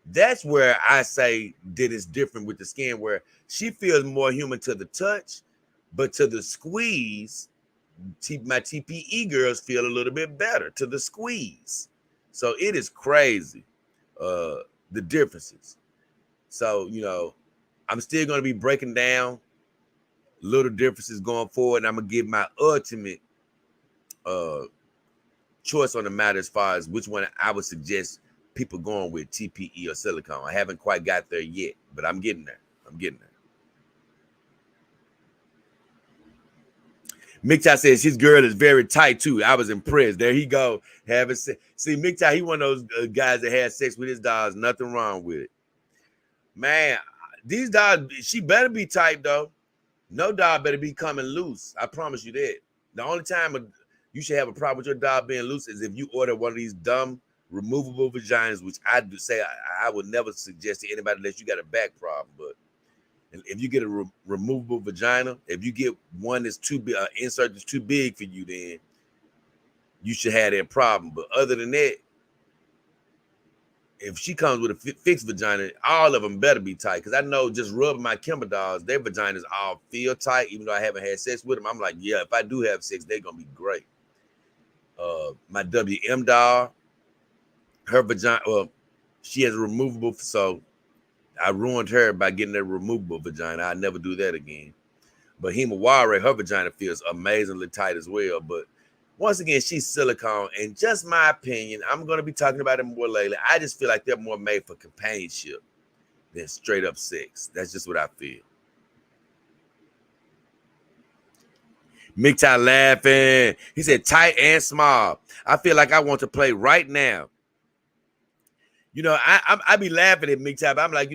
That's where I say that it's different with the skin, where she feels more human to the touch, but to the squeeze, my TPE girls feel a little bit better to the squeeze. So it is crazy, the differences. So, I'm still going to be breaking down little differences going forward, and I'm going to give my ultimate choice on the matter as far as which one I would suggest people going with, TPE or silicone. I haven't quite got there yet, but I'm getting there. Mikta says his girl is very tight too. I was impressed. There he go. Having sex. See, Mikta, he one of those guys that had sex with his dogs. Nothing wrong with it. Man, these dogs, she better be tight though. No dog better be coming loose. I promise you that. The only time you should have a problem with your dog being loose is if you order one of these dumb removable vaginas, which I do say I would never suggest to anybody unless you got a back problem. But if you get a removable vagina, if you get one that's too big, insert that's too big for you, then you should have that problem. But other than that, if she comes with a fixed vagina, all of them better be tight. Because I know just rubbing my Kimber dolls, their vaginas all feel tight, even though I haven't had sex with them. I'm like, yeah, if I do have sex, they're going to be great. My WM doll, her vagina, well, she has a removable, so I ruined her by getting a removable vagina. I'll never do that again. But Himawari, her vagina feels amazingly tight as well. But once again, she's silicone. And just my opinion, I'm going to be talking about it more lately. I just feel like they're more made for companionship than straight up sex. That's just what I feel. Mikta laughing. He said tight and small. I feel like I want to play right now. I be laughing at Mikta, but I'm like,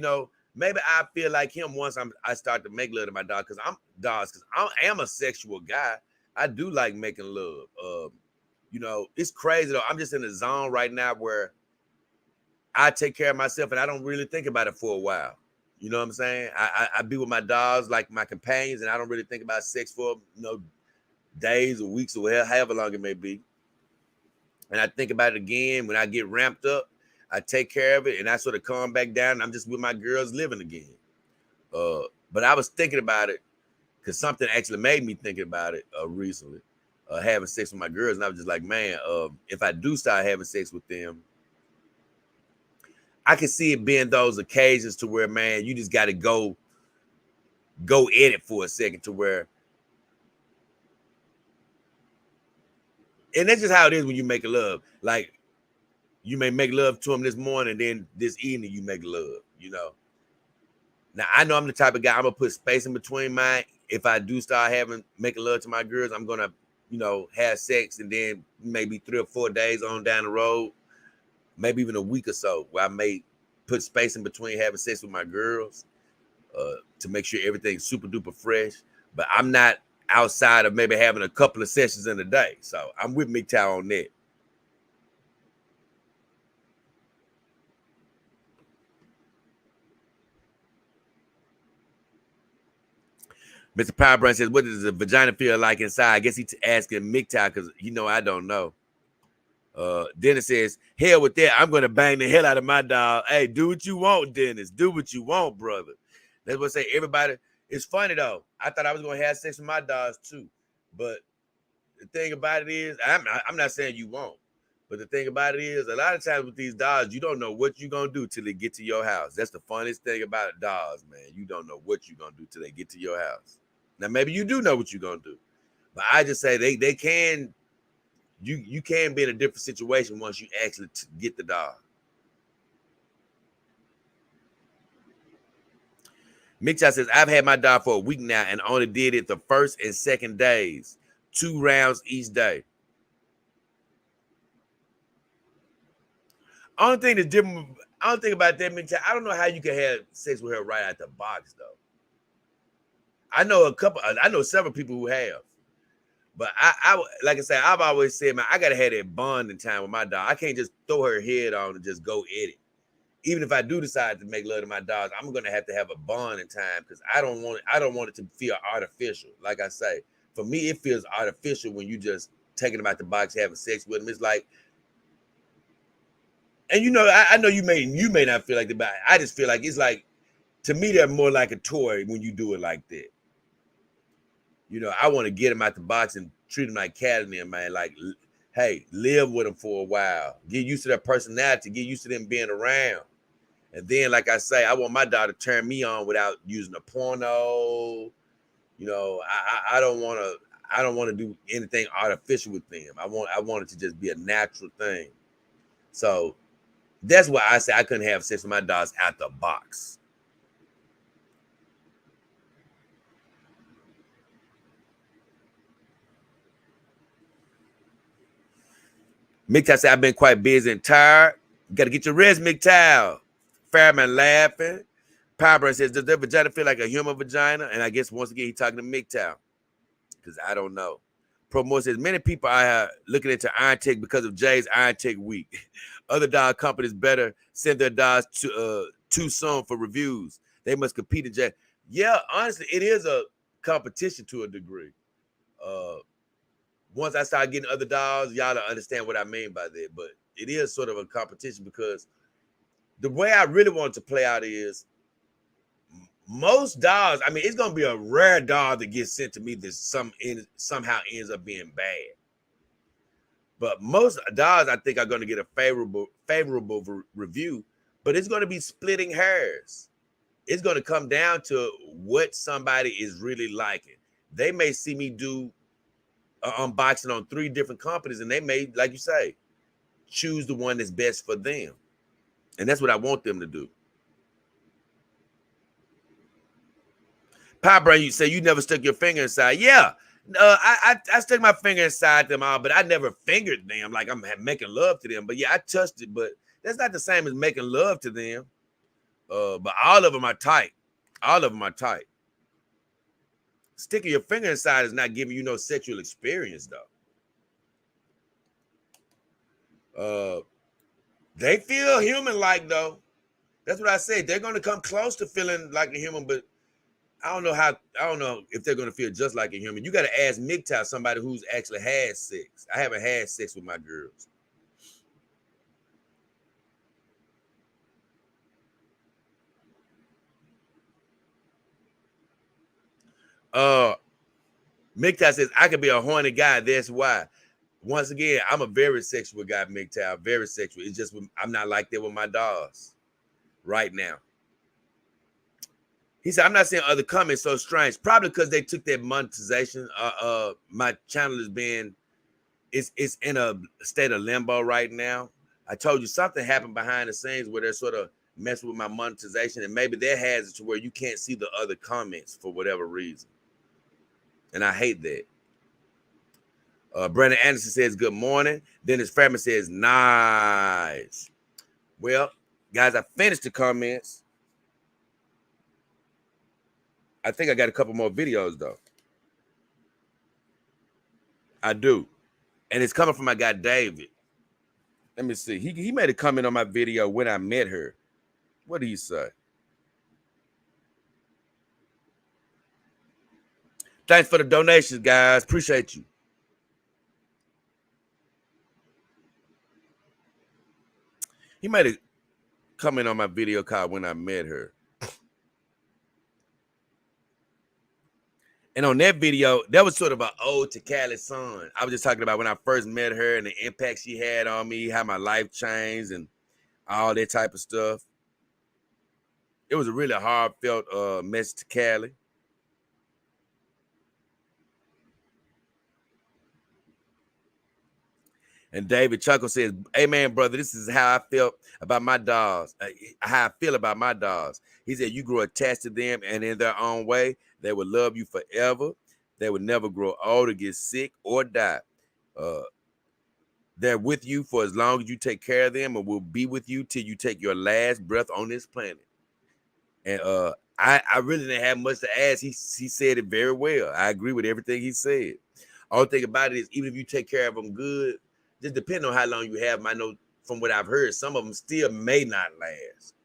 maybe I feel like him once I start to make love to my dog, because I am a sexual guy. I do like making love. It's crazy though. I'm just in a zone right now where I take care of myself and I don't really think about it for a while. You know what I'm saying? I be with my dogs like my companions, and I don't really think about sex for days or weeks or however long it may be. And I think about it again when I get ramped up. I take care of it, and I sort of calm back down, and I'm just with my girls living again. But I was thinking about it because something actually made me thinking about it recently, having sex with my girls. And I was just like, man, if I do start having sex with them, I can see it being those occasions to where, man, you just got to go at it for a second to where, and that's just how it is when you make love. Like, you may make love to them this morning, then this evening you make love, Now, I know I'm the type of guy, I'm going to put space in between mine. If I do start making love to my girls, I'm going to, have sex, and then maybe 3 or 4 days on down the road, maybe even a week or so, where I may put space in between having sex with my girls to make sure everything's super duper fresh. But I'm not outside of maybe having a couple of sessions in a day. So I'm with MGTOW on that. Mr. Powerbrand says, what does the vagina feel like inside? I guess he's asking MGTOW because I don't know. Dennis says, hell with that. I'm going to bang the hell out of my dog. Hey, do what you want, Dennis. Do what you want, brother. That's what I say. Everybody, it's funny, though. I thought I was going to have sex with my dogs, too. But the thing about it is, I'm not saying you won't. But the thing about it is, a lot of times with these dogs, you don't know what you're going to do till they get to your house. That's the funniest thing about dogs, man. You don't know what you're going to do till they get to your house. Now, maybe you do know what you're going to do. But I just say they can, you can be in a different situation once you actually get the dog. Mitchell says, I've had my dog for a week now and only did it the first and second days. 2 rounds each day. Only thing that's different, I don't think about that, Mitchell. I don't know how you can have sex with her right out the box, though. I know several people who have. But I like I said, I've always said, man, I gotta have that bonding time with my dog. I can't just throw her head on and just go at it. Even if I do decide to make love to my dogs, I'm gonna have to have a bonding time because I don't want it to feel artificial. Like I say, for me, it feels artificial when you just taking them out the box, having sex with them. It's like, and I know you may not feel like that, but I just feel like it's like, to me, they're more like a toy when you do it like that. I want to get them out the box and treat them like cat in there, man. Like, hey, live with them for a while. Get used to their personality. Get used to them being around. And then, like I say, I want my daughter to turn me on without using a porno. I don't want to do anything artificial with them. I want it to just be a natural thing. So that's why I say I couldn't have sex with my dogs out the box. MGTOW said, I've been quite busy and tired. You got to get your rest, MGTOW. Fairman laughing. Powerburn says, does their vagina feel like a human vagina? And I guess once again, he's talking to MGTOW because I don't know. Promore says, many people are looking into Iron Tech because of Jay's Iron Tech week. Other dog companies better send their dogs too soon for reviews. They must compete in Jay. Yeah, honestly, it is a competition to a degree. Once I start getting other dogs, y'all don't understand what I mean by that. But it is sort of a competition because the way I really want it to play out is most dogs, I mean, it's going to be a rare dog that gets sent to me that somehow ends up being bad. But most dogs, I think, are going to get a favorable review, but it's going to be splitting hairs. It's going to come down to what somebody is really liking. They may see me do unboxing on 3 different companies, and they may, like you say, choose the one that's best for them. And that's what I want them to do. Pop Brain, you say you never stuck your finger inside. Yeah. I stuck my finger inside them all, but I never fingered them like I'm making love to them. But yeah, I touched it, but that's not the same as making love to them. But all of them are tight. All of them are tight. Sticking your finger inside is not giving you no sexual experience, though. They feel human-like, though. That's what I say. They're going to come close to feeling like a human, but I don't know if they're going to feel just like a human. You got to ask MGTOW, somebody who's actually had sex. I haven't had sex with my girls. MGTOW says, I could be a horny guy. That's why. Once again, I'm a very sexual guy, MGTOW. Very sexual. It's just I'm not like that with my dogs right now. He said, I'm not seeing other comments so strange. Probably because they took that monetization. My channel is it's in a state of limbo right now. I told you something happened behind the scenes where they're sort of messing with my monetization, and maybe that has it to where you can't see the other comments for whatever reason. And I hate that. Brandon Anderson says, good morning. Dennis Fairman says, nice. Well, guys, I finished the comments. I think I got a couple more videos, though. I do. And it's coming from my guy, David. Let me see. He made a comment on my video when I met her. What did he say? Thanks for the donations, guys. Appreciate you. He made a comment on my video called When I Met Her. And on that video, that was sort of an ode to Callie's son. I was just talking about when I first met her and the impact she had on me, how my life changed and all that type of stuff. It was a really heartfelt message to Callie. And David Chuckle says, "Hey man, brother, this is how I felt about my dogs. How I feel about my dogs." He said, "You grow attached to them, and in their own way, they will love you forever. They will never grow old or get sick or die. Uh, they're with you for as long as you take care of them, and will be with you till you take your last breath on this planet." And I really didn't have much to ask. He said it very well. I agree with everything he said. All thing about it is, even if you take care of them good, just depending on how long you have them. I know from what I've heard, some of them still may not last.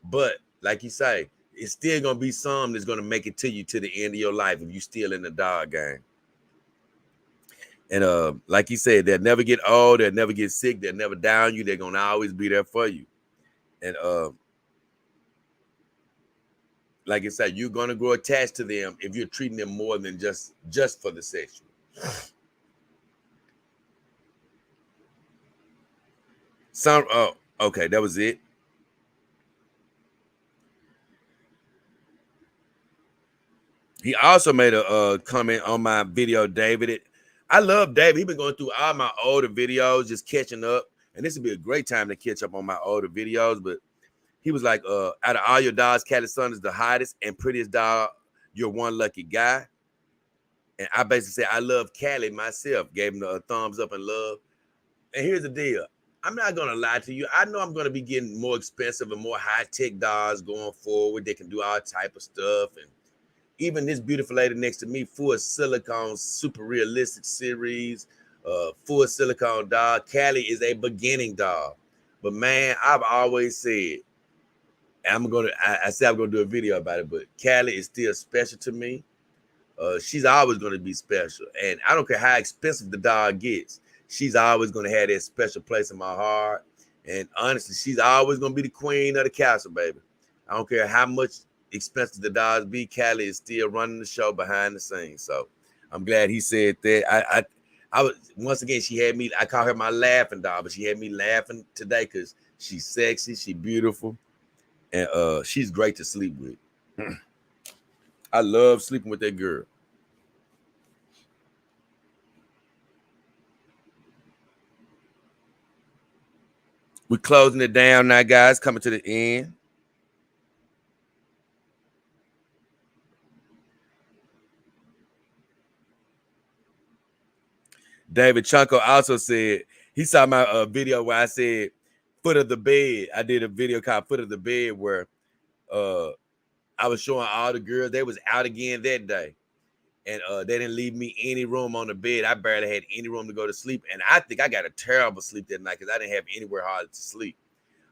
But like you say, it's still gonna be some that's gonna make it to you to the end of your life if you still in the dog game. And like you said, they'll never get old, they'll never get sick, they'll never down you, they're gonna always be there for you. And like I said, you're gonna grow attached to them if you're treating them more than just for the sexual. Some okay, that was it. He also made a comment on my video, David. I love David. He's been going through all my older videos, just catching up. And this would be a great time to catch up on my older videos. But he was like, out of all your dogs, Callie's son is the hottest and prettiest dog. You're one lucky guy. And I basically said, I love Callie myself. Gave him the thumbs up and love. And here's the deal. I'm not going to lie to you. I know I'm going to be getting more expensive and more high-tech dogs going forward. They can do all type of stuff. And even this beautiful lady next to me, full silicone, super realistic series, full silicone dog. Callie is a beginning dog. But man, I've always said, I said I'm gonna do a video about it, but Callie is still special to me. She's always gonna be special. And I don't care how expensive the dog gets, she's always gonna have that special place in my heart. And honestly, she's always gonna be the queen of the castle, baby. I don't care how much expensive the dogs be, Callie is still running the show behind the scenes. So I'm glad he said that. I was once again, she had me, I call her my laughing dog, but she had me laughing today because she's sexy, she's beautiful, and she's great to sleep with. I love sleeping with that girl. We're closing it down now, guys, coming to the end. David Chunko also said he saw my video where I said foot of the bed. I did a video called Foot of the Bed where I was showing all the girls. They was out again that day. And they didn't leave me any room on the bed. I barely had any room to go to sleep. And I think I got a terrible sleep that night because I didn't have anywhere hard to sleep.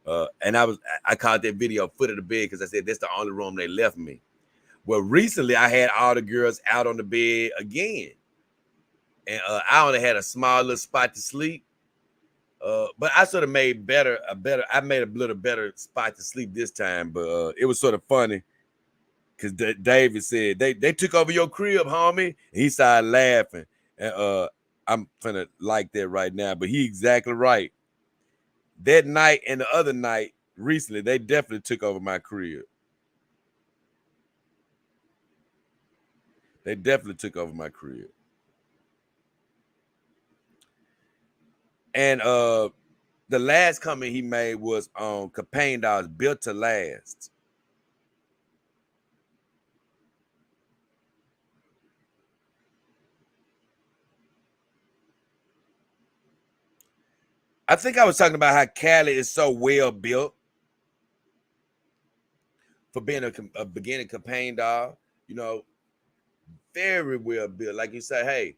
And I called that video Foot of the Bed because I said that's the only room they left me. Well, recently I had all the girls out on the bed again. And I only had a small little spot to sleep. But I sort of made I made a little better spot to sleep this time. But it was sort of funny because David said they took over your crib, homie. And he started laughing. And I'm finna like that right now. But he exactly right. That night and the other night recently, they definitely took over my crib. They definitely took over my crib. And the last comment he made was on Campaign Dogs Built to Last. I think I was talking about how Cali is so well built for being a beginning campaign dog. You know, very well built. Like you say, hey,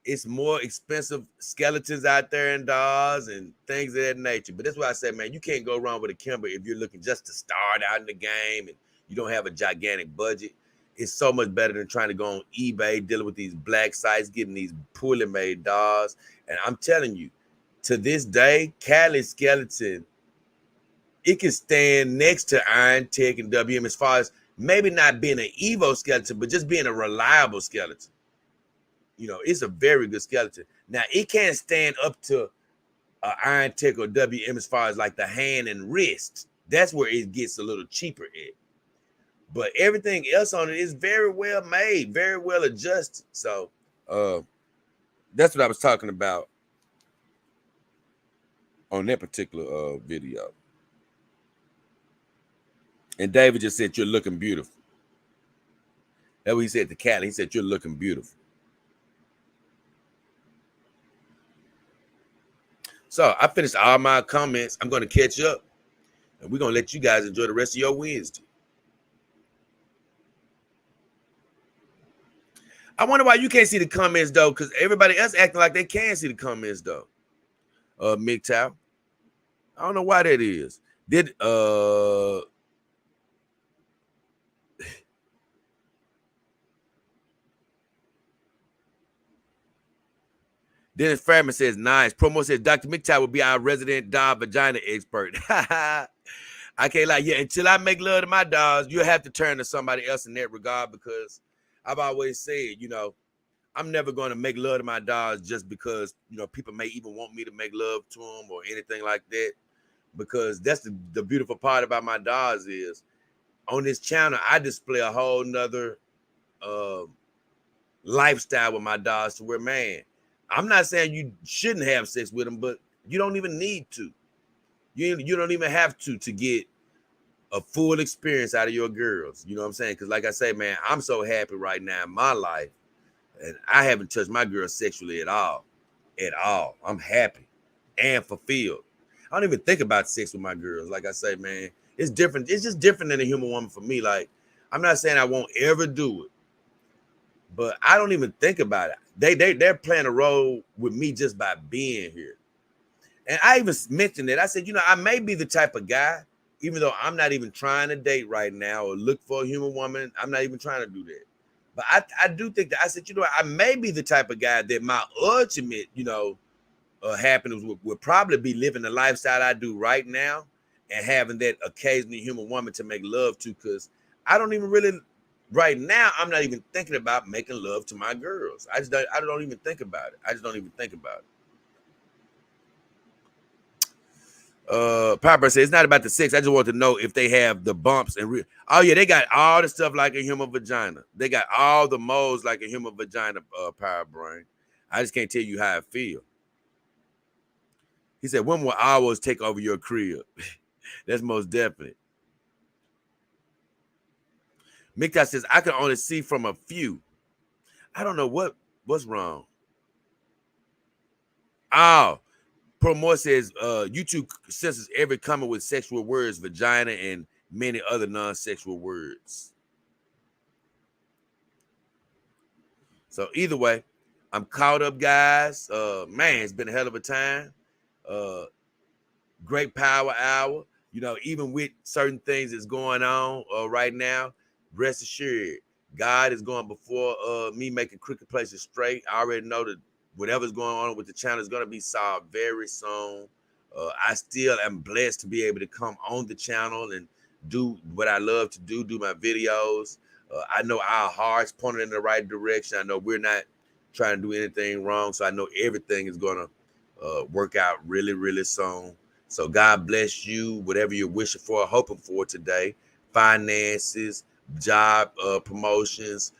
it's more expensive skeletons out there in dogs and things of that nature. But that's why I say, man, you can't go wrong with a Kimber if you're looking just to start out in the game and you don't have a gigantic budget. It's so much better than trying to go on eBay, dealing with these black sites, getting these poorly made dogs. And I'm telling you, to this day, Cali skeleton, it can stand next to Iron Tech and WM as far as maybe not being an Evo skeleton, but just being a reliable skeleton. You know, it's a very good skeleton. Now, it can't stand up to Iron Tech or WM as far as like the hand and wrist. That's where it gets a little cheaper at. But everything else on it is very well made, very well adjusted. So, That's what I was talking about on that particular video. And David just said, "You're looking beautiful." That's what he said to Callie. He said, "You're looking beautiful." So I finished all my comments. I'm going to catch up, and we're going to let you guys enjoy the rest of your Wednesday. I wonder why you can't see the comments, though, because everybody else acting like they can see the comments, though. MGTOW. I don't know why that is. Did Dennis Fairman says, nice. Promo says, Dr. MGTOW will be our resident dog vagina expert. I can't lie. Yeah, until I make love to my dogs, you'll have to turn to somebody else in that regard, because I've always said, I'm never going to make love to my dogs just because, people may even want me to make love to them or anything like that. Because that's the beautiful part about my dogs is on this channel, I display a whole nother lifestyle with my dogs to where, man, I'm not saying you shouldn't have sex with them, but you don't even need to. You don't even have to get a full experience out of your girls. You know what I'm saying? Because like I say, man, I'm so happy right now in my life, and I haven't touched my girl sexually at all. At all. I'm happy and fulfilled. I don't even think about sex with my girls. Like I say, man, it's different. It's just different than a human woman for me. Like, I'm not saying I won't ever do it, but I don't even think about it. They're playing a role with me just by being here. And I even mentioned it. I said, I may be the type of guy, even though I'm not even trying to date right now or look for a human woman. I'm not even trying to do that. But I do think that I said, I may be the type of guy that my ultimate, happiness would probably be living the lifestyle I do right now and having that occasionally human woman to make love to, because I don't even really, right now, I'm not even thinking about making love to my girls. I don't even think about it. I just don't even think about it. Piper says it's not about the sex. I just want to know if they have the bumps and oh yeah, they got all the stuff like a human vagina. They got all the moles like a human vagina. Power brain. I just can't tell you how I feel. He said, "When will hours take over your crib?" That's most definite. Mikta says, "I can only see from a few." I don't know what's wrong. Oh, Promore says, YouTube censors every comment with sexual words, vagina, and many other non-sexual words. So either way, I'm caught up, guys. Man, it's been a hell of a time. Great power hour. Even with certain things that's going on right now, rest assured, God is going before me making crooked places straight. I already know that whatever's going on with the channel is going to be solved very soon. I still am blessed to be able to come on the channel and do what I love to do my videos. I know our hearts pointed in the right direction. I know we're not trying to do anything wrong. So I know everything is going to work out really, really soon. So God bless you, whatever you're wishing for, hoping for today. Finances, job promotions,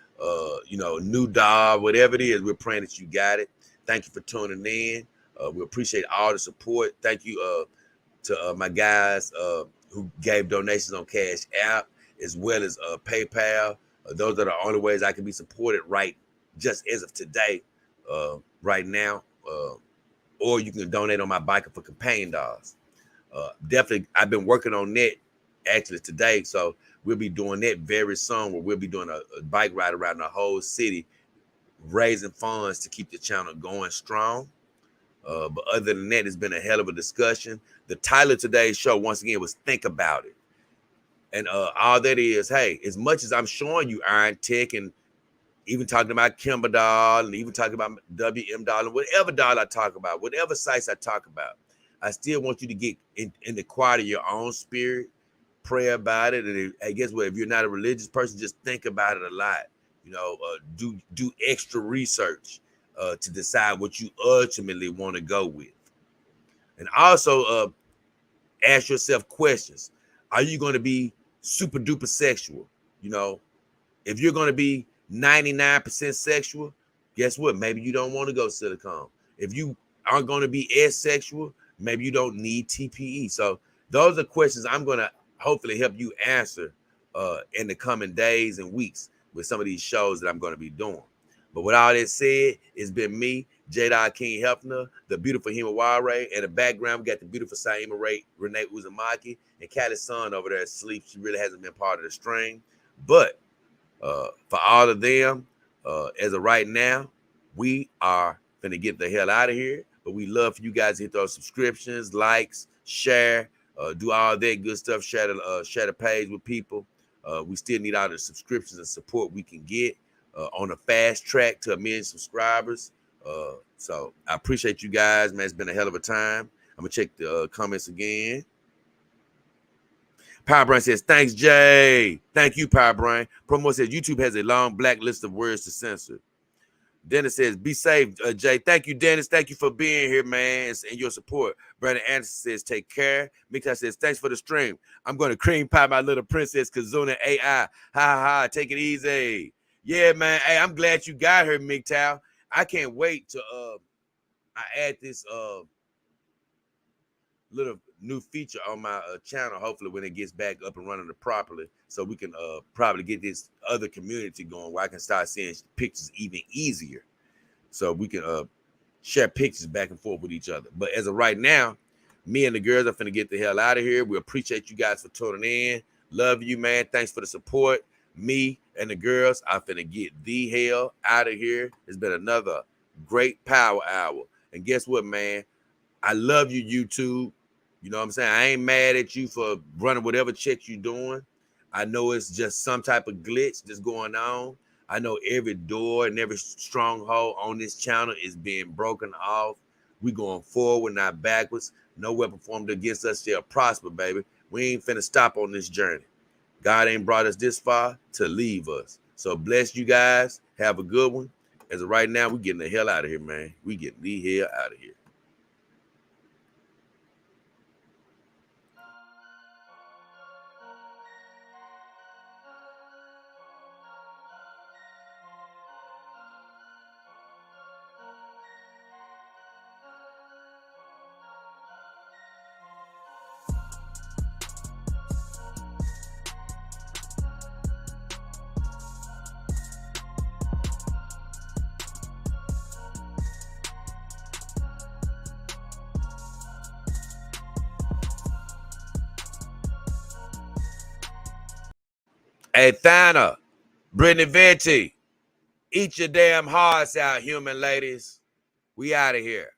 new dog, whatever it is, we're praying that you got it. Thank you for tuning in. We appreciate all the support. Thank you to my guys who gave donations on Cash App as well as PayPal. Those are the only ways I can be supported right just as of today, right now. Or you can donate on my Biker for Companion Dogs. Definitely, I've been working on that actually today. So we'll be doing that very soon, where we'll be doing a bike ride around the whole city, raising funds to keep the channel going strong. But other than that, it's been a hell of a discussion. The title of today's show, once again, was Think About It. And all that is, hey, as much as I'm showing you Iron Tech and even talking about Kimber Doll and even talking about WM Doll and whatever doll I talk about, whatever sites I talk about, I still want you to get in the quiet of your own spirit, pray about it. And I guess what, if you're not a religious person, just think about it a lot. Do extra research to decide what you ultimately want to go with. And also ask yourself questions. Are you going to be super duper sexual? If you're going to be 99% sexual, Guess what? Maybe you don't want to go silicone. If you aren't going to be asexual, maybe you don't need TPE. So those are questions I'm going to hopefully help you answer in the coming days and weeks with some of these shows that I'm going to be doing. But with all that said, it's been me, J. King Hefner, the beautiful Himawari. In the background, we got the beautiful Saima Ray, Renee Uzumaki, and Callie's son over there asleep. She really hasn't been part of the stream. But for all of them, as of right now, we are going to get the hell out of here. But we love for you guys to hit those subscriptions, likes, share, do all that good stuff. Share the page with people. We still need all the subscriptions and support we can get on a fast track to 1 million subscribers. So I appreciate you guys, man. It's been a hell of a time. I'm going to check the comments again. Power Brain says, thanks, Jay. Thank you, Power Brain. Promo says, YouTube has a long black list of words to censor. Dennis says, be safe, Jay. Thank you, Dennis. Thank you for being here, man, and your support. Brandon Anderson says, take care. Mika says, thanks for the stream. I'm going to cream pie my little princess, Kazuna AI. Ha, ha, ha. Take it easy. Yeah, man. Hey, I'm glad you got her, MGTOW. I can't wait to I add this little new feature on my channel, hopefully when it gets back up and running properly, so we can probably get this other community going where I can start seeing pictures even easier, so we can share pictures back and forth with each other. But as of right now, me and the girls are finna get the hell out of here. We appreciate you guys for tuning in. Love you, man. Thanks for the support. Me and the girls are finna get the hell out of here. It's been another great power hour. And guess what, man? I love you, YouTube. You know what I'm saying? I ain't mad at you for running whatever checks you're doing. I know it's just some type of glitch that's going on. I know every door and every stronghold on this channel is being broken off. We going forward, not backwards. No weapon formed against us shall prosper, baby. We ain't finna stop on this journey. God ain't brought us this far to leave us. So bless you guys. Have a good one. As of right now, we getting the hell out of here, man. We getting the hell out of here. Hey, Thana, Brittany Venti, eat your damn hearts out, human ladies. We out of here.